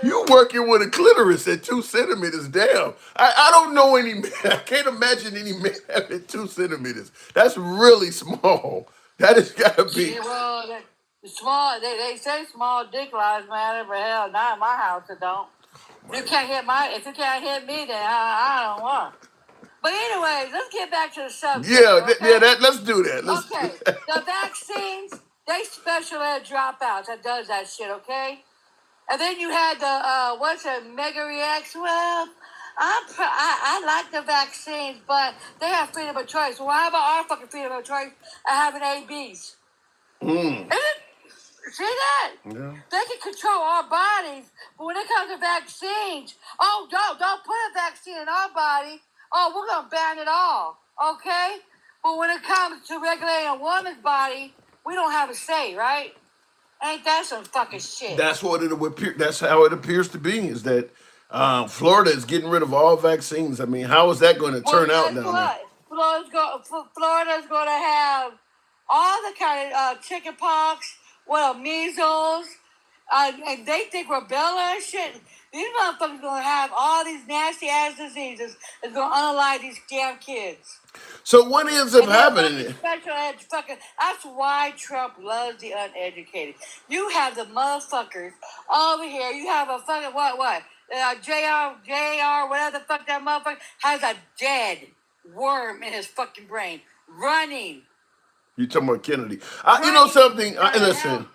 S1: you working with a clitoris at 2 centimeters. Damn, I don't know any man. I can't imagine any man having 2 centimeters. That's really small. That has got to be.
S11: Yeah, well, small. They say small dick lives matter, but hell, not in my house. It don't. If you can't hit me, then I don't want. But anyways, let's get back to the subject.
S1: Yeah, let's do that.
S11: Okay, the vaccines. They special ed dropouts that does that shit, okay? And then you had the, Mega Reacts. Well, I like the vaccines, but they have freedom of choice. Well, how about our fucking freedom of choice of having ABs? See that?
S1: Yeah.
S11: They can control our bodies, but when it comes to vaccines, don't put a vaccine in our body. Oh, we're going to ban it all, okay? But when it comes to regulating a woman's body, we don't have a say, right? Ain't that some fucking shit?
S1: That's what it would appear. That's how it appears to be. Is that Florida is getting rid of all vaccines? I mean, how is that going to turn out down there?
S11: Florida's going to have all the kind of chicken pox, measles, and they think rubella and shit. These motherfuckers going to have all these nasty ass diseases. It's going to unalive these damn kids.
S1: So what ends up happening?
S11: That's why Trump loves the uneducated. You have the motherfuckers over here. You have a fucking JR, whatever the fuck that motherfucker has a dead worm in his fucking brain running.
S1: You talking about Kennedy? You know something? Listen.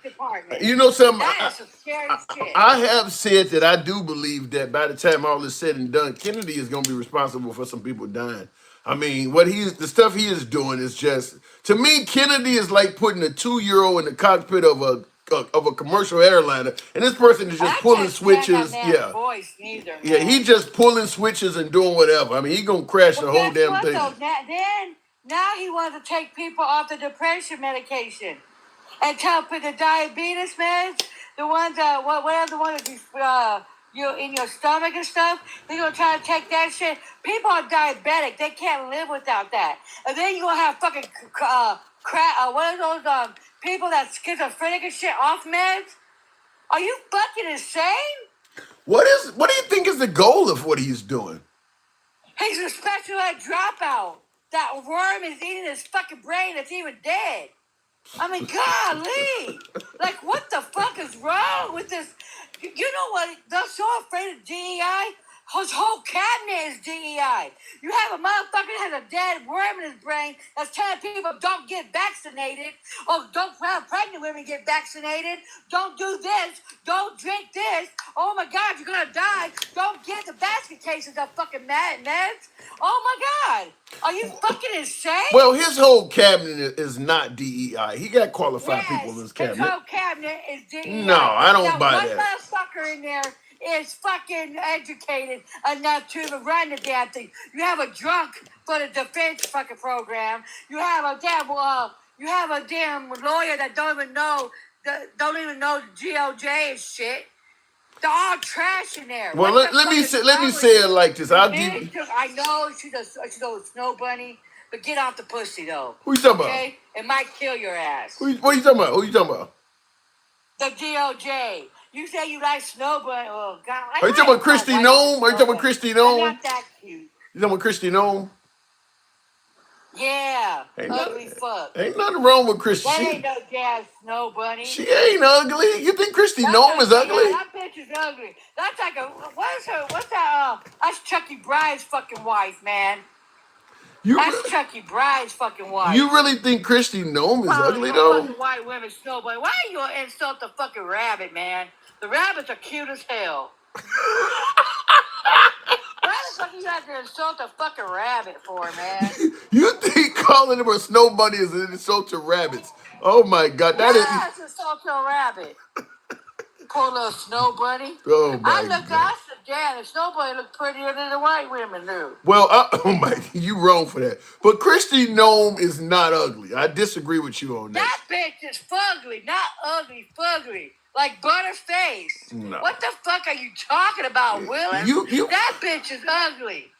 S1: You know something?
S11: That is some scary shit.
S1: I have said that I do believe that by the time all is said and done, Kennedy is going to be responsible for some people dying. I mean, the stuff he is doing is just, to me, Kennedy is like putting a 2-year-old in the cockpit of a commercial airliner, and this person is just pulling switches. Yeah, he just pulling switches and doing whatever. I mean, he gonna crash the whole damn thing.
S11: Now he wants to take people off the depression medication and tell the diabetes meds, the ones that whatever the one that you in your stomach and stuff. They're gonna try to take that shit. People are diabetic; they can't live without that. And then you're gonna have fucking what are those people that schizophrenic and shit off meds? Are you fucking insane?
S1: What do you think is the goal of what he's doing?
S11: He's a special ed dropout. That worm is eating his fucking brain that's even dead. I mean, golly. Like, what the fuck is wrong with this? You know what? They're so afraid of DEI. His whole cabinet is DEI. You have a motherfucker that has a dead worm in his brain that's telling people don't get vaccinated. Oh, don't have pregnant women get vaccinated. Don't do this. Don't drink this. Oh, my God, you're going to die. Don't get the basket cases of fucking meds. Oh, my God. Are you fucking insane?
S1: Well, his whole cabinet is not DEI. He got qualified people in his cabinet.
S11: His whole cabinet is DEI.
S1: No, I don't buy that.
S11: One motherfucker in there is fucking educated enough to even run the damn thing. You have a drunk for the defense fucking program. You have a damn lawyer that don't even know the GOJ and shit. They're all trash in there.
S1: Well,
S11: What the
S1: let
S11: fuck
S1: me
S11: is
S1: say
S11: wrong with
S1: it
S11: you?
S1: like this. I'll give you.
S11: I know she's a snow bunny, but get off the pussy though.
S1: Who you talking about?
S11: Okay, it might kill your ass.
S1: What you talking about? Who you talking about?
S11: The DOJ. You say you like snow bunny. Oh God.
S1: Are you talking about Christy Nome? Are you talking about Christy Nome?
S11: Not that cute.
S1: You talking about Christy Nome?
S11: Yeah.
S1: Ain't
S11: Ugly fuck.
S1: Ain't nothing wrong with Christy.
S11: That ain't no damn snow bunny.
S1: She ain't ugly. You think Christy Nome is ugly?
S11: Yeah, that bitch is ugly. That's like a what's that? That's Chucky Bride's fucking wife, man. That's Chucky Bride's fucking wife.
S1: You really think Christy Nome is ugly though?
S11: Fucking white women snow bunny. Why are you insult the fucking rabbit, man? The rabbits are cute as hell. Why the fuck you have to insult a fucking rabbit for, man?
S1: You think calling him a snow bunny is an insult to rabbits? Oh my God, that is.
S11: Yes, insult to a rabbit. Poor little snow bunny.
S1: Oh my God.
S11: I said, damn, the snow bunny look prettier than the white women do.
S1: Well, oh my, you wrong for that. But Christy Nome is not ugly. I disagree with you on that.
S11: That bitch is fugly, not ugly, fugly. Like Butterface.
S1: No.
S11: What the fuck are you talking about, Willis? That bitch is ugly.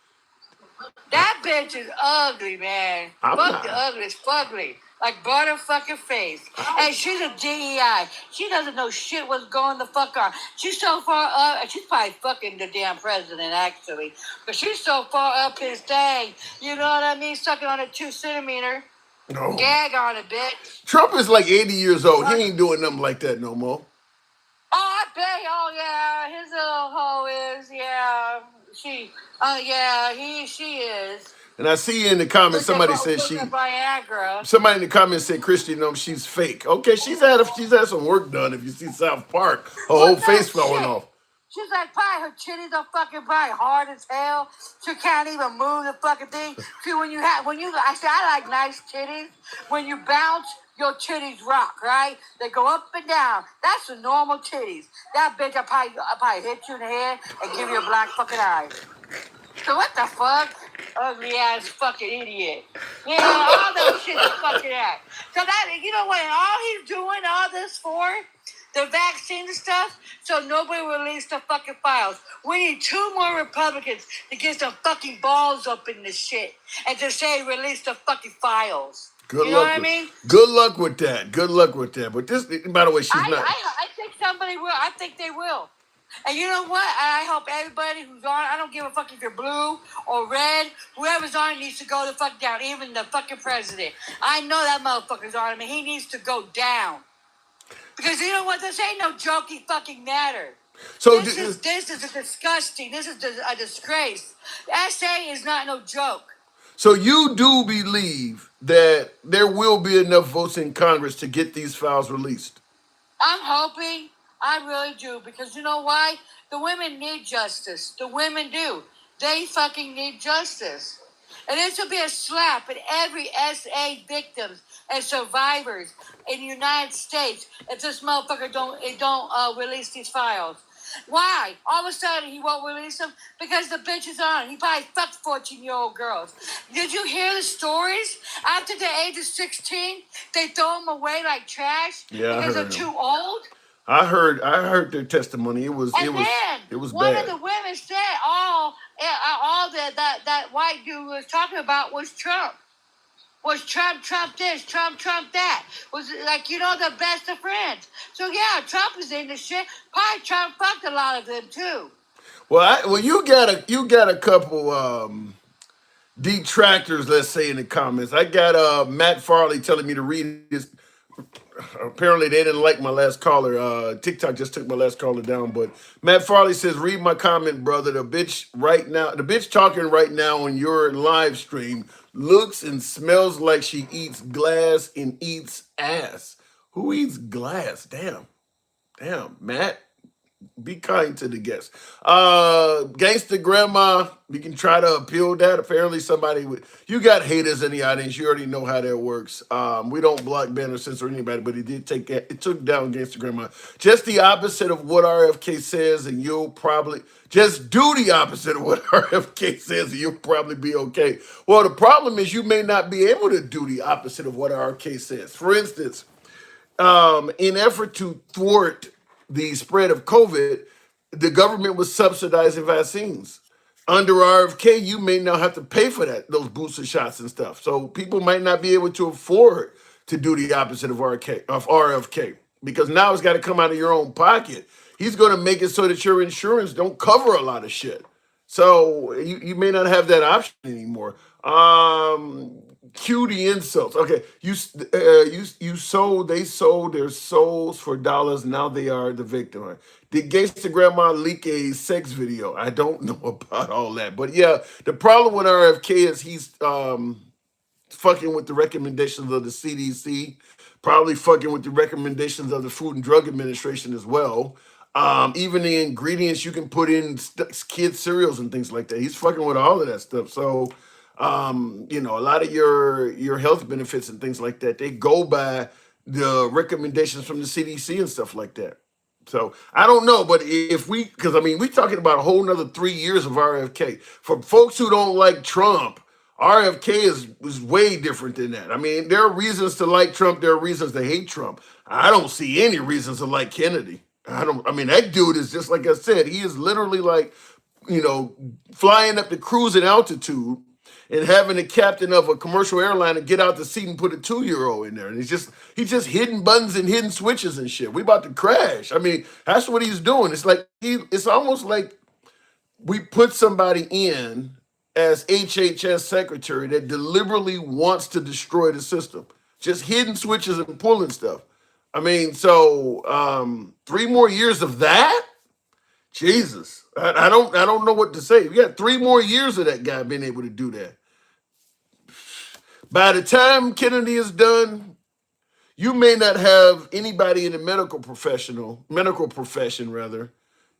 S11: That bitch is ugly, man. Fuck the ugly, it's fugly. Like Butterfucking Face. And she's a DEI. She doesn't know shit what's going the fuck on. She's so far up, she's probably fucking the damn president, actually. But she's so far up his thing. You know what I mean? Sucking on a 2 centimeter.
S1: No.
S11: Gag on it, bitch.
S1: Trump is like 80 years old. He ain't doing nothing like that no more.
S11: Oh, I bet. Oh, yeah. His little hoe is. Yeah. She. Oh, yeah. She is.
S1: And I see in the comments somebody said she.
S11: Viagra.
S1: Somebody in the comments said Christy Nome, she's fake. Okay, she's had some work done. If you see South Park, her whole face falling off.
S11: She's like, probably her titties are fucking probably hard as hell. She can't even move the fucking thing. See, I like nice titties. When you bounce, your titties rock, right? They go up and down. That's the normal titties. That bitch, I'll probably hit you in the head and give you a black fucking eye. So what the fuck? Ugly ass fucking idiot. Yeah, all that shit is fucking ass. So that, you know what, and all he's doing all this for, the vaccine and stuff, so nobody released the fucking files. We need 2 more Republicans to get some fucking balls up in this shit and to say release the fucking files.
S1: Good
S11: you know
S1: luck
S11: what I mean?
S1: Good luck with that. Good luck with that. But this, by the way, she's not.
S11: I think somebody will. I think they will. And you know what? I hope everybody who's on, I don't give a fuck if you're blue or red, whoever's on it needs to go the fuck down, even the fucking president. I know that motherfucker's on him, and he needs to go down. Because you know what? This ain't no jokey fucking matter. So this is a disgusting, this is a disgrace. SA is not no joke.
S1: So you do believe that there will be enough votes in Congress to get these files released?
S11: I'm hoping. I really do, because you know why? The women need justice. The women do. They fucking need justice. And this will be a slap at every SA victims and survivors in the United States if this motherfucker don't release these files. Why? All of a sudden he won't release them? Because the bitch is on. He probably fucked 14-year-old girls. Did you hear the stories? After the age of 16, they throw them away like trash because they're too old?
S1: I heard their testimony. It was
S11: then one
S1: bad.
S11: of the women said all that white dude was talking about was Trump. Was Trump this, Trump that. Was like, the best of friends. So yeah, Trump is in the shit. Probably Trump fucked a lot of them too.
S1: Well, you got a couple detractors, let's say, in the comments. I got Matt Farley telling me to read this. Apparently they didn't like my last caller. TikTok just took my last caller down. But Matt Farley says, read my comment, brother. The bitch talking right now on your live stream looks and smells like she eats glass and eats ass. Who eats glass? Damn, Matt. Be kind to the guests. Gangsta Grandma, we can try to appeal that. Apparently you got haters in the audience. You already know how that works. We don't block Banner Censor or anybody, but it took down Gangsta Grandma. Just the opposite of what RFK says, and you'll probably just do the opposite of what RFK says, and you'll probably be okay. Well, the problem is you may not be able to do the opposite of what RFK says. For instance, in effort to thwart the spread of COVID, the government was subsidizing vaccines. Under RFK, you may now have to pay for those booster shots and stuff. So people might not be able to afford to do the opposite of RFK, because now it's got to come out of your own pocket. He's going to make it so that your insurance don't cover a lot of shit. So you may not have that option anymore. Cue the insults. Okay, they sold their souls for dollars. Now they are the victim. Did Gangsta Grandma leak a sex video? I don't know about all that, but yeah, the problem with RFK is he's fucking with the recommendations of the CDC, probably fucking with the recommendations of the Food and Drug Administration as well. Even the ingredients you can put in kids' cereals and things like that. He's fucking with all of that stuff. So, a lot of your health benefits and things like that, they go by the recommendations from the CDC and stuff like that. So I don't know, but because we're talking about a whole nother 3 years of RFK. For folks who don't like Trump, RFK is way different than that. I mean, there are reasons to like Trump, there are reasons to hate Trump. I don't see any reasons to like Kennedy. That dude is just like I said, he is literally like, flying up to cruising altitude and having the captain of a commercial airline to get out the seat and put a 2-year-old in there. And he's just hitting buttons and hitting switches and shit. We about to crash. That's what he's doing. It's almost like we put somebody in as HHS secretary that deliberately wants to destroy the system. Just hitting switches and pulling stuff. 3 more years of that? Jesus. I don't know what to say. We got 3 more years of that guy being able to do that. By the time Kennedy is done, you may not have anybody in the medical profession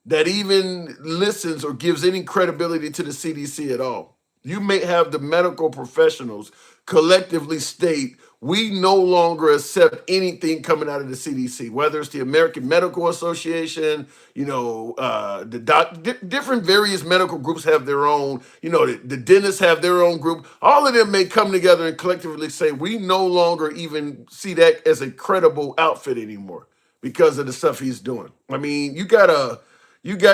S1: that even listens or gives any credibility to the CDC at all. You may have the medical professionals collectively state, we no longer accept anything coming out of the CDC, whether it's the American Medical Association, different various medical groups have their own, the dentists have their own group. All of them may come together and collectively say, we no longer even see that as a credible outfit anymore because of the stuff he's doing. You got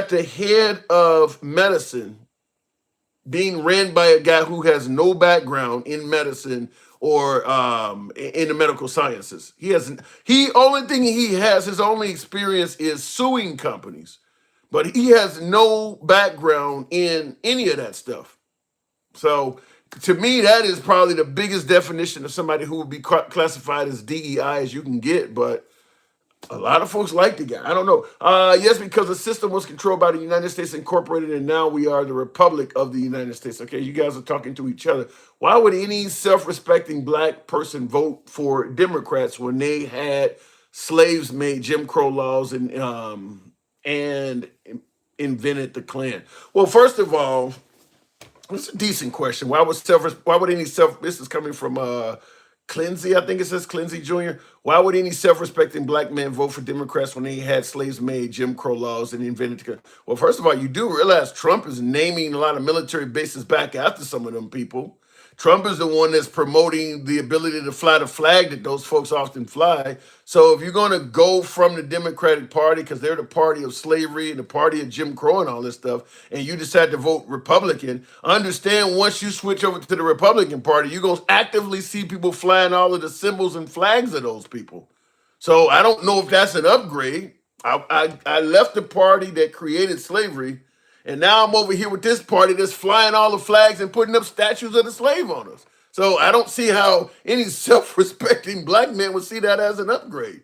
S1: the head of medicine being ran by a guy who has no background in medicine or in the medical sciences. Only thing he has, his only experience is suing companies, but he has no background in any of that stuff. So to me, that is probably the biggest definition of somebody who would be classified as DEI as you can get, but a lot of folks like the guy. I don't know. Yes, because the system was controlled by the United States Incorporated, and now we are the Republic of the United States. Okay, you guys are talking to each other. Why would any self-respecting black person vote for Democrats when they had slaves made Jim Crow laws and invented the Klan? Well, first of all, it's a decent question. This is coming from Clincy, I think it says Clincy Jr. Why would any self-respecting black man vote for Democrats when they had slaves made Jim Crow laws and invented? Well, first of all, you do realize Trump is naming a lot of military bases back after some of them people. Trump is the one that's promoting the ability to fly the flag that those folks often fly. So if you're going to go from the Democratic Party, because they're the party of slavery and the party of Jim Crow and all this stuff, and you decide to vote Republican, understand once you switch over to the Republican Party, you're going to actively see people flying all of the symbols and flags of those people. So I don't know if that's an upgrade. I left the party that created slavery, and now I'm over here with this party that's flying all the flags and putting up statues of the slave owners. So I don't see how any self-respecting black man would see that as an upgrade.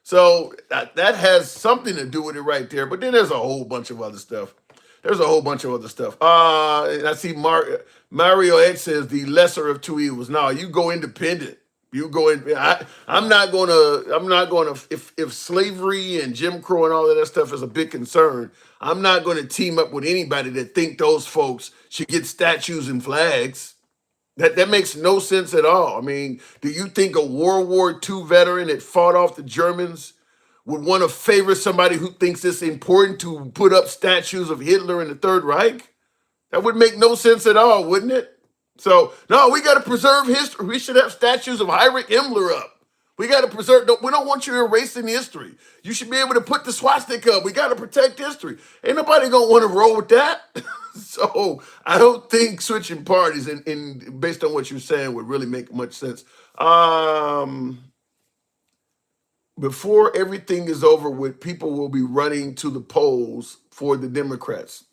S1: So that has something to do with it right there. But then there's a whole bunch of other stuff. And I see Mario X says the lesser of two evils. No, you go independent. You go in. I'm not gonna. If slavery and Jim Crow and all of that stuff is a big concern, I'm not going to team up with anybody that think those folks should get statues and flags. That makes no sense at all. Do you think a World War II veteran that fought off the Germans would want to favor somebody who thinks it's important to put up statues of Hitler and the Third Reich? That would make no sense at all, wouldn't it? So, no, we got to preserve history. We should have statues of Heinrich Himmler up. We got to preserve. We don't want you erasing history. You should be able to put the swastika up. We got to protect history. Ain't nobody gonna want to roll with that. So I don't think switching parties and based on what you're saying would really make much sense. Before everything is over with, people will be running to the polls for the Democrats.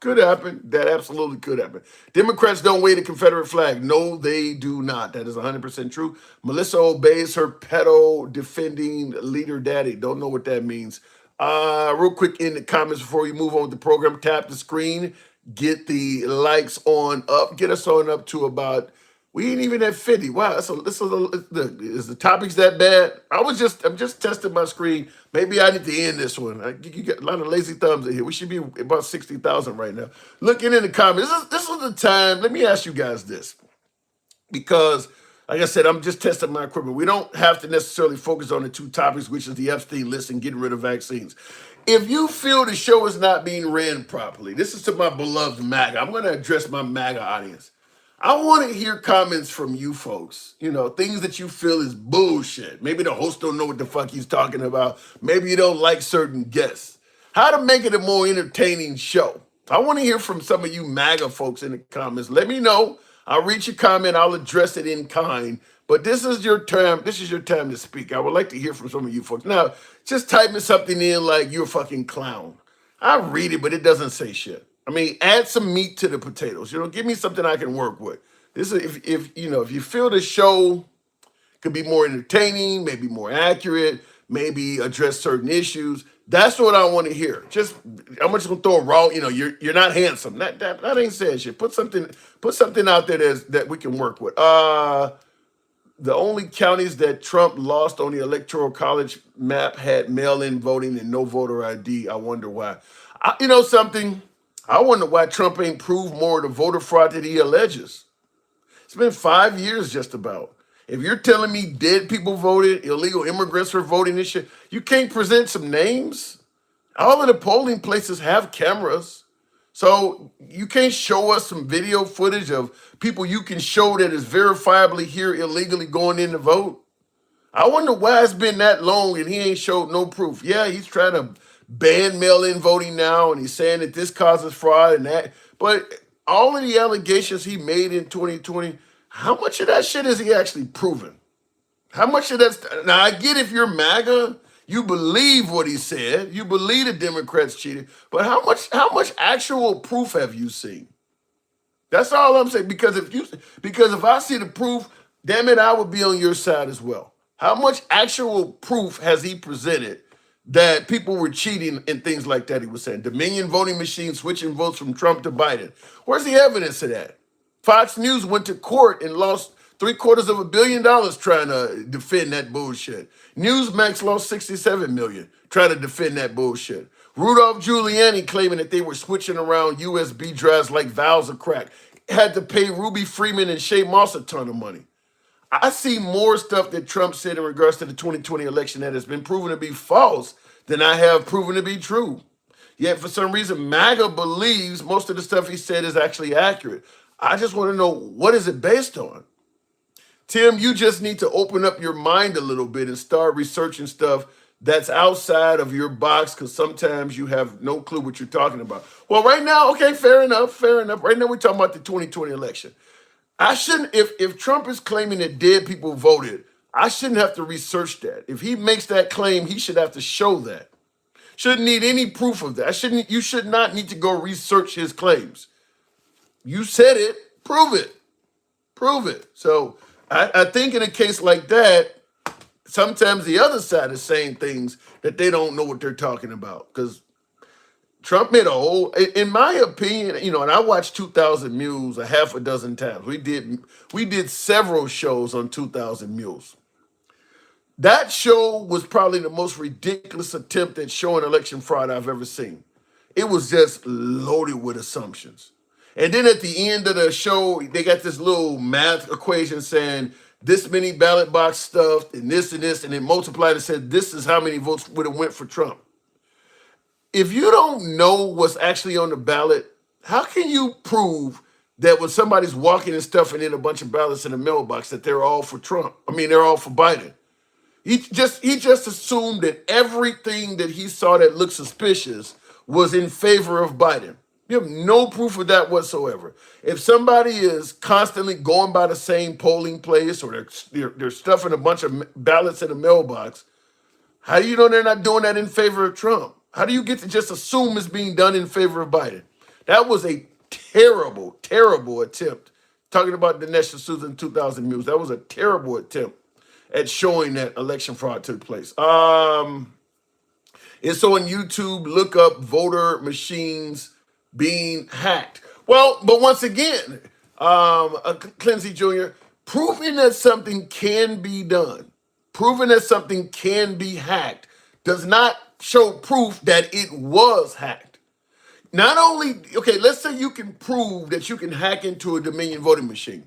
S1: Could happen. That absolutely could happen. Democrats don't wave a Confederate flag. No, they do not. That is 100% true. Melissa obeys her pedo defending leader daddy. Don't know what that means. Real quick in the comments before we move on with the program, tap the screen, get the likes on up, get us on up to about, we ain't even at 50. Wow, is the topics that bad? I'm just testing my screen. Maybe I need to end this one. You get a lot of lazy thumbs in here. We should be about 60,000 right now. Looking in the comments, this is the time. Let me ask you guys this, because like I said, I'm just testing my equipment. We don't have to necessarily focus on the two topics, which is the Epstein list and getting rid of vaccines. If you feel the show is not being ran properly, this is to my beloved MAGA. I'm going to address my MAGA audience. I want to hear comments from you folks. You know, things that you feel is bullshit. Maybe the host don't know what the fuck he's talking about. Maybe you don't like certain guests. How to make it a more entertaining show. I want to hear from some of you MAGA folks in the comments. Let me know. I'll read your comment. I'll address it in kind. But this is your time. This is your time to speak. I would like to hear from some of you folks. Now, just typing something in like you're a fucking clown. I read it, but it doesn't say shit. I mean, add some meat to the potatoes. You know, give me something I can work with. This is if you feel the show could be more entertaining, maybe more accurate, maybe address certain issues. That's what I want to hear. I'm just gonna throw a raw. You know, you're not handsome. That ain't saying shit. Put something out there that we can work with. The only counties that Trump lost on the electoral college map had mail-in voting and no voter ID. I wonder why. You know something? I wonder why Trump ain't proved more of the voter fraud that he alleges. It's been 5 years just about. If you're telling me dead people voted, illegal immigrants are voting this shit, you can't present some names? All of the polling places have cameras. So you can't show us some video footage of people you can show that is verifiably here illegally going in to vote? I wonder why it's been that long and he ain't showed no proof. Yeah, he's trying to ban mail-in voting now, and he's saying that this causes fraud and that. But all of the allegations he made in 2020, how much of that shit is he actually proven? How much of that's now? I get if you're MAGA, you believe what he said, you believe the Democrats cheated, but how much actual proof have you seen? That's all I'm saying. Because if I see the proof, damn it, I would be on your side as well. How much actual proof has he presented that people were cheating and things like that? He was saying Dominion voting machines switching votes from Trump to Biden. Where's the evidence of that? Fox News went to court and lost $750 million trying to defend that bullshit. Newsmax lost $67 million trying to defend that bullshit. Rudolph Giuliani claiming that they were switching around USB drives like vials of crack. Had to pay Ruby Freeman and Shay Moss a ton of money. I see more stuff that Trump said in regards to the 2020 election that has been proven to be false than I have proven to be true. Yet for some reason, MAGA believes most of the stuff he said is actually accurate. I just want to know, what is it based on? Tim, you just need to open up your mind a little bit and start researching stuff that's outside of your box, because sometimes you have no clue what you're talking about. Well, right now, okay, fair enough. Right now, we're talking about the 2020 election. I shouldn't, if Trump is claiming that dead people voted, I shouldn't have to research that. If he makes that claim, he should have to show that. Shouldn't need any proof of that. You should not need to go research his claims. You said it, prove it. Prove it. So I think in a case like that, sometimes the other side is saying things that they don't know what they're talking about. Because Trump made in my opinion, and I watched 2000 Mules a half a dozen times. We did several shows on 2000 Mules. That show was probably the most ridiculous attempt at showing election fraud I've ever seen. It was just loaded with assumptions. And then at the end of the show, they got this little math equation saying this many ballot box stuffed and this, and it multiplied and said this is how many votes would have went for Trump. If you don't know what's actually on the ballot, how can you prove that when somebody's walking and stuffing in a bunch of ballots in a mailbox that they're all for Trump? I mean, they're all for Biden. He just assumed that everything that he saw that looked suspicious was in favor of Biden. You have no proof of that whatsoever. If somebody is constantly going by the same polling place, or they're stuffing a bunch of ballots in a mailbox, how do you know they're not doing that in favor of Trump? How do you get to just assume it's being done in favor of Biden? That was a terrible, terrible attempt. Talking about Dinesh D'Souza in 2000 Mules, that was a terrible attempt at showing that election fraud took place. And so on YouTube, look up voter machines being hacked. Well, but once again, Clincy Jr., proving that something can be done, proving that something can be hacked, does not show proof that it was hacked. Not only, okay, let's say you can prove that you can hack into a Dominion voting machine.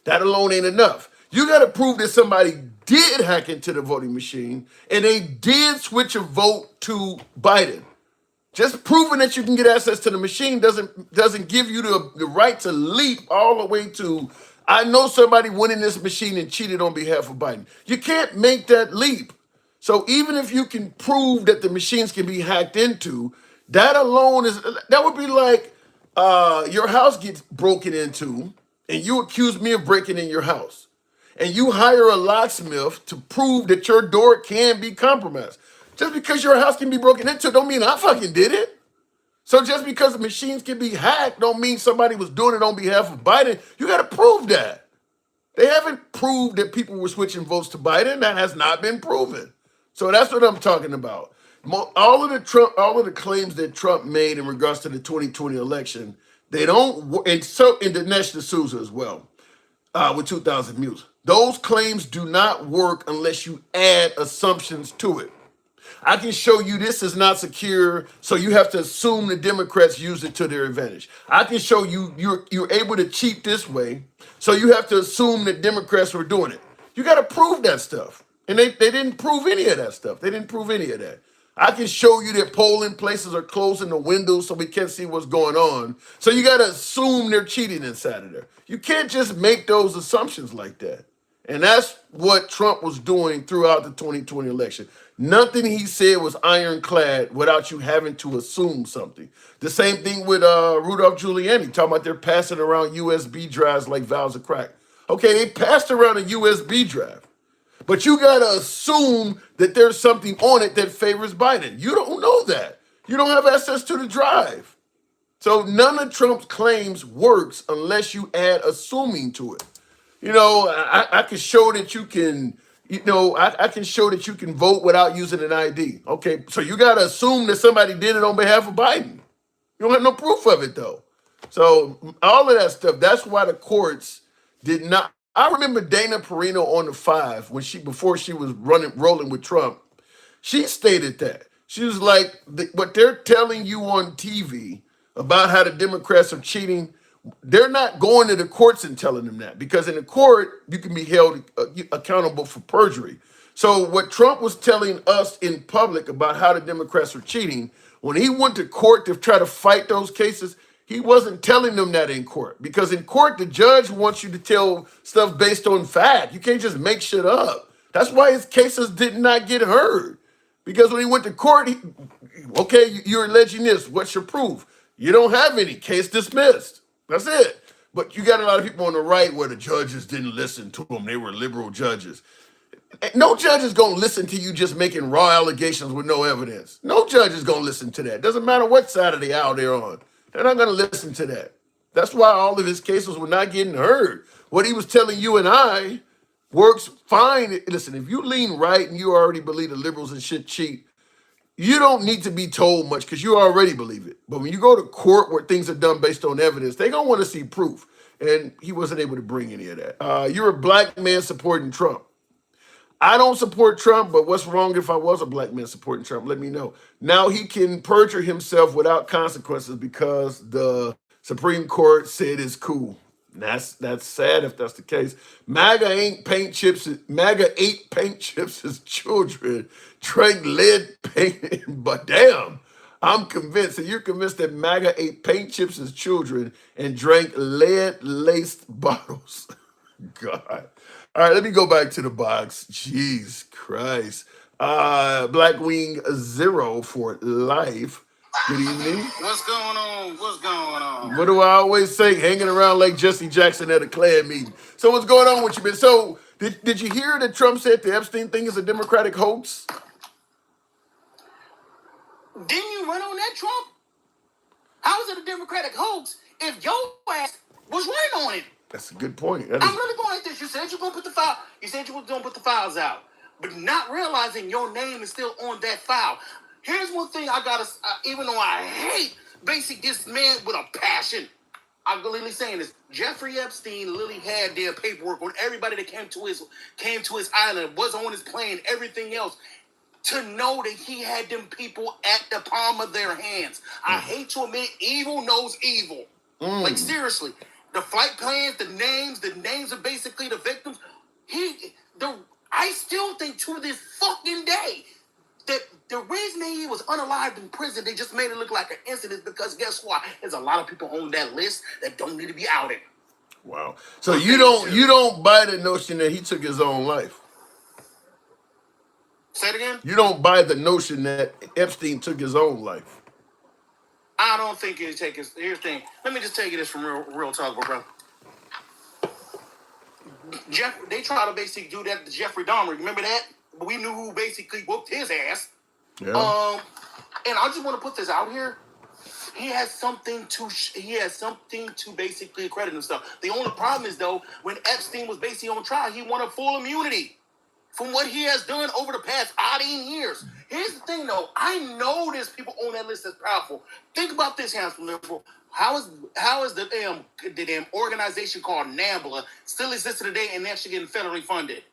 S1: That alone ain't enough. You got to prove that somebody did hack into the voting machine and they did switch a vote to Biden. Just proving that you can get access to the machine doesn't give you the right to leap all the way to, I know somebody went in this machine and cheated on behalf of Biden. You can't make that leap. So even if you can prove that the machines can be hacked into, that alone that would be like your house gets broken into and you accuse me of breaking in your house. And you hire a locksmith to prove that your door can be compromised. Just because your house can be broken into don't mean I fucking did it. So just because the machines can be hacked don't mean somebody was doing it on behalf of Biden. You got to prove that. They haven't proved that people were switching votes to Biden. That has not been proven. So that's what I'm talking about. All of the claims that Trump made in regards to the 2020 election, they don't, and so in Dinesh D'Souza as well, with 2000 Mules. Those claims do not work unless you add assumptions to it. I can show you this is not secure, so you have to assume the Democrats use it to their advantage. I can show you you're able to cheat this way, so you have to assume that Democrats were doing it. You got to prove that stuff. And they didn't prove any of that stuff. They didn't prove any of that. I can show you that polling places are closing the windows so we can't see what's going on. So you got to assume they're cheating inside of there. You can't just make those assumptions like that. And that's what Trump was doing throughout the 2020 election. Nothing he said was ironclad without you having to assume something. The same thing with Rudolph Giuliani, talking about they're passing around USB drives like vials of crack. Okay, they passed around a USB drive. But you got to assume that there's something on it that favors Biden. You don't know that. You don't have access to the drive. So none of Trump's claims works unless you add assuming to it. You know, I can show that you can, I can show that you can vote without using an ID. Okay, so you got to assume that somebody did it on behalf of Biden. You don't have no proof of it, though. So all of that stuff, that's why the courts did not. I remember Dana Perino on the 5 before she was rolling with Trump. She stated that. She was like, what they're telling you on TV about how the Democrats are cheating, they're not going to the courts and telling them that, because in the court, you can be held accountable for perjury. So what Trump was telling us in public about how the Democrats were cheating, when he went to court to try to fight those cases, he wasn't telling them that in court, because in court, the judge wants you to tell stuff based on fact. You can't just make shit up. That's why his cases did not get heard. Because when he went to court, okay, you're alleging this. What's your proof? You don't have any. Case dismissed. That's it. But you got a lot of people on the right where the judges didn't listen to them. They were liberal judges. No judge is going to listen to you just making raw allegations with no evidence. No judge is going to listen to that. Doesn't matter what side of the aisle they're on. They're not going to listen to that. That's why all of his cases were not getting heard. What he was telling you and I works fine. Listen, if you lean right and you already believe the liberals and shit cheat, you don't need to be told much because you already believe it. But when you go to court where things are done based on evidence, they're going to want to see proof. And he wasn't able to bring any of that. You're a black man supporting Trump. I don't support Trump, but what's wrong if I was a black man supporting Trump? Let me know. Now he can perjure himself without consequences because the Supreme Court said it's cool. That's sad if that's the case. MAGA ate paint chips as children, drank lead paint, but damn, I'm convinced, and you're convinced that MAGA ate paint chips as children and drank lead-laced bottles. God. All right, let me go back to the box. Jeez Christ. Blackwing Zero for life. Good evening.
S6: What's going on? What's going on?
S1: What do I always say? Hanging around like Jesse Jackson at a Klan meeting. So what's going on with you, man? So did you hear that Trump said the Epstein thing is a Democratic hoax?
S12: Didn't you run on that, Trump? How is it a Democratic hoax if your ass was running on it?
S1: That's a good point.
S12: I'm really going at this. You said you were gonna put the file. You said you were gonna put the files out, but not realizing your name is still on that file. Here's one thing I gotta. Even though I hate basic this man with a passion, I'm literally saying this. Jeffrey Epstein literally had their paperwork on everybody that came to his island, was on his plane, everything else. To know that he had them people at the palm of their hands. I hate to admit, evil knows evil. Like seriously, the flight plans, the names of basically the victims. I still think to this fucking day that the reason he was unalived in prison, they just made it look like an incident because guess what? There's a lot of people on that list that don't need to be outed.
S1: Wow. So you don't buy the notion that he took his own life.
S6: Say it again?
S1: You don't buy the notion that Epstein took his own life.
S12: I don't think he'd take his. Here's the thing. Let me just tell you this from real talk, bro. They tried to basically do that to Jeffrey Dahmer. Remember that? We knew who basically whooped his ass.
S1: Yeah.
S12: And I just want to put this out here. He has something to basically credit himself. The only problem is though, when Epstein was basically on trial, he wanted full immunity from what he has done over the past 18 years. Here's the thing, though. I know there's people on that list that's powerful. Think about this, handsome liberal. How is the damn organization called NAMBLA still existing today and actually getting federally funded?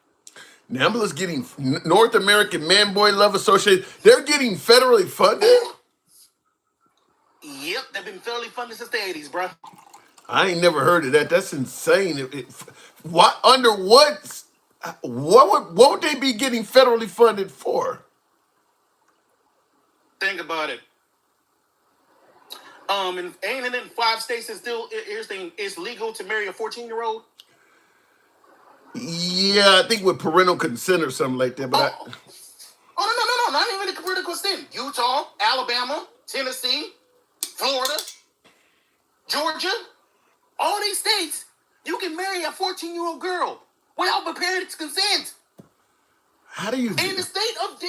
S1: NAMBLA's getting North American Man Boy Love Association. They're getting federally funded?
S12: Yep, they've been federally funded since the 80s, bro.
S1: I ain't never heard of that. That's insane. What would they be getting federally funded for?
S12: Think about it. And ain't it in 5 states it's still it's legal to marry a 14-year-old?
S1: Yeah, I think with parental consent or something like that. But
S12: no, not even the parental consent. Utah, Alabama, Tennessee, Florida, Georgia, all these states, you can marry a 14-year-old girl without the parents' consent.
S1: How do you?
S12: In the state of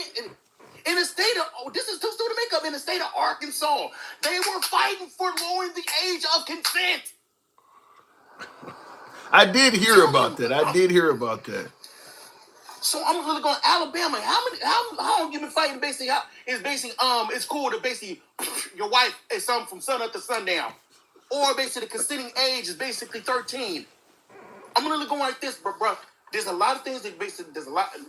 S12: this is too soon to make up. In the state of Arkansas, they were fighting for lowering the age of consent.
S1: I did hear about that.
S12: So I'm really going Alabama. How long you been fighting? Basically, it's cool to basically your wife is something from sun up to sundown, or basically the consenting age is basically 13. I'm really going like this, bro. There's a lot of things that basically,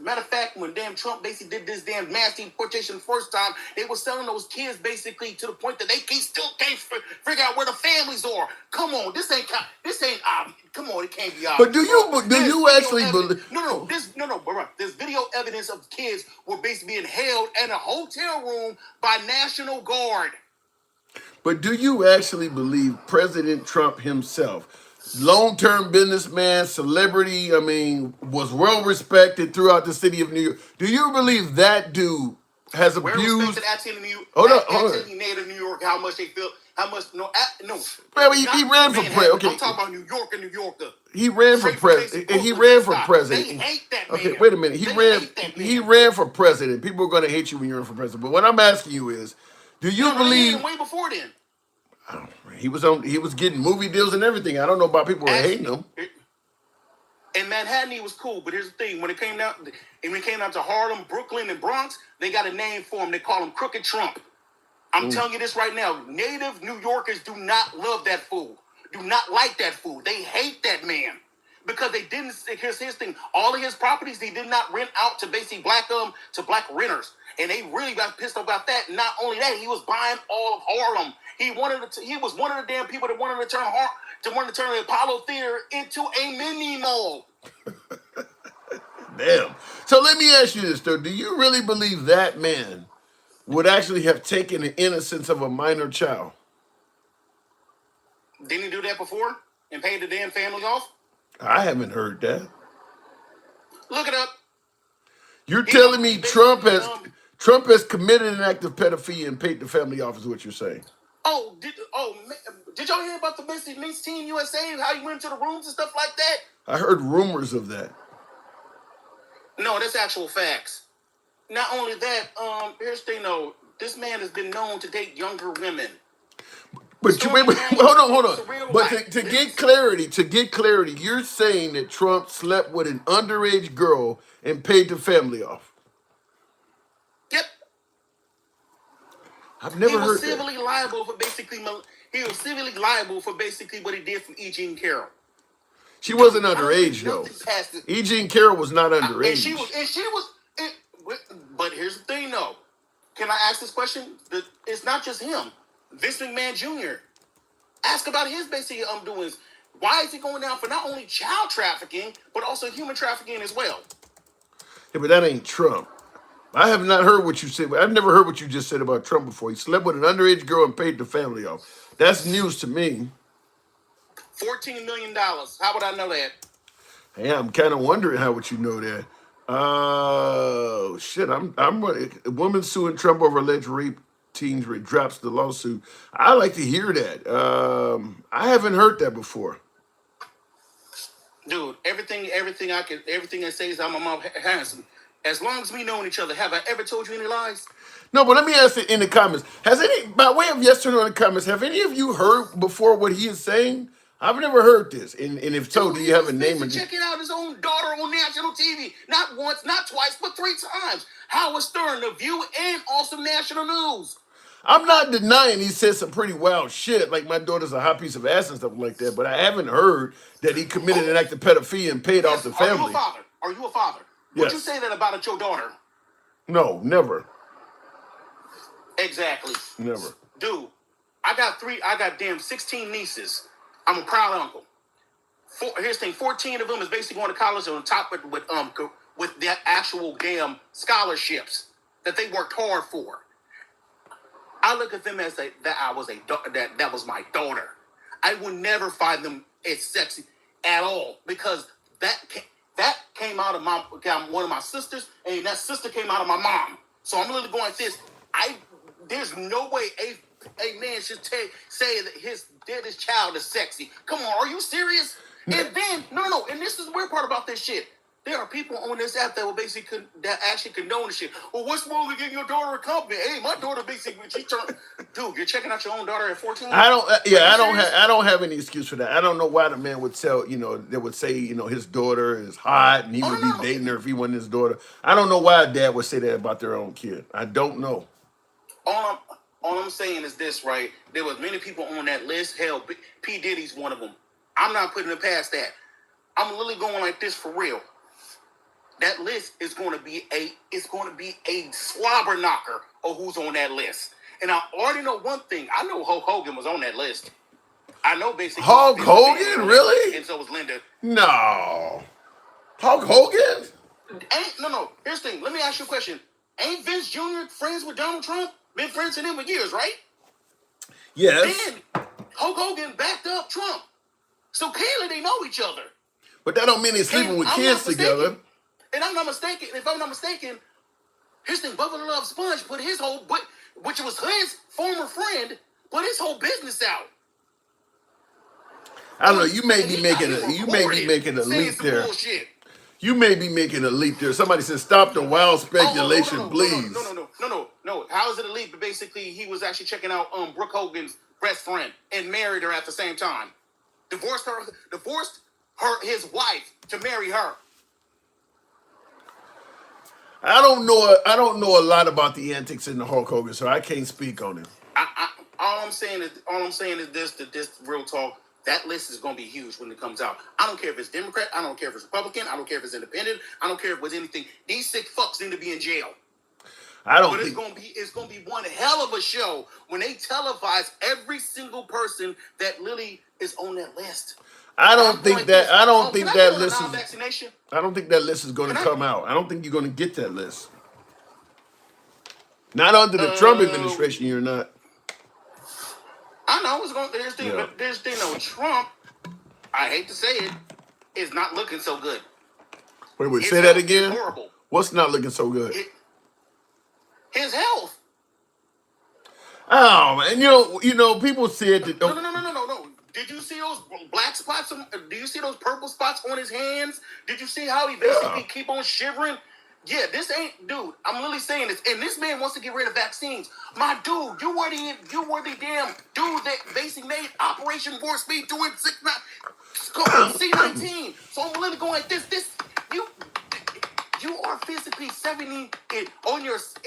S12: matter of fact, when damn Trump basically did this damn mass deportation the first time, they were selling those kids basically to the point that they still can't figure out where the families are. Come on, come on, it can't be obvious.
S1: But do you actually believe?
S12: No, bro. There's video evidence of kids were basically being held in a hotel room by National Guard.
S1: But do you actually believe President Trump himself, long-term businessman, celebrity, was well-respected throughout the city of New York. Do you believe that dude has abused?
S12: Well-respected actually in New York.
S1: Hold on.
S12: Actually native New York, how much they feel, how much, no.
S1: Well, he ran for president. Okay.
S12: I'm talking about New York and New Yorker.
S1: He ran for president. He ran for president.
S12: They hate that man.
S1: Okay, wait a minute. He ran for president. People are going to hate you when you run for president. But what I'm asking you is, do you believe?
S12: Way before then.
S1: He was getting movie deals and everything. I don't know about people who are hating him.
S12: In Manhattan, he was cool, but here's the thing: when it came down to Harlem, Brooklyn, and Bronx, they got a name for him. They call him Crooked Trump. I'm telling you this right now: native New Yorkers do not love that fool, do not like that fool. They hate that man because they didn't. Here's his thing: all of his properties they did not rent out to basically black renters, and they really got pissed off about that. And not only that, he was buying all of Harlem. He was one of the damn people that wanted to turn the Apollo Theater into a mini mall.
S1: Damn. So let me ask you this, though. Do you really believe that man would actually have taken the innocence of a minor child?
S12: Didn't he do that before and paid the damn family off?
S1: I haven't heard that.
S12: Look it up.
S1: You're telling me Trump has committed an act of pedophilia and paid the family off, is what you're saying?
S12: Did y'all hear about the Miss Teen USA? How you went into the rooms and stuff like that?
S1: I heard rumors of that.
S12: No, that's actual facts. Not only that, here's the thing though. This man has been known to date younger women.
S1: But hold on. But to get clarity, you're saying that Trump slept with an underage girl and paid the family off.
S12: Yep.
S1: I've never heard that.
S12: He was civilly liable for basically what he did for E. Jean Carroll.
S1: She wasn't underage though. E. Jean Carroll was not underage.
S12: But here's the thing though. Can I ask this question? It's not just him. Vince McMahon Jr. Ask about his basic doings. Why is he going down for not only child trafficking, but also human trafficking as well?
S1: Yeah, but that ain't Trump. I have not heard what you said. I've never heard what you just said about Trump before. He slept with an underage girl and paid the family off. That's news to me.
S12: $14 million. How would I know that?
S1: Hey, I'm kind of wondering how would you know that. Shit. A woman suing Trump over alleged rape. Teens drops the lawsuit. I like to hear that. I haven't heard that before.
S12: Dude, everything I say is I'm my mom handsome. As long as we know each other, have I ever told you any lies?
S1: No, but let me ask you in the comments. By way of yes or no in the comments, have any of you heard before what he is saying? I've never heard this. And if so, do you have a name?
S12: Checking out his own daughter on national TV. Not once, not twice, but 3 times. Howard Stern, The View, and also national news.
S1: I'm not denying he said some pretty wild shit, like my daughter's a hot piece of ass and stuff like that, but I haven't heard that he committed an act of pedophilia and paid off the family.
S12: Are you a father? Are you a father?
S1: Yes.
S12: Would you say that about your daughter?
S1: No, never.
S12: Exactly.
S1: Never.
S12: Dude, I got damn 16 nieces. I'm a proud uncle. Here's the thing, 14 of them is basically going to college on top with their actual damn scholarships that they worked hard for. I look at them as that was my daughter. I would never find them as sexy at all because that came out of one of my sisters, and that sister came out of my mom. So I'm literally going like this. There's no way a man should say that his child is sexy. Come on, are you serious? And then no, and this is the weird part about this shit. There are people on this app that will basically that actually condone the shit. Well, what's wrong with getting your daughter a compliment? Hey, my daughter basically dude, you're checking out your own daughter at 14.
S1: I don't have any excuse for that. I don't know why the man would they would say his daughter is hot and he would be dating her if he wasn't his daughter. I don't know why a dad would say that about their own kid. I don't know.
S12: All I'm saying is this, right? There was many people on that list. Hell, P. Diddy's one of them. I'm not putting it past that. I'm literally going like this for real. That list is going to be a slobber knocker of who's on that list. And I already know one thing. I know Hulk Hogan was on that list. I know basically
S1: Hulk Hogan, really?
S12: And so was Linda.
S1: No. Hulk Hogan?
S12: No. Here's the thing. Let me ask you a question. Ain't Vince Jr. friends with Donald Trump? Been friends with him for years, right?
S1: Yes.
S12: Then Hulk Hogan backed up Trump. So clearly they know each other.
S1: But that don't mean they're sleeping with kids together.
S12: And I'm not mistaken. If I'm not mistaken, his thing, Bubba Love Sponge put his whole, which was his former friend, put his whole business out.
S1: I don't know. You may be making a leap there.
S12: Bullshit.
S1: You may be making a leap there. Somebody said, "Stop the wild speculation, please."
S12: No. How is it a leap? But basically, he was actually checking out Brooke Hogan's best friend and married her at the same time. Divorced his wife to marry her.
S1: I don't know a lot about the antics in the Hulk Hogan, so I can't speak on him.
S12: All I'm saying is this real talk. That list is going to be huge when it comes out. I don't care if it's Democrat. I don't care if it's Republican. I don't care if it's independent. I don't care if it's anything. These sick fucks need to be in jail. It's going to be one hell of a show when they televise every single person that Lily is on that list.
S1: I don't think that list is going to come out. I don't think you're going to get that list. Not under the Trump administration, you're not.
S12: I know it's going. There's thing though. Trump. I hate to say it. is not looking so good.
S1: Wait,
S12: His
S1: say that
S12: health is
S1: again.
S12: horrible.
S1: What's not looking so good?
S12: His health.
S1: Oh man, you know, people said that.
S12: No. Did you see those black spots? Do you see those purple spots on his hands? Did you see how he basically keep on shivering? Yeah, this ain't, dude. I'm literally saying this, and this man wants to get rid of vaccines. My dude, you were the damn dude that basically made Operation Warp Speed doing C-19. So I'm literally going like this. You are physically 70 almost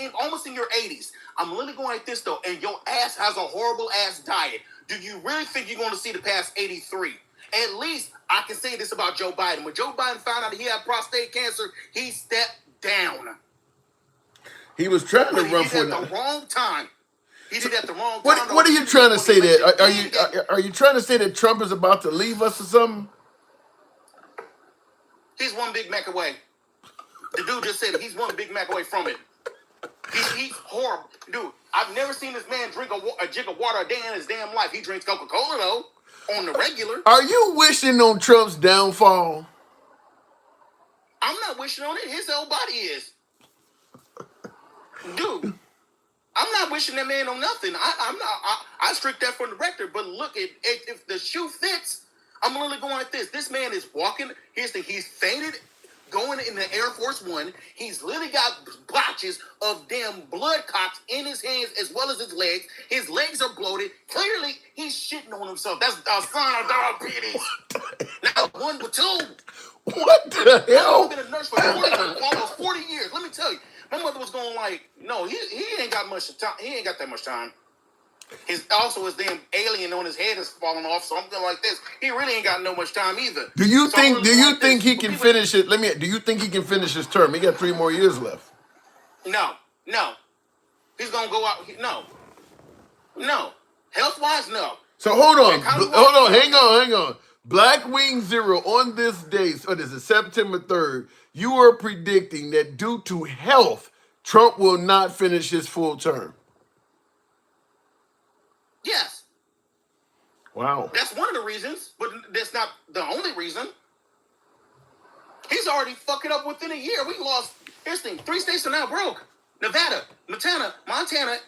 S12: in your 80s. I'm literally going like this though, and your ass has a horrible ass diet. Do you really think you're going to see the past 83? At least I can say this about Joe Biden. When Joe Biden found out he had prostate cancer, he stepped down.
S1: He was trying to run for
S12: it at the wrong time. He did at the wrong time.
S1: What are you trying to say that? Are you trying to say that Trump is about to leave us or something?
S12: He's one Big Mac away. The dude just said it. He's one Big Mac away from it. He's horrible. Dude, I've never seen this man drink a jig of water a day in his damn life. He drinks Coca-Cola, though, on the regular.
S1: Are you wishing on Trump's downfall?
S12: I'm not wishing on it. His whole body is. Dude, I'm not wishing that man on nothing. I strict that from the record. But look, if the shoe fits, I'm literally going like this. This man is walking. Here's the thing. He's fainted going in the Air Force One. He's literally got blotches of damn blood clots in his hands as well as his legs. His legs are bloated. Clearly, he's shitting on himself. That's a sign of diabetes. Now, one with two.
S1: What the hell?
S12: I've been a nurse for almost 40 years. Let me tell you. My mother was going like, no, he ain't got much time. He ain't got that much time. His damn alien on his head is falling off. So I'm going like this. He really ain't got no much time either.
S1: Do you think he can finish it? Do you think he can finish his term? He got 3 more years left.
S12: No. He's gonna go out. No. Health wise, no.
S1: So hold on, hang on. Black Wing Zero, on this day, so this is September 3rd, you are predicting that due to health, Trump will not finish his full term.
S12: Yes.
S1: Wow.
S12: That's one of the reasons, but that's not the only reason. He's already fucking up within a year. We lost, here's the thing, 3 states are now broke. Nevada, Montana,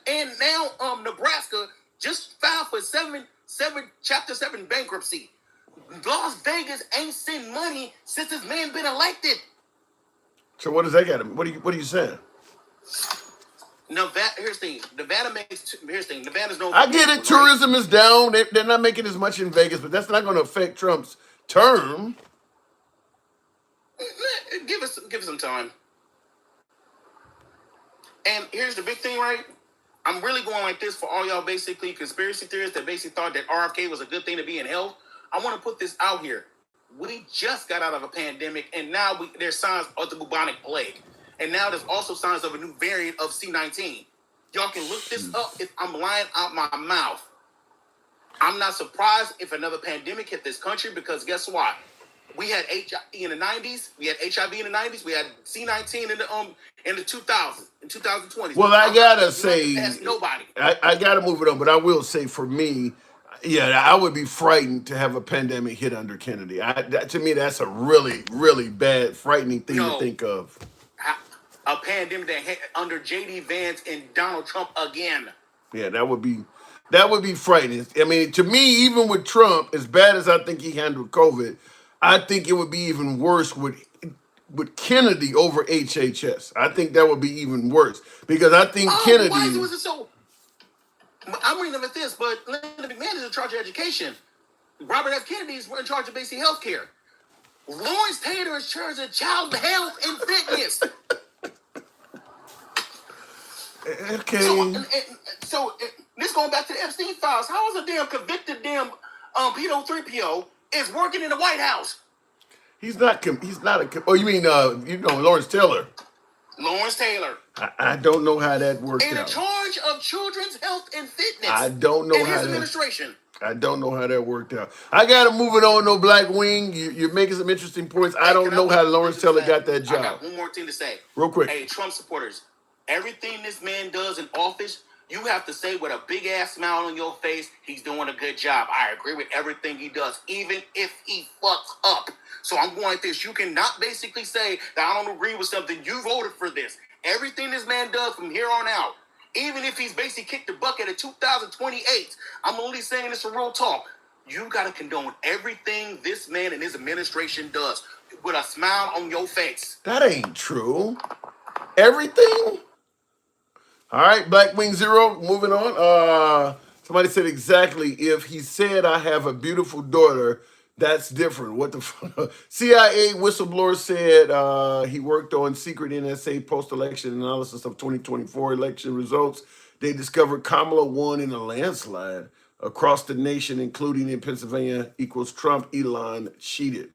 S12: and now Nebraska just filed for Chapter 7 bankruptcy. Las Vegas ain't sent money since this man been elected.
S1: So what does that got? What are you saying?
S12: Nevada, here's the thing. Nevada's no.
S1: I get it. Tourism is down. They're not making as much in Vegas, but that's not going to affect Trump's term.
S12: Give us some time. And here's the big thing, right? I'm really going like this for all y'all basically conspiracy theorists that basically thought that RFK was a good thing to be in health. I want to put this out here. We just got out of a pandemic, and now there's signs of the bubonic plague. And now there's also signs of a new variant of C-19. Y'all can look this up if I'm lying out my mouth. I'm not surprised if another pandemic hit this country because guess what? We had HIV in the 90s. We had HIV in the 90s. We had C-19 in the 2000s, in 2020.
S1: Well, I gotta say,
S12: nobody.
S1: I gotta move it on, but I will say for me, yeah, I would be frightened to have a pandemic hit under Kennedy. To me, that's a really, really bad, frightening thing to think of.
S12: A pandemic that hit under J.D. Vance and Donald Trump again.
S1: Yeah, that would be frightening. I mean, to me, even with Trump, as bad as I think he handled COVID, I think it would be even worse with Kennedy over HHS. I think that would be even worse because I think Kennedy.
S12: Why was it so? I'm reading about this, but Lyndon McMahon is in charge of education. Robert F. Kennedy is in charge of basic health care. Lawrence Taylor is in charge of child health and fitness.
S1: Okay.
S12: So this going back to the Epstein files. How is a damn convicted pedo 3PO is working in the White House?
S1: He's not a. Oh, you mean Lawrence Taylor?
S12: Lawrence Taylor.
S1: I don't know how that worked out.
S12: In charge of children's health and fitness.
S1: I don't know
S12: how his administration.
S1: I don't know how that worked out. I gotta move it on. No Black Wing. You're making some interesting points. I don't know how Lawrence Taylor got that job.
S12: I got one more thing to say.
S1: Real quick.
S12: Hey, Trump supporters. Everything this man does in office, You have to say with a big ass smile on your face, he's doing a good job. I agree with everything he does, even if he fucks up. So I'm going like this. You cannot basically say that I don't agree with something. You voted for this. Everything this man does from here on out, even if he's basically kicked the bucket at 2028, I'm only saying this for real talk. You got to condone everything this man and his administration does with a smile on your face.
S1: That ain't true. Everything? All right, Black Wing Zero, moving on. Somebody said exactly, if he said I have a beautiful daughter, that's different. What the fuck? CIA whistleblower said he worked on secret NSA post-election analysis of 2024 election results. They discovered Kamala won in a landslide across the nation, including in Pennsylvania, equals Trump, Elon cheated.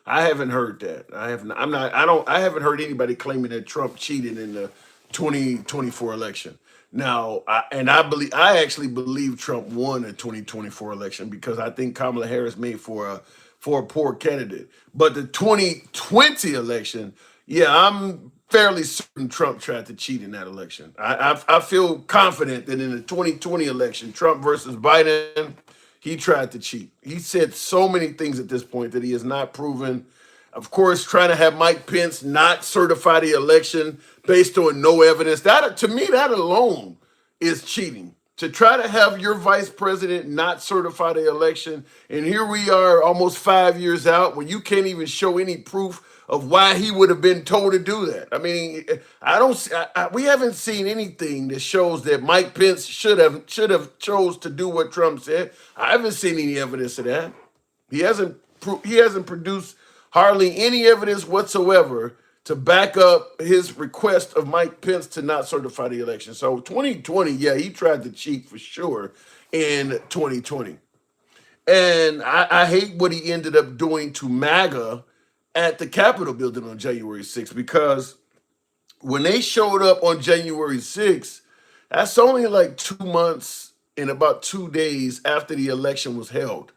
S1: I haven't heard that. I haven't heard anybody claiming that Trump cheated in the 2024 election. Now, I actually believe Trump won the 2024 election because I think Kamala Harris made for a poor candidate. But the 2020 election, yeah, I'm fairly certain Trump tried to cheat in that election. I feel confident that in the 2020 election, Trump versus Biden, he tried to cheat. He said so many things at this point that he has not proven. Of course, trying to have Mike Pence not certify the election based on no evidence. That, to me, that alone is cheating. To try to have your vice president not certify the election, and here we are almost 5 years out where you can't even show any proof of why he would have been told to do that. I mean, we haven't seen anything that shows that Mike Pence should have chose to do what Trump said. I haven't seen any evidence of that. He hasn't produced hardly any evidence whatsoever to back up his request of Mike Pence to not certify the election. So 2020, yeah, he tried to cheat for sure in 2020. And I hate what he ended up doing to MAGA at the Capitol building on January 6th, because when they showed up on January 6th, that's only like 2 months and about 2 days after the election was held.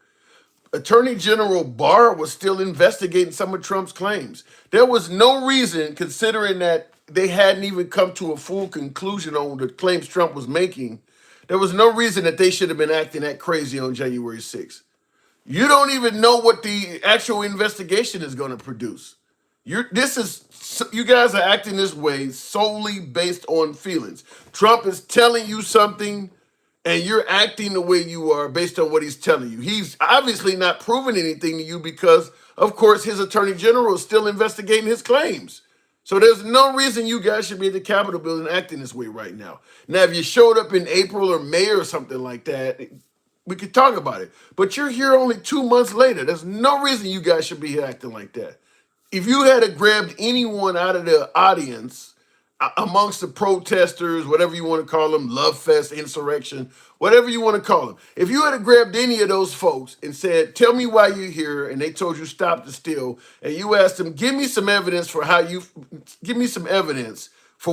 S1: Attorney General Barr was still investigating some of Trump's claims. There was no reason, considering that they hadn't even come to a full conclusion on the claims Trump was making, there was no reason that they should have been acting that crazy on January 6th. You don't even know what the actual investigation is going to produce. You guys are acting this way solely based on feelings. Trump is telling you something, and you're acting the way you are based on what he's telling you. He's obviously not proving anything to you because, of course, his attorney general is still investigating his claims. So there's no reason you guys should be at the Capitol building acting this way right now. Now, if you showed up in April or May or something like that, we could talk about it. But you're here only 2 months later. There's no reason you guys should be acting like that. If you had grabbed anyone out of the audience, amongst the protesters, whatever you want to call them, love fest, insurrection, whatever you want to call them, if you had grabbed any of those folks and said, tell me why you're here, and they told you stop the steal, and you asked them, give me some evidence for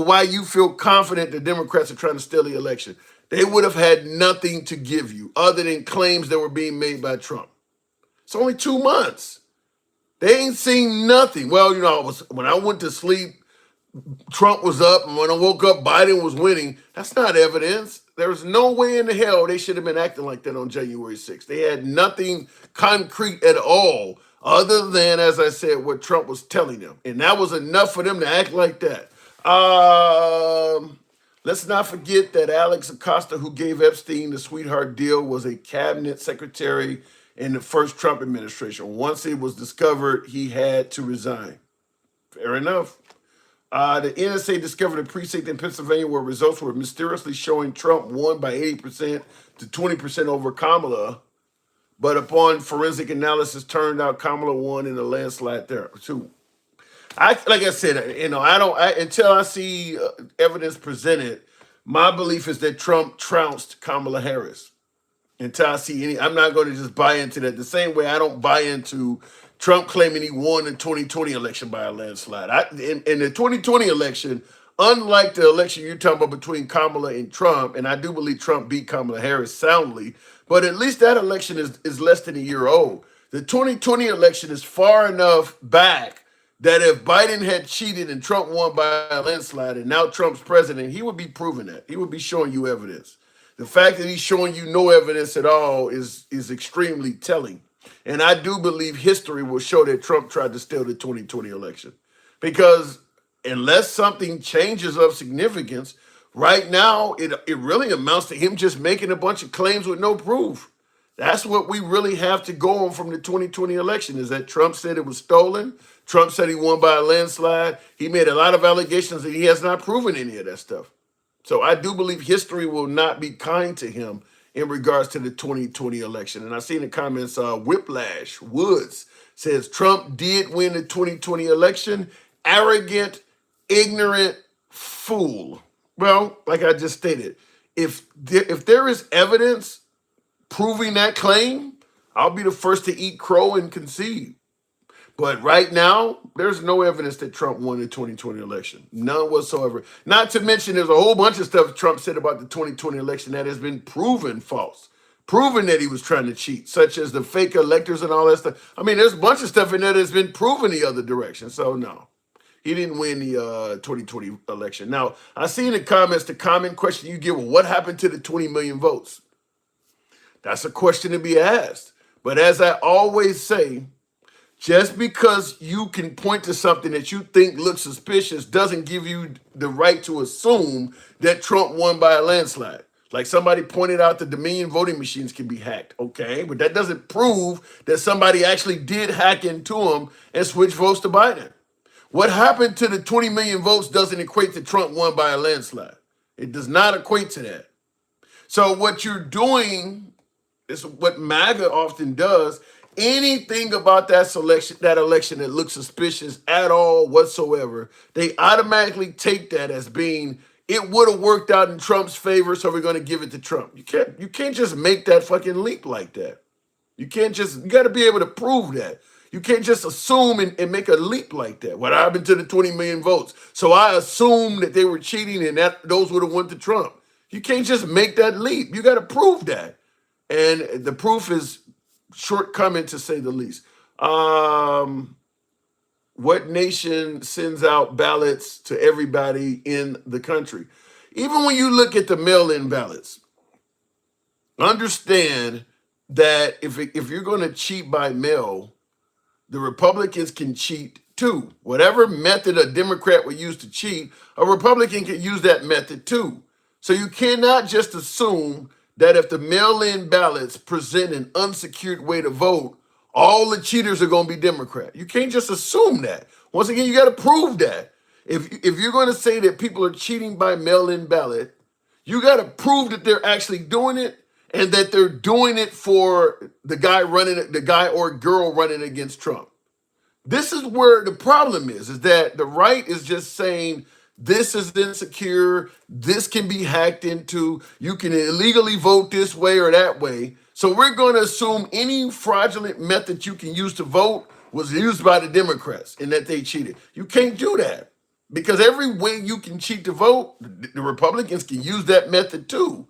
S1: why you feel confident the Democrats are trying to steal the election, they would have had nothing to give you other than claims that were being made by Trump. It's only 2 months. They ain't seen nothing. Well, when I went to sleep, Trump was up, and when I woke up, Biden was winning. That's not evidence. There's no way in the hell they should have been acting like that on January 6th. They had nothing concrete at all other than, as I said, what Trump was telling them. And that was enough for them to act like that. Let's not forget that Alex Acosta, who gave Epstein the sweetheart deal, was a cabinet secretary in the first Trump administration. Once it was discovered, he had to resign. Fair enough. The NSA discovered a precinct in Pennsylvania where results were mysteriously showing Trump won by 80% to 20% over Kamala. But upon forensic analysis, turned out Kamala won in a landslide there too. Like I said, until I see evidence presented, my belief is that Trump trounced Kamala Harris. Until I see I'm not going to just buy into that. The same way I don't buy into Trump claiming he won the 2020 election by a landslide. In the 2020 election, unlike the election you're talking about between Kamala and Trump, and I do believe Trump beat Kamala Harris soundly, but at least that election is less than a year old. The 2020 election is far enough back that if Biden had cheated and Trump won by a landslide and now Trump's president, he would be proving that. He would be showing you evidence. The fact that he's showing you no evidence at all is extremely telling. And I do believe history will show that Trump tried to steal the 2020 election. Because unless something changes of significance, right now it really amounts to him just making a bunch of claims with no proof. That's what we really have to go on from the 2020 election, is that Trump said it was stolen. Trump said he won by a landslide. He made a lot of allegations and he has not proven any of that stuff. So I do believe history will not be kind to him in regards to the 2020 election. And I see in the comments, Whiplash Woods says Trump did win the 2020 election. Arrogant, ignorant fool. Well, like I just stated, if there is evidence proving that claim, I'll be the first to eat crow and concede. But right now, there's no evidence that Trump won the 2020 election. None whatsoever. Not to mention there's a whole bunch of stuff Trump said about the 2020 election that has been proven false. Proven that he was trying to cheat, such as the fake electors and all that stuff. I mean, there's a bunch of stuff in there that's been proven the other direction. So no, he didn't win the 2020 election. Now, I see in the comments the common question you get, well, what happened to the 20 million votes? That's a question to be asked. But as I always say, just because you can point to something that you think looks suspicious doesn't give you the right to assume that Trump won by a landslide. Like somebody pointed out, the Dominion voting machines can be hacked. Okay, but that doesn't prove that somebody actually did hack into them and switch votes to Biden. What happened to the 20 million votes doesn't equate to Trump won by a landslide. It does not equate to that. So what you're doing is what MAGA often does. Anything about that election that looks suspicious at all whatsoever, they automatically take that as being, it would have worked out in Trump's favor, so we're going to give it to Trump. You can't just make that fucking leap like that. You got to be able to prove that. You can't just assume and make a leap like that. What happened to the 20 million votes? So I assume that they were cheating and that those would have went to Trump. You can't just make that leap. You got to prove that. And the proof is shortcoming, to say the least. What nation sends out ballots to everybody in the country? Even when you look at the mail-in ballots, understand that if you're going to cheat by mail, the Republicans can cheat too. Whatever method a Democrat would use to cheat, a Republican can use that method too. So you cannot just assume that if the mail-in ballots present an unsecured way to vote, all the cheaters are going to be Democrat. You can't just assume that. Once again, you got to prove that. If you're going to say that people are cheating by mail-in ballot, you got to prove that they're actually doing it and that they're doing it for the guy or girl running against Trump. This is where the problem is that the right is just saying, this is insecure, this can be hacked into, you can illegally vote this way or that way. So we're going to assume any fraudulent method you can use to vote was used by the Democrats and that they cheated. You can't do that, because every way you can cheat to vote, the Republicans can use that method too.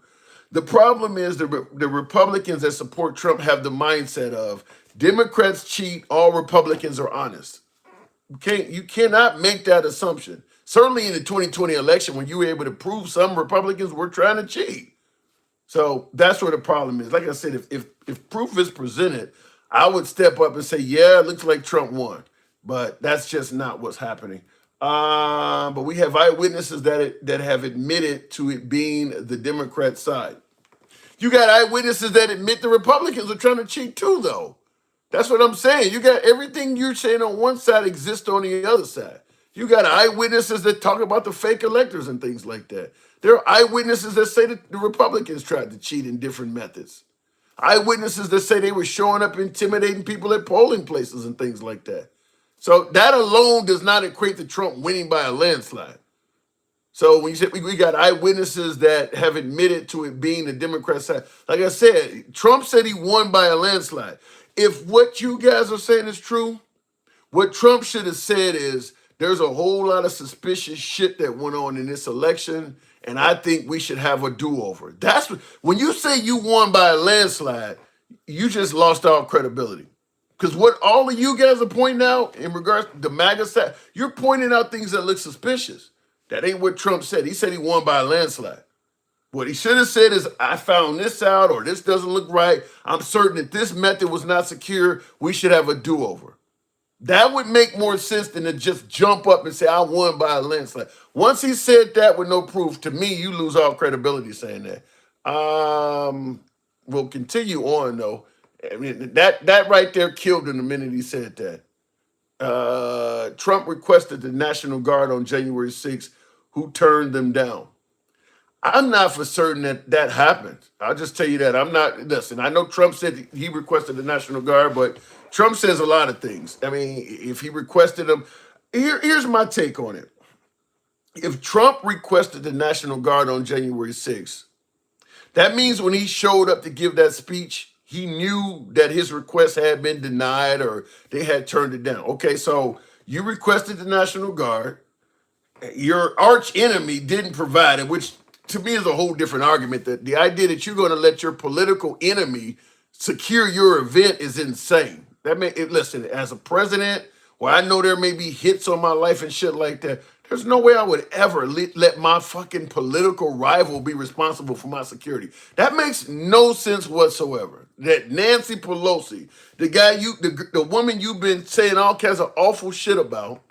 S1: The problem is the Republicans that support Trump have the mindset of Democrats cheat, all Republicans are honest. You cannot make that assumption. Certainly in the 2020 election, when you were able to prove some Republicans were trying to cheat. So that's where the problem is. Like I said, if proof is presented, I would step up and say, yeah, it looks like Trump won. But that's just not what's happening. But we have eyewitnesses that have admitted to it being the Democrat side. You got eyewitnesses that admit the Republicans are trying to cheat too, though. That's what I'm saying. You got everything you're saying on one side exists on the other side. You got eyewitnesses that talk about the fake electors and things like that. There are eyewitnesses that say that the Republicans tried to cheat in different methods. Eyewitnesses that say they were showing up intimidating people at polling places and things like that. So that alone does not equate to Trump winning by a landslide. So when you say we got eyewitnesses that have admitted to it being the Democrat side, like I said, Trump said he won by a landslide. If what you guys are saying is true, what Trump should have said is, there's a whole lot of suspicious shit that went on in this election, and I think we should have a do-over. That's when you say you won by a landslide, you just lost all credibility. Because what all of you guys are pointing out in regards to the MAGA side, you're pointing out things that look suspicious. That ain't what Trump said. He said he won by a landslide. What he should have said is, I found this out, or this doesn't look right. I'm certain that this method was not secure. We should have a do-over. That would make more sense than to just jump up and say, I won by a landslide. Once he said that with no proof, to me, you lose all credibility saying that. We'll continue on, though. I mean, that right there killed him the minute he said that. Trump requested the National Guard on January 6th, who turned them down. I'm not for certain that happened. I'll just tell you that. I'm not, listen, I know Trump said he requested the National Guard, but Trump says a lot of things. I mean, if he requested them, here's my take on it. If Trump requested the National Guard on January 6th, that means when he showed up to give that speech, he knew that his request had been denied or they had turned it down. Okay, so you requested the National Guard. Your arch enemy didn't provide it, which to me is a whole different argument. That the idea that you're going to let your political enemy secure your event is insane. Listen, as a president, where I know there may be hits on my life and shit like that, there's no way I would ever let my fucking political rival be responsible for my security. That makes no sense whatsoever. That Nancy Pelosi, the woman you've been saying all kinds of awful shit about,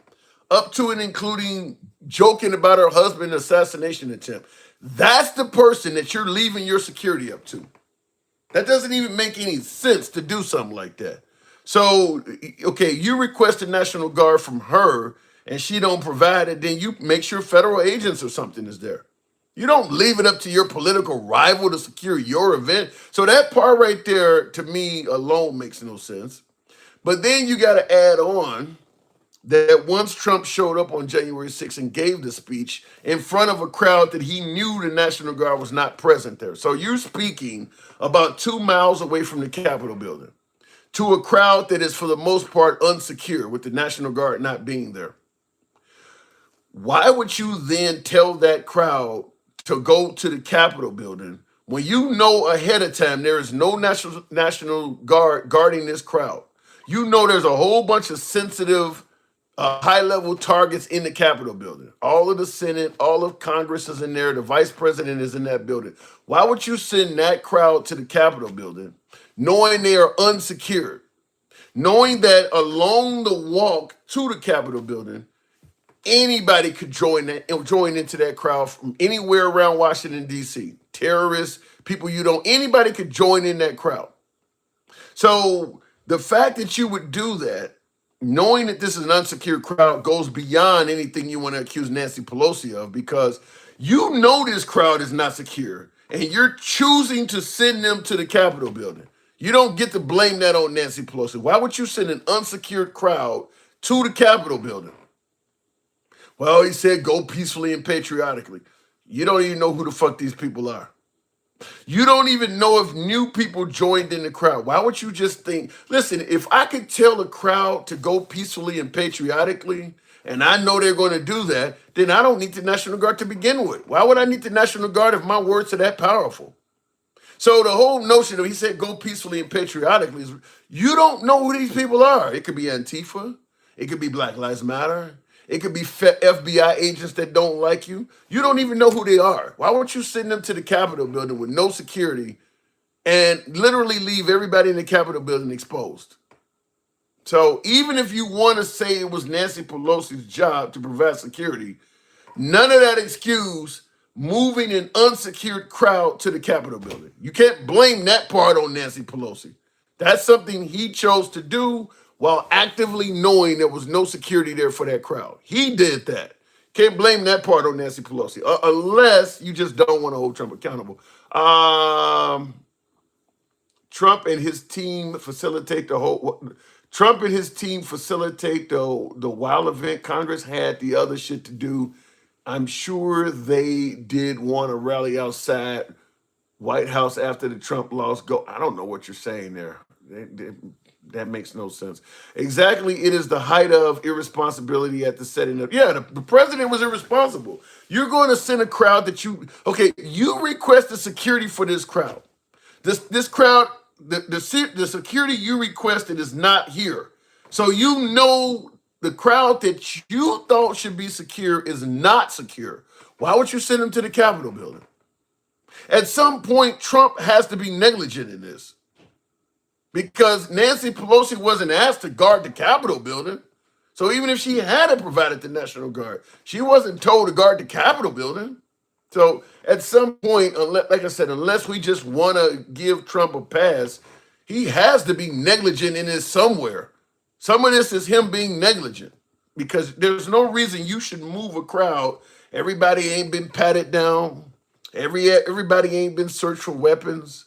S1: up to and including joking about her husband assassination attempt, that's the person that you're leaving your security up to. That doesn't even make any sense to do something like that. So, okay, you request a National Guard from her and she don't provide it, then you make sure federal agents or something is there. You don't leave it up to your political rival to secure your event. So that part right there, to me, alone makes no sense. But then you got to add on that once Trump showed up on January 6th and gave the speech in front of a crowd that he knew the National Guard was not present there. So you're speaking about 2 miles away from the Capitol building to a crowd that is for the most part unsecure with the National Guard not being there. Why would you then tell that crowd to go to the Capitol building when you know ahead of time there is no National Guard guarding this crowd? You know there's a whole bunch of sensitive high-level targets in the Capitol building. All of the Senate, all of Congress is in there. The vice president is in that building. Why would you send that crowd to the Capitol building knowing they are unsecured, knowing that along the walk to the Capitol building, anybody could join into that crowd from anywhere around Washington, D.C., terrorists, people anybody could join in that crowd. So the fact that you would do that, knowing that this is an unsecured crowd, goes beyond anything you want to accuse Nancy Pelosi of, because you know this crowd is not secure, and you're choosing to send them to the Capitol building. You don't get to blame that on Nancy Pelosi. Why would you send an unsecured crowd to the Capitol building? Well, he said go peacefully and patriotically. You don't even know who the fuck these people are. You don't even know if new people joined in the crowd. Why would you just think, listen, if I could tell the crowd to go peacefully and patriotically, and I know they're going to do that, then I don't need the National Guard to begin with. Why would I need the National Guard if my words are that powerful? So the whole notion of he said go peacefully and patriotically is, you don't know who these people are. It could be Antifa. It could be Black Lives Matter. It could be FBI agents that don't like you. You don't even know who they are. Why won't you send them to the Capitol building with no security and literally leave everybody in the Capitol building exposed? So even if you want to say it was Nancy Pelosi's job to provide security, none of that excuse moving an unsecured crowd to the Capitol building. You can't blame that part on Nancy Pelosi. That's something he chose to do while actively knowing there was no security there for that crowd. He did that. Can't blame that part on Nancy Pelosi, unless you just don't want to hold Trump accountable. Trump and his team facilitate the wild event. Congress had the other shit to do. I'm sure they did want to rally outside White House after the Trump loss. I don't know what you're saying there. That makes no sense. Exactly, it is the height of irresponsibility at the setting up. Yeah, the president was irresponsible. You're going to send a crowd that you requested security for this crowd. This crowd the security you requested is not here. So you know the crowd that you thought should be secure is not secure. Why would you send them to the Capitol building? At some point, Trump has to be negligent in this because Nancy Pelosi wasn't asked to guard the Capitol building. So even if she had provided the National Guard, she wasn't told to guard the Capitol building. So at some point, like I said, unless we just want to give Trump a pass, he has to be negligent in this somewhere. Some of this is him being negligent because there's no reason you should move a crowd. Everybody ain't been patted down. Everybody ain't been searched for weapons.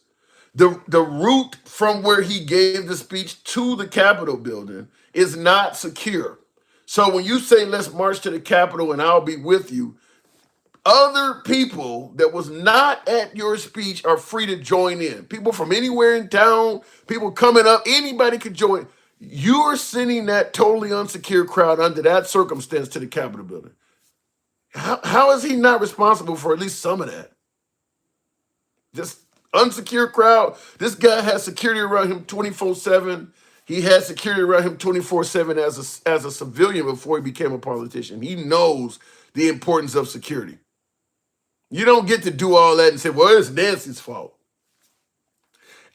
S1: The route from where he gave the speech to the Capitol building is not secure. So when you say let's march to the Capitol and I'll be with you, other people that was not at your speech are free to join in. People from anywhere in town, people coming up, anybody could join. You're sending that totally unsecure crowd under that circumstance to the Capitol building. How is he not responsible for at least some of that? Just unsecure crowd. This guy has security around him 24/7. He had security around him 24/7 as a civilian before he became a politician. He knows the importance of security. You don't get to do all that and say, well, it's Nancy's fault.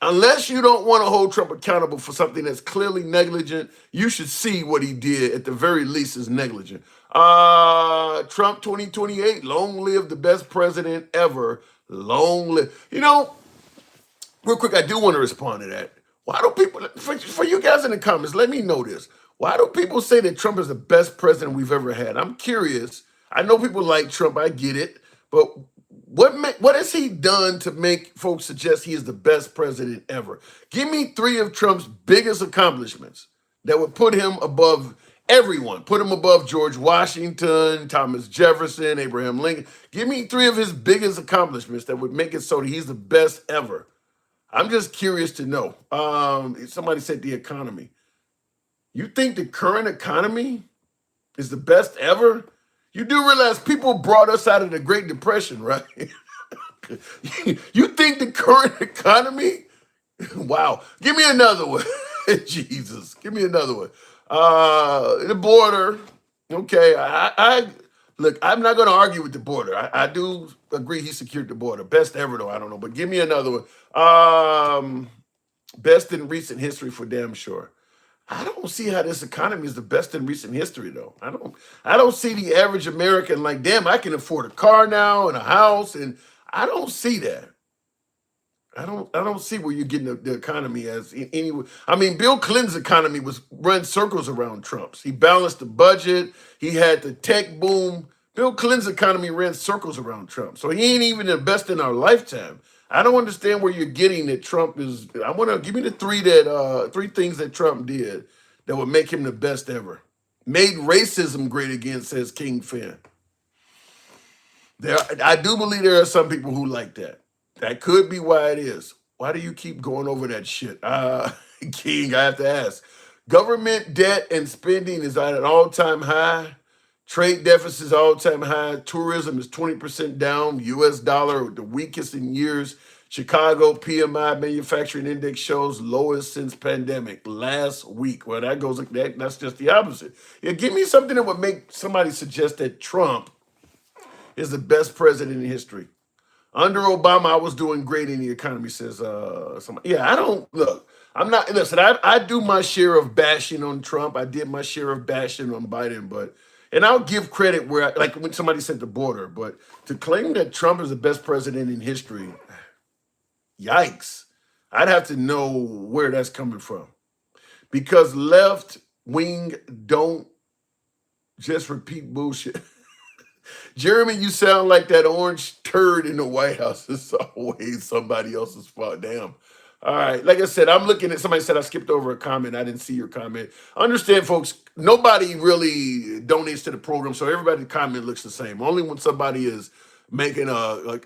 S1: Unless you don't want to hold Trump accountable for something that's clearly negligent, you should see what he did at the very least is negligent. Trump 2028, long live the best president ever. Long live. You know, real quick, I do want to respond to that. Why do people, for you guys in the comments, let me know this. Why do people say that Trump is the best president we've ever had? I'm curious. I know people like Trump, I get it. But what has he done to make folks suggest he is the best president ever? Give me 3 of Trump's biggest accomplishments that would put him above everyone. Put him above George Washington, Thomas Jefferson, Abraham Lincoln. Give me 3 of his biggest accomplishments that would make it so that he's the best ever. I'm just curious to know. Somebody said the economy. You think the current economy is the best ever? You do realize people brought us out of the Great Depression, right? You think the current economy? Wow. Give me another one. Jesus. Give me another one. The border. Okay. I look, I'm not going to argue with the border. I do agree he secured the border. Best ever, though. I don't know. But give me another one. Best in recent history for damn sure. I don't see how this economy is the best in recent history, though. I don't see the average American like, damn, I can afford a car now and a house, and I don't see that. I don't see where you're getting the economy as any. I mean, Bill Clinton's economy was run circles around Trump's. He balanced the budget. He had the tech boom. Bill Clinton's economy ran circles around Trump. So he ain't even the best in our lifetime. I don't understand where you're getting that Trump is. I want to give me the 3 things that Trump did that would make him the best ever. Made racism great again, says King Fan. I do believe there are some people who like that. That could be why it is. Why do you keep going over that shit? King, I have to ask. Government debt and spending is at an all-time high. Trade deficit is all-time high. Tourism is 20% down. U.S. dollar, the weakest in years. Chicago PMI manufacturing index shows lowest since pandemic last week. Well, that's just the opposite. Yeah, give me something that would make somebody suggest that Trump is the best president in history. Under Obama, I was doing great in the economy, says somebody. Yeah, listen, I do my share of bashing on Trump. I did my share of bashing on Biden, and I'll give credit like when somebody said the border, but to claim that Trump is the best president in history, yikes. I'd have to know where that's coming from. Because left wing don't just repeat bullshit. Jeremy, you sound like that orange turd in the White House. It's always somebody else's fault. Damn. All right. Like I said, I'm looking at somebody said I skipped over a comment. I didn't see your comment. Understand, folks, nobody really donates to the program, so everybody's comment looks the same. Only when somebody is making a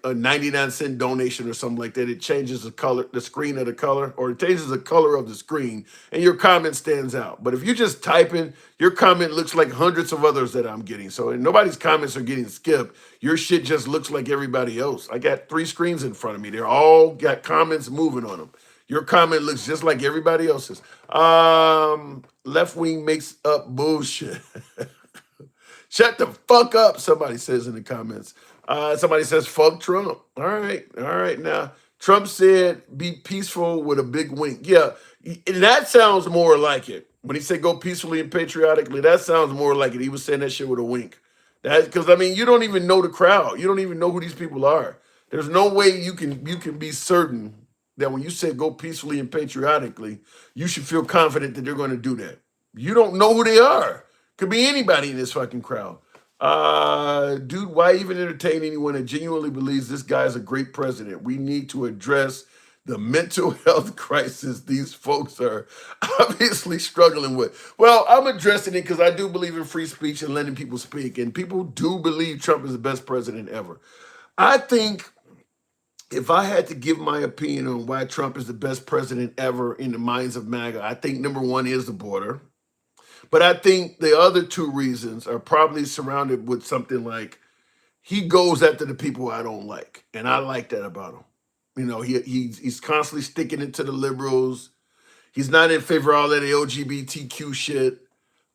S1: 99-cent donation or something like that, it changes the screen of the color, or it changes the color of the screen, and your comment stands out. But if you're just typing, your comment looks like hundreds of others that I'm getting. So nobody's comments are getting skipped. Your shit just looks like everybody else. I got 3 screens in front of me. They're all got comments moving on them. Your comment looks just like everybody else's. Left wing makes up bullshit. Shut the fuck up, somebody says in the comments. Somebody says, fuck Trump. All right. Now, Trump said, be peaceful with a big wink. Yeah, and that sounds more like it. When he said go peacefully and patriotically, that sounds more like it. He was saying that shit with a wink. Because, I mean, you don't even know the crowd. You don't even know who these people are. There's no way you can be certain that when you say go peacefully and patriotically, you should feel confident that they're going to do that. You don't know who they are. Could be anybody in this fucking crowd. Dude, why even entertain anyone that genuinely believes this guy is a great president? We need to address the mental health crisis these folks are obviously struggling with. Well, I'm addressing it because I do believe in free speech and letting people speak, and people do believe Trump is the best president ever. I think if I had to give my opinion on why Trump is the best president ever in the minds of MAGA, I think number one is the border. But I think the other two reasons are probably surrounded with something like he goes after the people I don't like. And I like that about him. You know, he's constantly sticking it to the liberals. He's not in favor of all of the LGBTQ shit.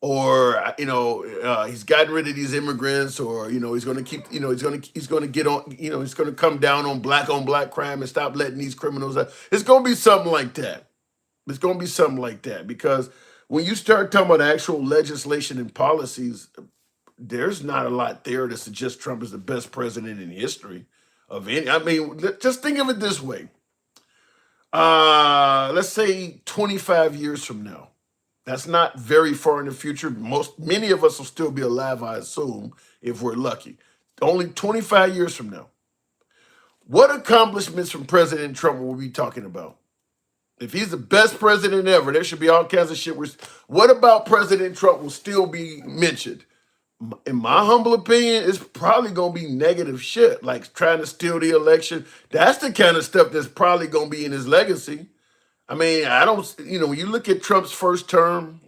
S1: Or, he's gotten rid of these immigrants, or, he's going to keep, he's going to get on, he's going to come down on black crime and stop letting these criminals out. It's going to be something like that. It's going to be something like that because when you start talking about actual legislation and policies, there's not a lot there to suggest Trump is the best president in history of any. I mean, just think of it this way. Let's say 25 years from now. That's not very far in the future. Many of us will still be alive, I assume, if we're lucky. Only 25 years from now. What accomplishments from President Trump will we be talking about? If he's the best president ever, there should be all kinds of shit. What about President Trump will still be mentioned? In my humble opinion, it's probably going to be negative shit, like trying to steal the election. That's the kind of stuff that's probably going to be in his legacy. I mean, when you look at Trump's first term,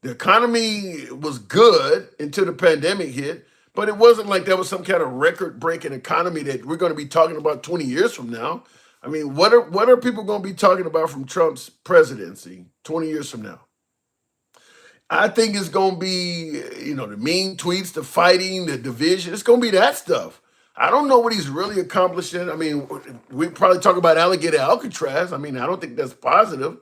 S1: the economy was good until the pandemic hit, but it wasn't like there was some kind of record-breaking economy that we're going to be talking about 20 years from now. I mean, what are people going to be talking about from Trump's presidency 20 years from now? I think it's going to be, the mean tweets, the fighting, the division. It's going to be that stuff. I don't know what he's really accomplishing. I mean, we probably talk about Alligator Alcatraz. I mean, I don't think that's positive.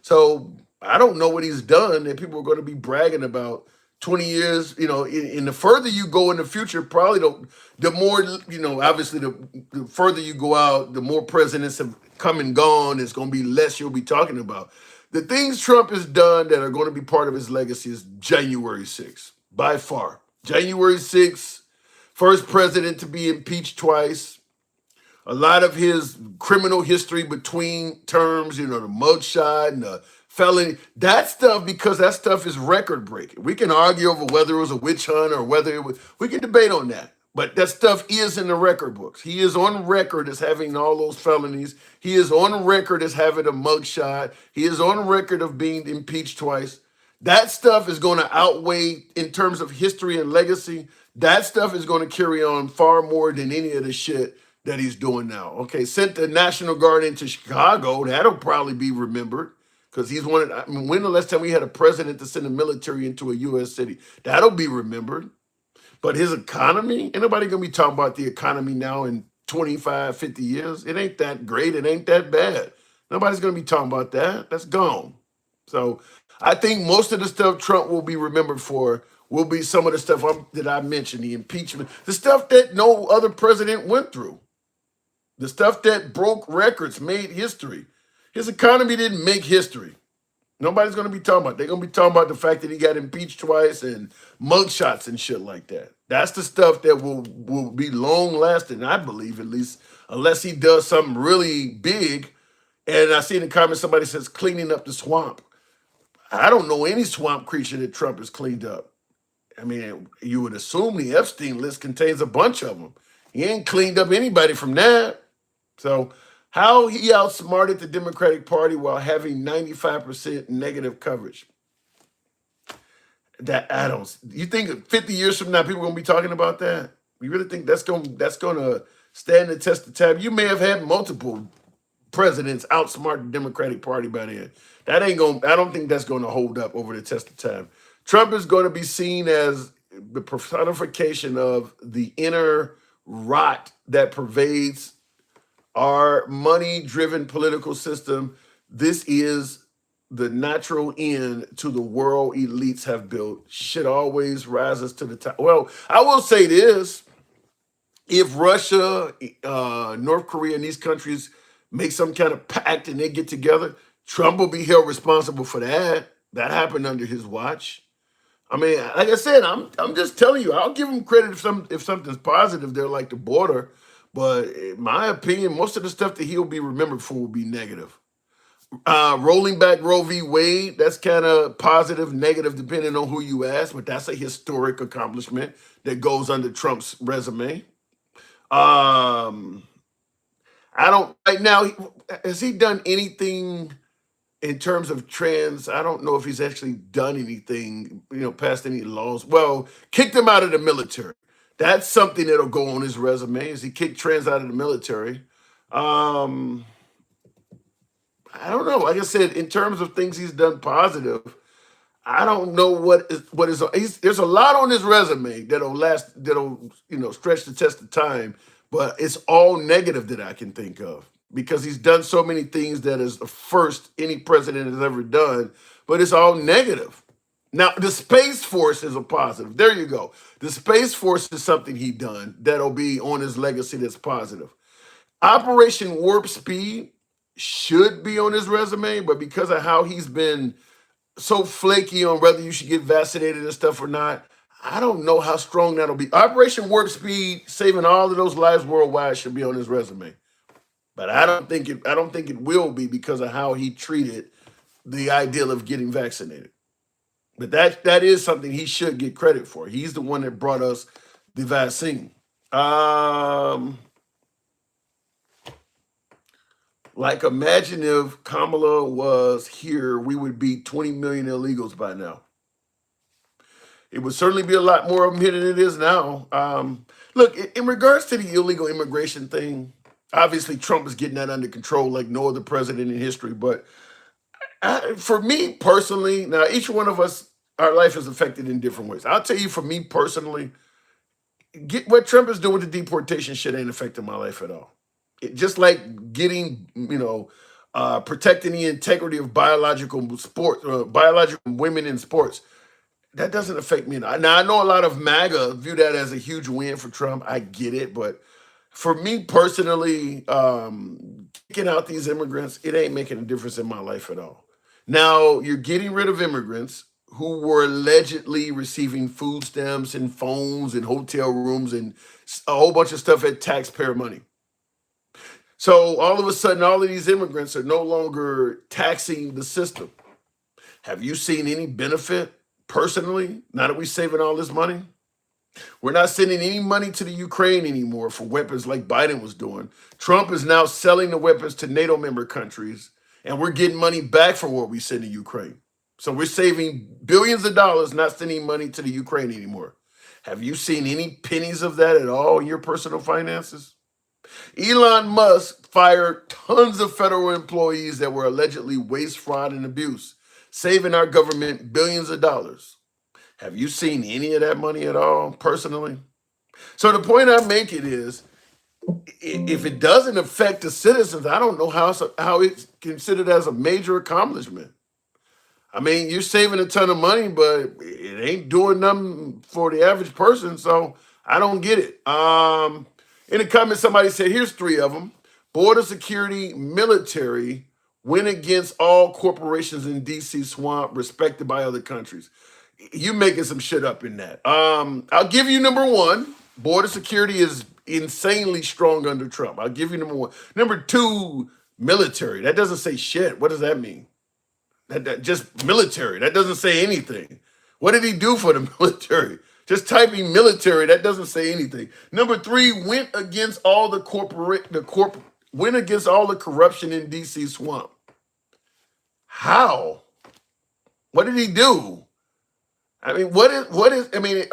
S1: So I don't know what he's done that people are going to be bragging about 20 years. And the further you go in the future, probably the more, obviously the further you go out, the more presidents have come and gone. It's going to be less you'll be talking about. The things Trump has done that are going to be part of his legacy is January 6th, by far. January 6th, first president to be impeached twice. A lot of his criminal history between terms, the mugshot and the felony, that stuff, because that stuff is record breaking. We can argue over whether it was a witch hunt or whether it was, we can debate on that. But that stuff is in the record books. He is on record as having all those felonies. He is on record as having a mugshot. He is on record of being impeached twice. That stuff is going to outweigh, in terms of history and legacy, that stuff is going to carry on far more than any of the shit that he's doing now. Okay, sent the National Guard into Chicago. That'll probably be remembered because he's when the last time we had a president to send the military into a U.S. city? That'll be remembered. But his economy, ain't nobody going to be talking about the economy now in 25, 50 years. It ain't that great. It ain't that bad. Nobody's going to be talking about that. That's gone. So I think most of the stuff Trump will be remembered for will be some of the stuff that I mentioned, the impeachment, the stuff that no other president went through, the stuff that broke records, made history. His economy didn't make history. Nobody's going to be talking about. They're going to be talking about the fact that he got impeached twice and mugshots and shit like that. That's the stuff that will be long lasting, I believe, at least, unless he does something really big. And I see in the comments somebody says cleaning up the swamp. I don't know any swamp creature that Trump has cleaned up. I mean, you would assume the Epstein list contains a bunch of them. He ain't cleaned up anybody from that. So how he outsmarted the Democratic Party while having 95% negative coverage. You think 50 years from now people are going to be talking about that? You really think that's going to stand the test of time? You may have had multiple presidents outsmart the Democratic Party by then. That ain't going. I don't think that's going to hold up over the test of time. Trump is going to be seen as the personification of the inner rot that pervades our money-driven political system. This is the natural end to the world elites have built. Shit always rises to the top. Well, I will say this. If Russia, North Korea, and these countries make some kind of pact and they get together, Trump will be held responsible for that. That happened under his watch. I mean, like I said, I'm just telling you, I'll give him credit if something's positive there, like the border. But in my opinion, most of the stuff that he'll be remembered for will be negative. Rolling back Roe v. Wade, that's kind of positive, negative, depending on who you ask, but that's a historic accomplishment that goes under Trump's resume. I don't right now. Has he done anything in terms of trans? I don't know if he's actually done anything, passed any laws. Well, kicked him out of the military. That's something that'll go on his resume. Is he kicked trans out of the military? I don't know. Like I said, in terms of things he's done positive, I don't know what is. There's a lot on his resume that'll stretch the test of time, but it's all negative that I can think of because he's done so many things that is the first any president has ever done, but it's all negative. Now, the Space Force is a positive. There you go. The Space Force is something he done that'll be on his legacy that's positive. Operation Warp Speed should be on his resume, but because of how he's been so flaky on whether you should get vaccinated and stuff or not, I don't know how strong that'll be. Operation Warp Speed, saving all of those lives worldwide, should be on his resume. But I don't think it will be because of how he treated the ideal of getting vaccinated. But that is something he should get credit for. He's the one that brought us the vaccine. Like, imagine if Kamala was here, we would be 20 million illegals by now. It would certainly be a lot more of them here than it is now. Look, in regards to the illegal immigration thing, obviously Trump is getting that under control like no other president in history. But for me personally, now each one of us, our life is affected in different ways. I'll tell you, for me personally, what Trump is doing with the deportation shit ain't affecting my life at all. Just like getting, protecting the integrity of biological women in sports, that doesn't affect me. Now, I know a lot of MAGA view that as a huge win for Trump. I get it. But for me personally, kicking out these immigrants, it ain't making a difference in my life at all. Now, you're getting rid of immigrants who were allegedly receiving food stamps and phones and hotel rooms and a whole bunch of stuff at taxpayer money. So all of a sudden, all of these immigrants are no longer taxing the system. Have you seen any benefit personally, now that we're saving all this money? We're not sending any money to the Ukraine anymore for weapons like Biden was doing. Trump is now selling the weapons to NATO member countries, and we're getting money back for what we send to Ukraine. So we're saving billions of dollars, not sending money to the Ukraine anymore. Have you seen any pennies of that at all in your personal finances? Elon Musk fired tons of federal employees that were allegedly waste, fraud, and abuse, saving our government billions of dollars. Have you seen any of that money at all, personally? So the point I'm making is, if it doesn't affect the citizens, I don't know how it's considered as a major accomplishment. I mean, you're saving a ton of money, but it ain't doing nothing for the average person, so I don't get it. In the comments, somebody said, here's 3 of them. Border security, military, went against all corporations in D.C. swamp, respected by other countries. You making some shit up in that. I'll give you number 1. Border security is insanely strong under Trump. I'll give you number 1. Number 2, military. That doesn't say shit. What does that mean? That just military. That doesn't say anything. What did he do for the military? Just typing military, that doesn't say anything. Number 3, went against all the corruption in DC swamp. How? What did he do? I mean, I mean,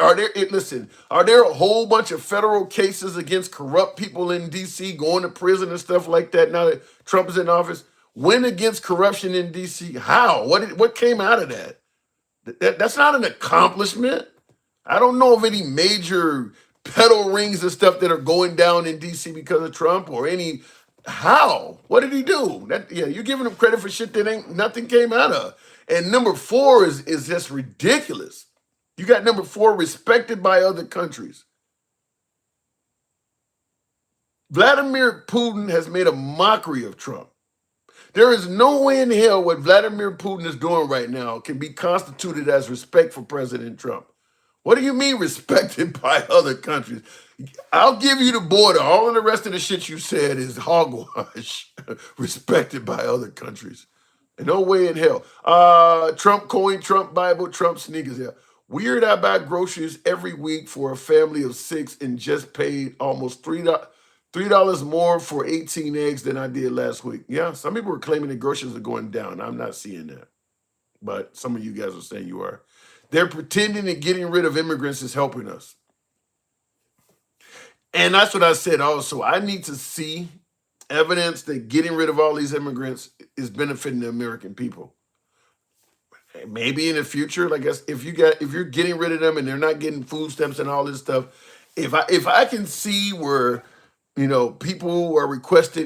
S1: listen, are there a whole bunch of federal cases against corrupt people in DC going to prison and stuff like that now that Trump is in office? Win against corruption in DC. How? What came out of that? That's not an accomplishment. I don't know of any major pedal rings and stuff that are going down in DC because of Trump or any. How? What did he do? You're giving him credit for shit that ain't nothing came out of. And number 4 is just ridiculous. You got number 4 respected by other countries. Vladimir Putin has made a mockery of Trump. There is no way in hell what Vladimir Putin is doing right now can be constituted as respect for President Trump. What do you mean respected by other countries? I'll give you the border. All of the rest of the shit you said is hogwash. Respected by other countries. No way in hell. Trump coin, Trump Bible, Trump sneakers. Yeah. Weird, I buy groceries every week for a family of 6 and just paid almost $3 more for 18 eggs than I did last week. Yeah, some people are claiming that groceries are going down. I'm not seeing that. But some of you guys are saying you are. They're pretending that getting rid of immigrants is helping us. And that's what I said also. I need to see evidence that getting rid of all these immigrants is benefiting the American people. Maybe in the future, like if you're getting rid of them and they're not getting food stamps and all this stuff, if I can see where people are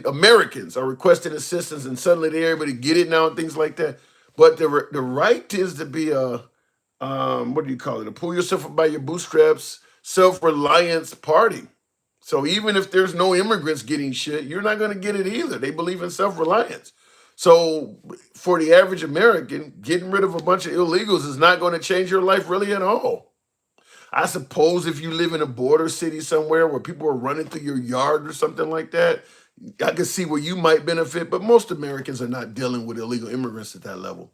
S1: Americans are requesting assistance and suddenly they're able to get it now and things like that. But the right tends to be what do you call it? A pull yourself up by your bootstraps, self-reliance party. So even if there's no immigrants getting shit, you're not going to get it either. They believe in self-reliance. So for the average American, getting rid of a bunch of illegals is not going to change your life really at all. I suppose if you live in a border city somewhere where people are running through your yard or something like that, I can see where you might benefit, but most Americans are not dealing with illegal immigrants at that level.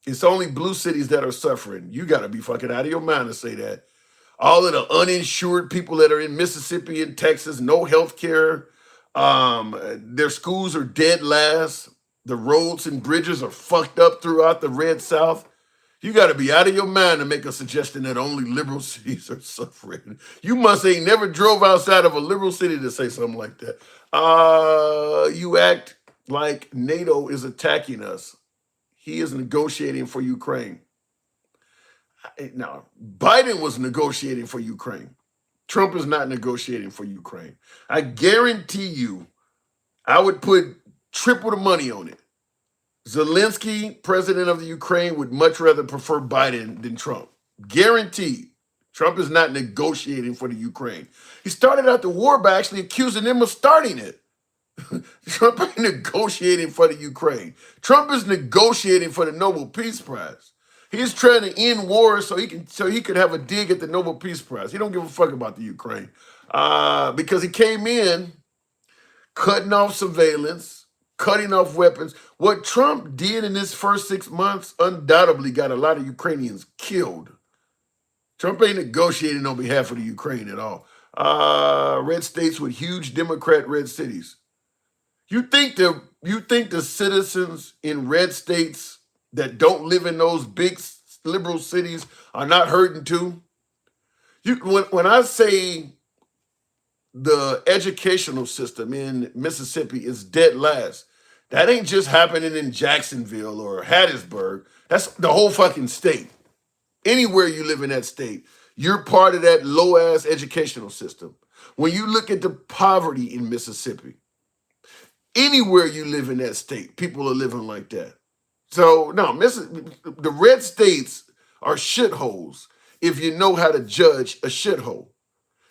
S1: It's only blue cities that are suffering. You got to be fucking out of your mind to say that. All of the uninsured people that are in Mississippi and Texas, no health care. Their schools are dead last. The roads and bridges are fucked up throughout the Red South. You got to be out of your mind to make a suggestion that only liberal cities are suffering. You must ain't never drove outside of a liberal city to say something like that. You act like NATO is attacking us. He is negotiating for Ukraine. Now, Biden was negotiating for Ukraine. Trump is not negotiating for Ukraine. I guarantee you, I would put triple the money on it. Zelensky, president of the Ukraine, would much rather prefer Biden than Trump. Guaranteed. Trump is not negotiating for the Ukraine. He started out the war by actually accusing them of starting it. Trump ain't negotiating for the Ukraine. Trump is negotiating for the Nobel Peace Prize. He's trying to end war so he could have a dig at the Nobel Peace Prize. He don't give a fuck about the Ukraine because he came in cutting off surveillance, cutting off weapons. What Trump did in his first 6 months undoubtedly got a lot of Ukrainians killed. Trump ain't negotiating on behalf of the Ukraine at all. Red states with huge Democrat red cities. You think the citizens in red states that don't live in those big liberal cities are not hurting too? When I say the educational system in Mississippi is dead last, that ain't just happening in Jacksonville or Hattiesburg. That's the whole fucking state. Anywhere you live in that state, you're part of that low-ass educational system. When you look at the poverty in Mississippi, anywhere you live in that state, people are living like that. So, no, the red states are shitholes if you know how to judge a shithole.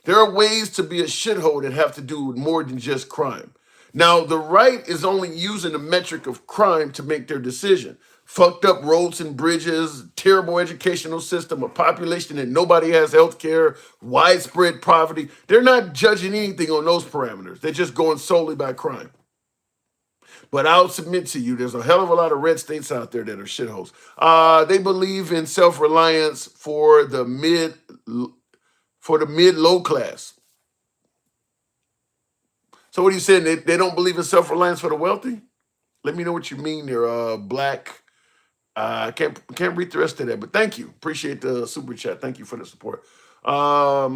S1: There are ways to be a shithole that have to do with more than just crime. Now, the right is only using the metric of crime to make their decision. Fucked up roads and bridges, terrible educational system, a population that nobody has health care, widespread poverty. They're not judging anything on those parameters. They're just going solely by crime. But I'll submit to you, there's a hell of a lot of red states out there that are shitholes. They believe in self-reliance for the mid-low class. So what are you saying? They don't believe in self-reliance for the wealthy? Let me know what you mean there, Black I can't read the rest of that, but thank you. Appreciate the super chat. Thank you for the support. I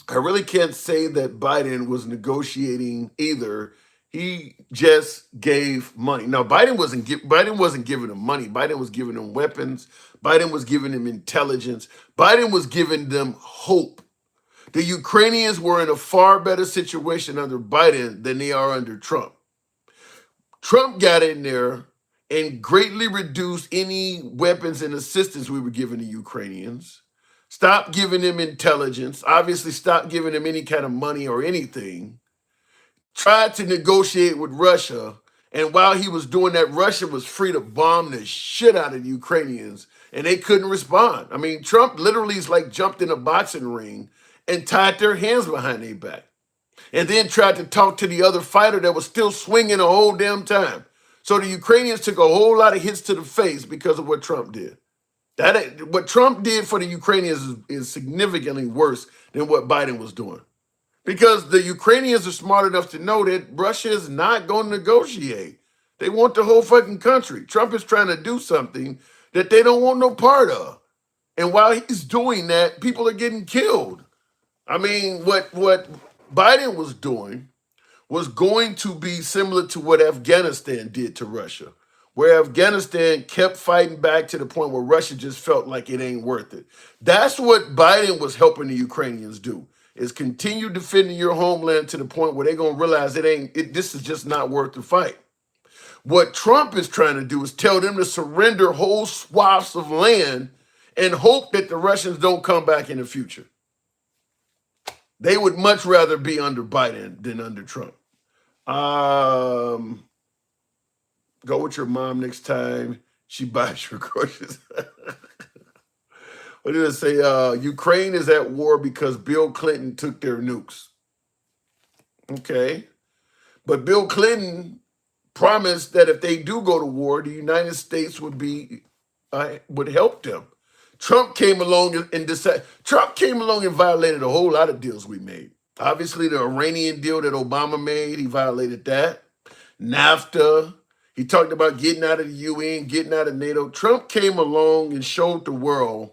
S1: really can't say that Biden was negotiating either. He just gave money. Now, Biden wasn't giving them money. Biden was giving them weapons. Biden was giving them intelligence. Biden was giving them hope. The Ukrainians were in a far better situation under Biden than they are under Trump. Trump got in there and greatly reduced any weapons and assistance we were giving the Ukrainians. Stop giving them intelligence. Obviously, stop giving them any kind of money or anything. Tried to negotiate with Russia. And while he was doing that, Russia was free to bomb the shit out of the Ukrainians. And they couldn't respond. I mean, Trump literally is like jumped in a boxing ring and tied their hands behind their back. And then tried to talk to the other fighter that was still swinging the whole damn time. So the Ukrainians took a whole lot of hits to the face because of what Trump did. What Trump did for the Ukrainians is significantly worse than what Biden was doing. Because the Ukrainians are smart enough to know that Russia is not going to negotiate. They want the whole fucking country. Trump is trying to do something that they don't want no part of. And while he's doing that, people are getting killed. I mean, what Biden was doing was going to be similar to what Afghanistan did to Russia, where Afghanistan kept fighting back to the point where Russia just felt like it ain't worth it. That's what Biden was helping the Ukrainians do, is continue defending your homeland to the point where they're going to realize this is just not worth the fight. What Trump is trying to do is tell them to surrender whole swaths of land and hope that the Russians don't come back in the future. They would much rather be under Biden than under Trump. Go with your mom next time she buys your groceries. What did it say? Ukraine is at war because Bill Clinton took their nukes. Okay. But Bill Clinton promised that if they do go to war, the United States would help them. Trump came along and violated a whole lot of deals we made. Obviously, the Iranian deal that Obama made, he violated that. NAFTA, he talked about getting out of the UN, getting out of NATO. Trump came along and showed the world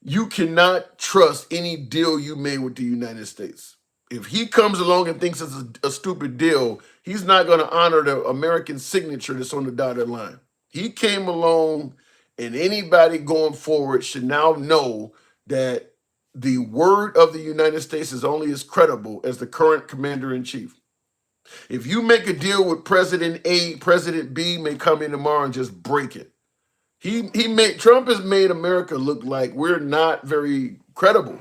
S1: you cannot trust any deal you made with the United States. If he comes along and thinks it's a stupid deal, he's not going to honor the American signature that's on the dotted line. He came along, and anybody going forward should now know that the word of the United States is only as credible as the current commander-in-chief. If you make a deal with President A, President B may come in tomorrow and just break it. Trump has made America look like we're not very credible.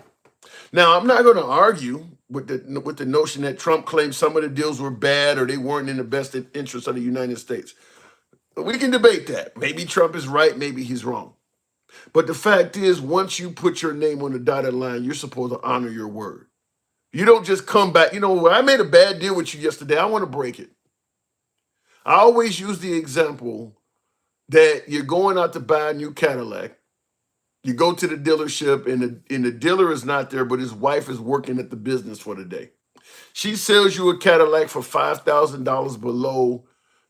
S1: Now, I'm not going to argue with the notion that Trump claimed some of the deals were bad or they weren't in the best interest of the United States. We can debate that. Maybe Trump is right, maybe he's wrong. But the fact is, once you put your name on the dotted line, you're supposed to honor your word. You don't just come back. I made a bad deal with you yesterday. I want to break it. I always use the example that you're going out to buy a new Cadillac. You go to the dealership and the dealer is not there, but his wife is working at the business for the day. She sells you a Cadillac for $5,000 below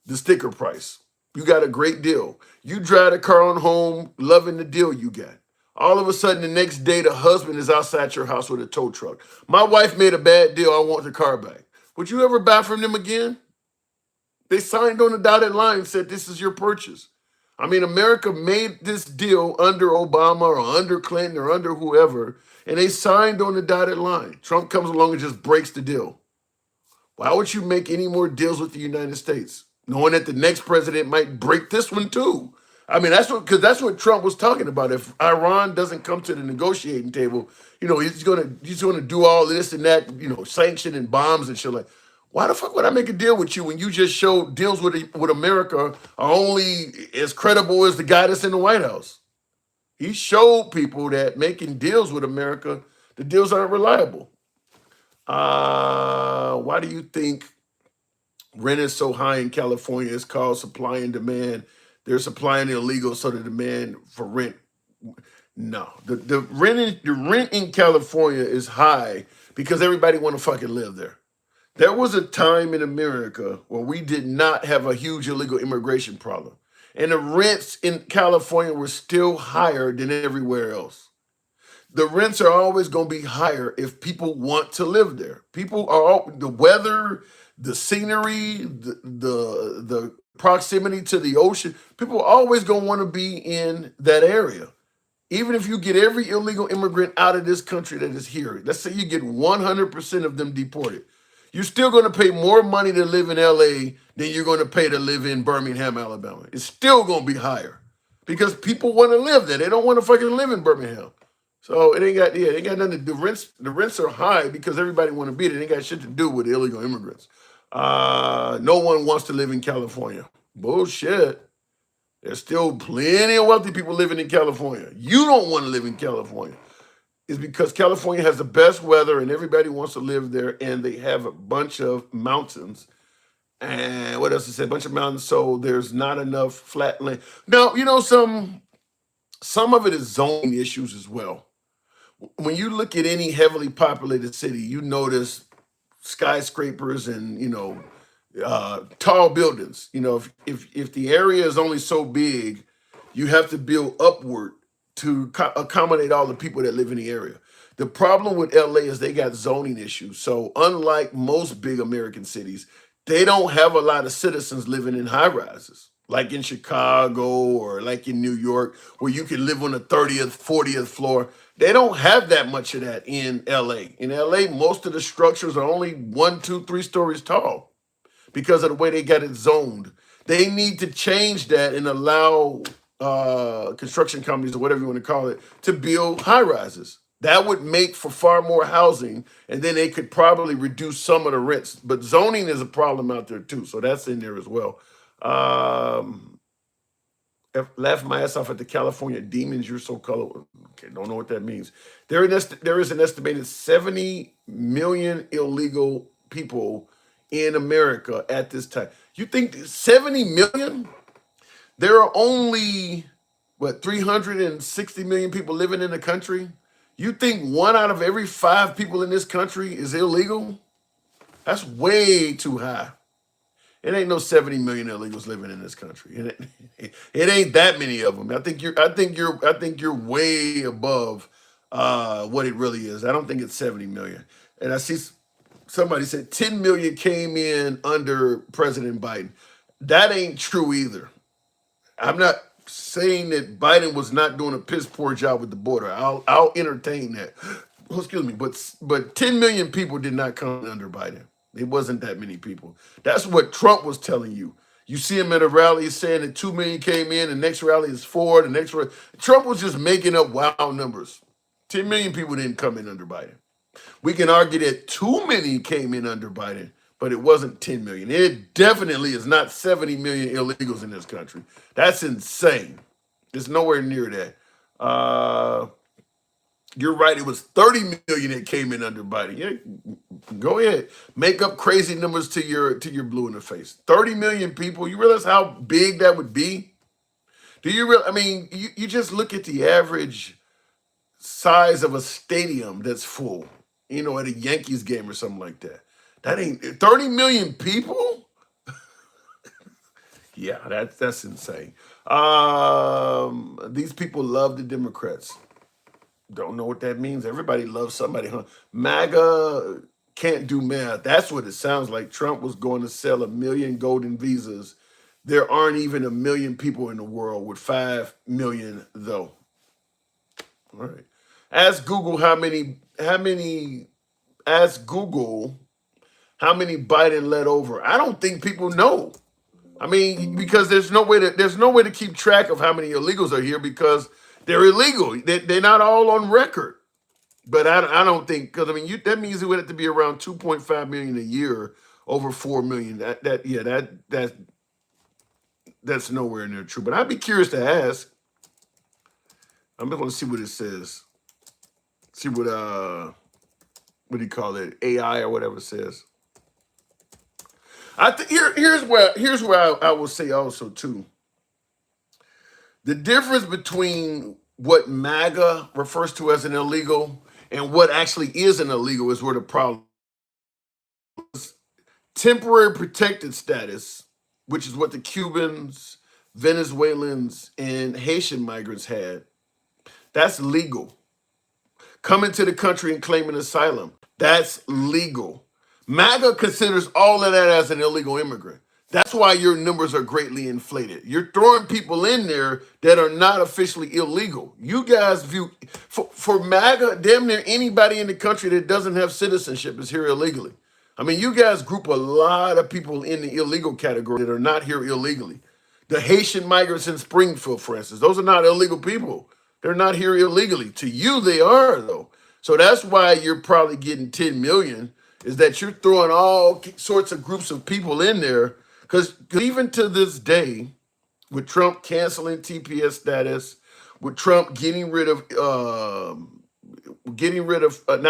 S1: the sticker price. You got a great deal. You drive the car on home, loving the deal you got. All of a sudden, the next day, the husband is outside your house with a tow truck. My wife made a bad deal. I want the car back. Would you ever buy from them again? They signed on the dotted line and said, this is your purchase. I mean, America made this deal under Obama or under Clinton or under whoever, and they signed on the dotted line. Trump comes along and just breaks the deal. Why would you make any more deals with the United States, knowing that the next president might break this one too? I mean, that's what Trump was talking about. If Iran doesn't come to the negotiating table, he's gonna do all this and that, sanctioning bombs and shit like. Why the fuck would I make a deal with you when you just showed deals with America are only as credible as the guy that's in the White House? He showed people that making deals with America, the deals aren't reliable. Why do you think rent is so high in California? It's called supply and demand. They're supplying illegal, so the demand for rent. No, the rent in California is high because everybody want to fucking live there. There was a time in America where we did not have a huge illegal immigration problem. And the rents in California were still higher than everywhere else. The rents are always going to be higher if people want to live there. People are the weather, the scenery, the proximity to the ocean. People are always going to want to be in that area. Even if you get every illegal immigrant out of this country that is here, let's say you get 100% of them deported, you're still going to pay more money to live in LA than you're going to pay to live in Birmingham, Alabama. It's still going to be higher because people want to live there. They don't want to fucking live in Birmingham. So it ain't got nothing to do. The rents are high because everybody want to be there. It ain't got shit to do with illegal immigrants. No one wants to live in California. Bullshit. There's still plenty of wealthy people living in California. You don't want to live in California. It's because California has the best weather and everybody wants to live there, and they have a bunch of mountains. And what else is it? A bunch of mountains, so there's not enough flat land. Now, some of it is zoning issues as well. When you look at any heavily populated city, you notice skyscrapers and tall buildings. If the area is only so big, you have to build upward to accommodate all the people that live in the area. The problem with LA is they got zoning issues. So unlike most big American cities, they don't have a lot of citizens living in high rises, like in Chicago or like in New York, where you can live on the 30th, 40th floor. They don't have that much of that in LA. In LA, most of the structures are only 1, 2, 3 stories tall because of the way they got it zoned. They need to change that and allow construction companies or whatever you want to call it to build high rises. That would make for far more housing, and then they could probably reduce some of the rents. But zoning is a problem out there too, so that's in there as well. Laughing my ass off at the California demons. You're so colorful. Okay, don't know what that means. There is an estimated 70 million illegal people in America at this time. You think 70 million? There are only, 360 million people living in the country? You think 1 out of every 5 people in this country is illegal? That's way too high. It ain't no 70 million illegals living in this country. It ain't that many of them. I think you're way above what it really is. I don't think it's 70 million. And I see somebody said 10 million came in under President Biden. That ain't true either. I'm not saying that Biden was not doing a piss poor job with the border. I'll entertain that. Oh, excuse me, but 10 million people did not come under Biden. It wasn't that many people. That's what Trump was telling you. You see him at a rally saying that 2 million came in, the next rally is 4, the next rally. Trump was just making up wild numbers. 10 million people didn't come in under Biden. We can argue that too many came in under Biden, but it wasn't 10 million. It definitely is not 70 million illegals in this country. That's insane. It's nowhere near that. You're right. It was 30 million that came in under Biden. Yeah, go ahead. Make up crazy numbers to your blue in the face. 30 million people. You realize how big that would be? Do you real? I mean, you just look at the average size of a stadium that's full, at a Yankees game or something like that. That ain't 30 million people? Yeah, that's insane. These people love the Democrats. Don't know what that means. Everybody loves somebody, huh? MAGA can't do math. That's what it sounds like. Trump was going to sell 1 million golden visas. There aren't even 1 million people in the world with 5 million, though. All right. Ask Google how many Biden let over. I don't think people know. I mean, because there's no way to keep track of how many illegals are here because they're illegal. They're not all on record. But I don't think, because I mean, that means it would have to be around 2.5 million a year over 4 million. That's nowhere near true. But I'd be curious to ask. I'm going to see what it says. See what do you call it? AI or whatever it says. I think here's where I will say also too. The difference between what MAGA refers to as an illegal and what actually is an illegal is where the problem is. Temporary protected status, which is what the Cubans, Venezuelans and Haitian migrants had, that's legal. Coming to the country and claiming asylum, that's legal. MAGA considers all of that as an illegal immigrant. That's why your numbers are greatly inflated. You're throwing people in there that are not officially illegal. You guys view, for MAGA, damn near anybody in the country that doesn't have citizenship is here illegally. I mean, you guys group a lot of people in the illegal category that are not here illegally. The Haitian migrants in Springfield, for instance, those are not illegal people. They're not here illegally. To you, they are, though. So that's why you're probably getting 10 million, is that you're throwing all sorts of groups of people in there. Because even to this day, with Trump canceling TPS status, with Trump getting rid of not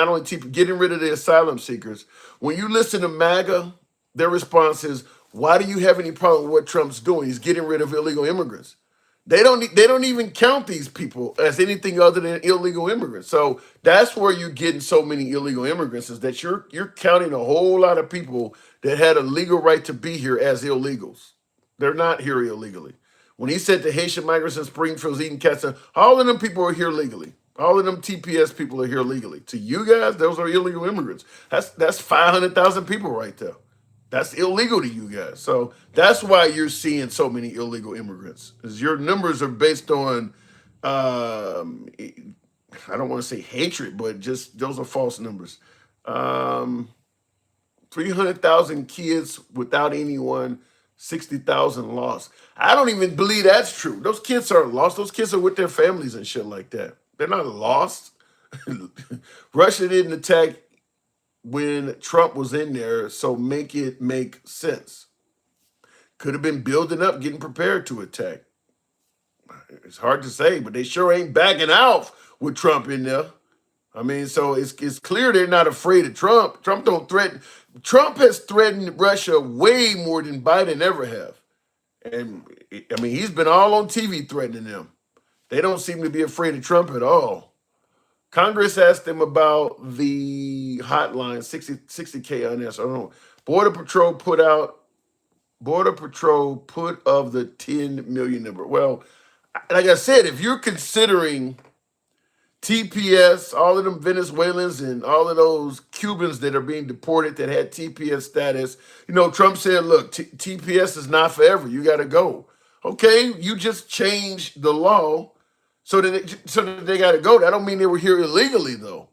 S1: only getting rid of the asylum seekers, when you listen to MAGA, their response is, why do you have any problem with what Trump's doing? He's getting rid of illegal immigrants. They don't even count these people as anything other than illegal immigrants. So that's where you're getting so many illegal immigrants, is that you're counting a whole lot of people that had a legal right to be here as illegals. They're not here illegally. When he said the Haitian migrants in Springfield eating cats, all of them people are here legally. All of them TPS people are here legally. To you guys, those are illegal immigrants. That's 500,000 people right there. That's illegal to you guys. So that's why you're seeing so many illegal immigrants. Because your numbers are based on, I don't want to say hatred, but just those are false numbers. 300,000 kids without anyone, 60,000 lost. I don't even believe that's true. Those kids aren't lost. Those kids are with their families and shit like that. They're not lost. Russia didn't attack when Trump was in there, so make it make sense. Could have been building up, getting prepared to attack. It's hard to say, but they sure ain't backing out with Trump in there. I mean, so it's clear they're not afraid of Trump. Trump has threatened Russia way more than Biden ever have. And I mean, he's been all on TV threatening them. They don't seem to be afraid of Trump at all. Congress asked them about the hotline, 60K unanswered. I don't know. Border Patrol put of the 10 million number. Well, like I said, if you're considering TPS, all of them Venezuelans and all of those Cubans that are being deported that had TPS status, Trump said, look, TPS is not forever. You got to go. Okay, you just changed the law so that they got to go. That don't mean they were here illegally, though.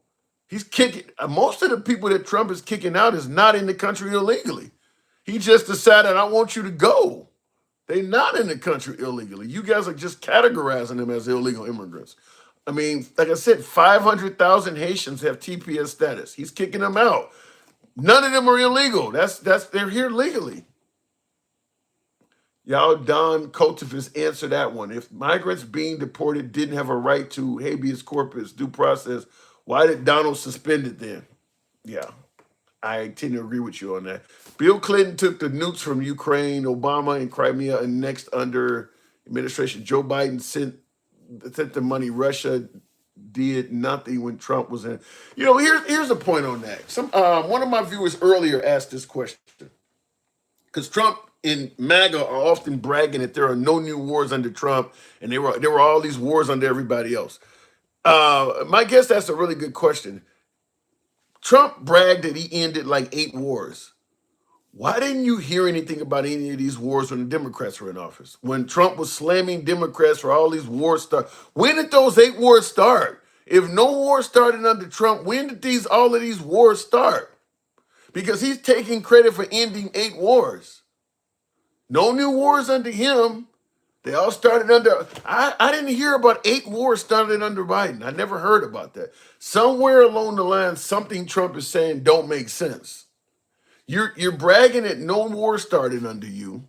S1: He's kicking. Most of the people that Trump is kicking out is not in the country illegally. He just decided, I want you to go. They're not in the country illegally. You guys are just categorizing them as illegal immigrants. I mean, like I said, 500,000 Haitians have TPS status. He's kicking them out. None of them are illegal. They're here legally. Y'all, Don Kotifis answer that one. If migrants being deported didn't have a right to habeas corpus due process, why did Donald suspend it then? Yeah, I tend to agree with you on that. Bill Clinton took the nukes from Ukraine, Obama and Crimea, and next under administration, Joe Biden sent the money. Russia did nothing when Trump was in. Here's a point on that. One of my viewers earlier asked this question. Because Trump and MAGA are often bragging that there are no new wars under Trump, and there were all these wars under everybody else. My guess that's a really good question. Trump bragged that he ended like 8 wars. Why didn't you hear anything about any of these wars when the Democrats were in office? When Trump was slamming Democrats for all these wars start, when did those 8 wars start? If no war started under Trump, when did all of these wars start? Because he's taking credit for ending 8 wars. No new wars under him. They all started under, I didn't hear about 8 wars started under Biden. I never heard about that. Somewhere along the line, something Trump is saying don't make sense. You're bragging that no war started under you,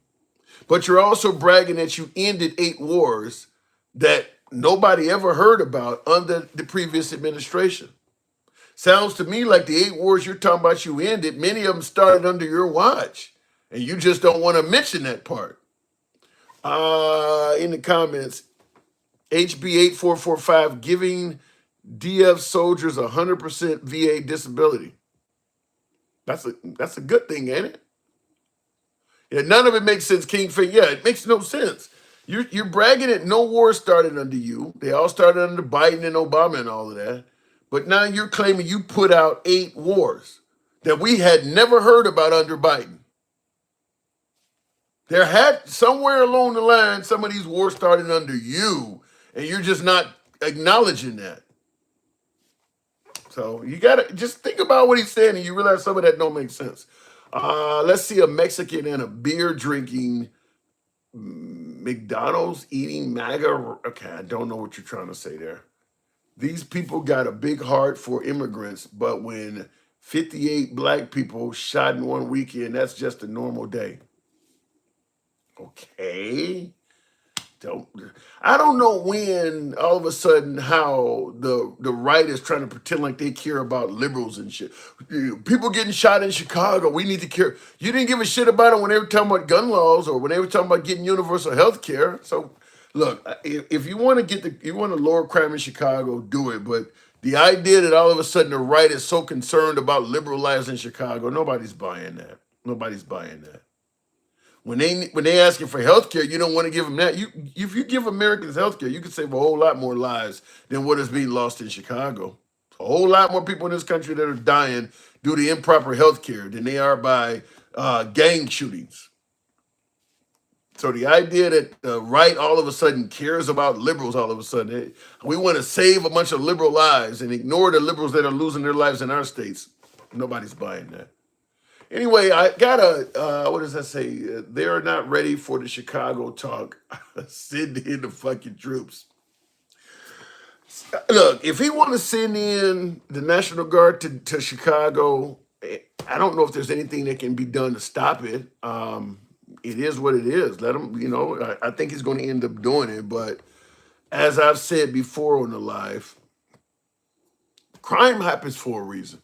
S1: but you're also bragging that you ended 8 wars that nobody ever heard about under the previous administration. Sounds to me like the 8 wars you're talking about you ended, many of them started under your watch, and you just don't want to mention that part. In the comments, HB 8445 giving DF soldiers 100% VA disability. That's a good thing, ain't it? Yeah, none of it makes sense, King Fing. Yeah, it makes no sense. You're bragging that no war started under you. They all started under Biden and Obama and all of that. But now you're claiming you put out 8 wars that we had never heard about under Biden. There had somewhere along the line, some of these wars started under you, and you're just not acknowledging that. So you gotta just think about what he's saying, and you realize some of that don't make sense. Let's see a Mexican and a beer drinking McDonald's eating MAGA. Okay, I don't know what you're trying to say there. These people got a big heart for immigrants, but when 58 black people shot in one weekend, that's just a normal day. Okay. I don't know when all of a sudden how the right is trying to pretend like they care about liberals and shit. People getting shot in Chicago, we need to care. You didn't give a shit about it when they were talking about gun laws or when they were talking about getting universal health care. So look, if you want to you want to lower crime in Chicago, do it. But the idea that all of a sudden the right is so concerned about liberal lives in Chicago, nobody's buying that. Nobody's buying that. When they asking for health care, you don't want to give them that. If you give Americans health care, you can save a whole lot more lives than what is being lost in Chicago. A whole lot more people in this country that are dying due to improper health care than they are by gang shootings. So the idea that the right all of a sudden cares about liberals all of a sudden, we want to save a bunch of liberal lives and ignore the liberals that are losing their lives in our states. Nobody's buying that. Anyway, I got what does that say? They're not ready for the Chicago talk. Send in the fucking troops. Look, if he want to send in the National Guard to Chicago, I don't know if there's anything that can be done to stop it. It is what it is. Let him, I think he's going to end up doing it. But as I've said before on the live, crime happens for a reason.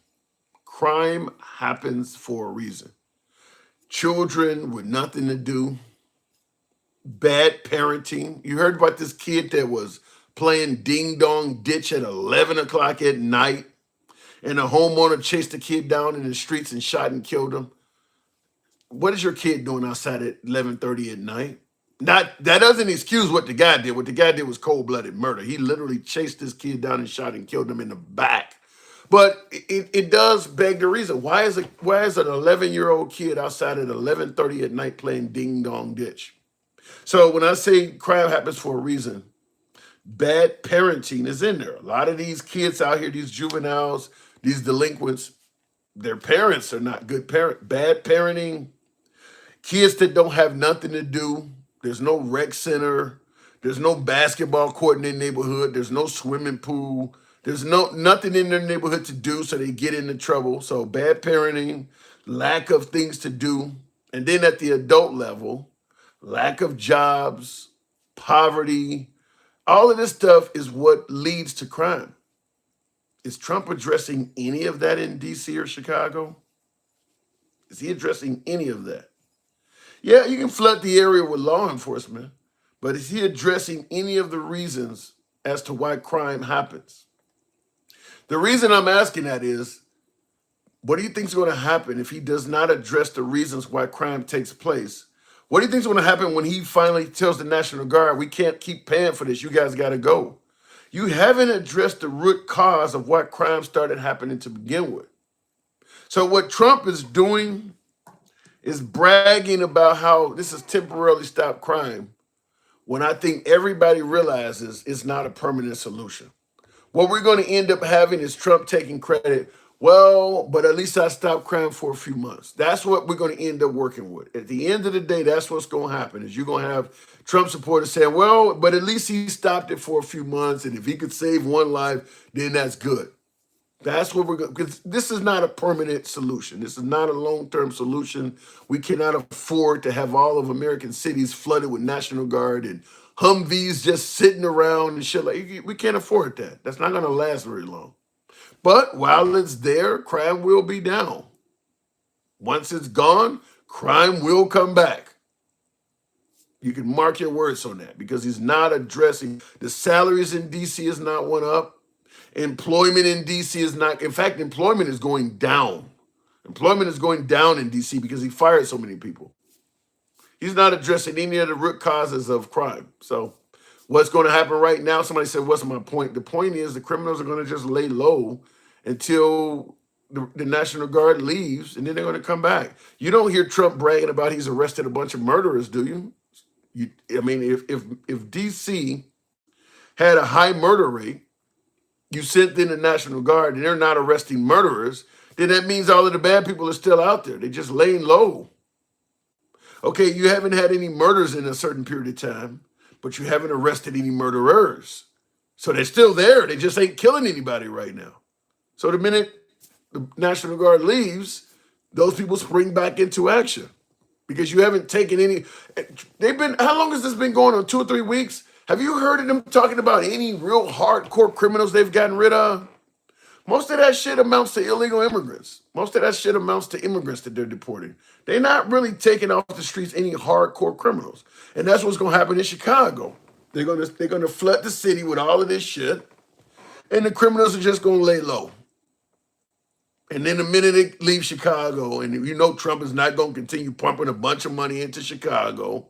S1: Crime happens for a reason. Children with nothing to do, bad parenting. You heard about this kid that was playing ding dong ditch at 11 o'clock at night, and a homeowner chased the kid down in the streets and shot and killed him. What is your kid doing outside at 11:30 at night? That doesn't excuse what the guy did. What the guy did was cold-blooded murder. He literally chased this kid down and shot and killed him in the back. But it does beg the reason. Why is an 11-year-old kid outside at 11:30 at night playing ding dong ditch? So when I say crime happens for a reason, bad parenting is in there. A lot of these kids out here, these juveniles, these delinquents, their parents are not good parents. Bad parenting, kids that don't have nothing to do. There's no rec center. There's no basketball court in their neighborhood. There's no swimming pool. There's nothing in their neighborhood to do, so they get into trouble. So bad parenting, lack of things to do. And then at the adult level, lack of jobs, poverty, all of this stuff is what leads to crime. Is Trump addressing any of that in DC or Chicago? Is he addressing any of that? Yeah, you can flood the area with law enforcement, but is he addressing any of the reasons as to why crime happens? The reason I'm asking that is, what do you think is going to happen if he does not address the reasons why crime takes place? What do you think is going to happen when he finally tells the National Guard, we can't keep paying for this, you guys got to go? You haven't addressed the root cause of what crime started happening to begin with. So what Trump is doing is bragging about how this has temporarily stopped crime, when I think everybody realizes it's not a permanent solution. What we're going to end up having is Trump taking credit. Well, but at least I stopped crime for a few months. That's what we're going to end up working with. At the end of the day, that's what's going to happen, is you're going to have Trump supporters saying, well, but at least he stopped it for a few months, and if he could save one life, then that's good. That's what we're going to, because this is not a permanent solution. This is not a long-term solution. We cannot afford to have all of American cities flooded with National Guard and Humvees just sitting around and shit. We can't afford that. That's not going to last very long. But while it's there, crime will be down. Once it's gone, crime will come back. You can mark your words on that, because he's not addressing the salaries in DC is not went up. Employment in DC is not, in fact, employment is going down. Employment is going down in DC because he fired so many people. He's not addressing any of the root causes of crime. So what's going to happen right now? Somebody said, what's my point? The point is the criminals are going to just lay low until the National Guard leaves, and then they're going to come back. You don't hear Trump bragging about he's arrested a bunch of murderers, do you? I mean, if D.C. had a high murder rate, you sent in the National Guard, and they're not arresting murderers, then that means all of the bad people are still out there. They're just laying low. Okay, you haven't had any murders in a certain period of time, but you haven't arrested any murderers. So they're still there. They just ain't killing anybody right now. So the minute the National Guard leaves, those people spring back into action because you haven't taken any. How long has this been going on? 2 or 3 weeks? Have you heard of them talking about any real hardcore criminals they've gotten rid of? Most of that shit amounts to illegal immigrants. Most of that shit amounts to immigrants that they're deporting. They're not really taking off the streets any hardcore criminals. And that's what's going to happen in Chicago. They're going to flood the city with all of this shit, and the criminals are just going to lay low. And then the minute they leave Chicago, and you know Trump is not going to continue pumping a bunch of money into Chicago,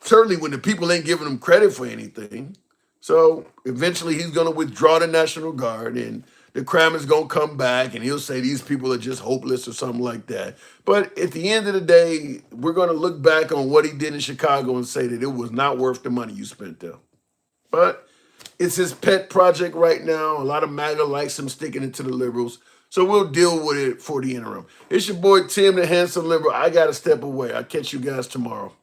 S1: certainly when the people ain't giving him credit for anything. So eventually he's going to withdraw the National Guard, and the crime is going to come back, and he'll say these people are just hopeless or something like that. But at the end of the day, we're going to look back on what he did in Chicago and say that it was not worth the money you spent there. But it's his pet project right now. A lot of MAGA likes him sticking it to the liberals. So we'll deal with it for the interim. It's your boy Tim, the handsome liberal. I got to step away. I'll catch you guys tomorrow.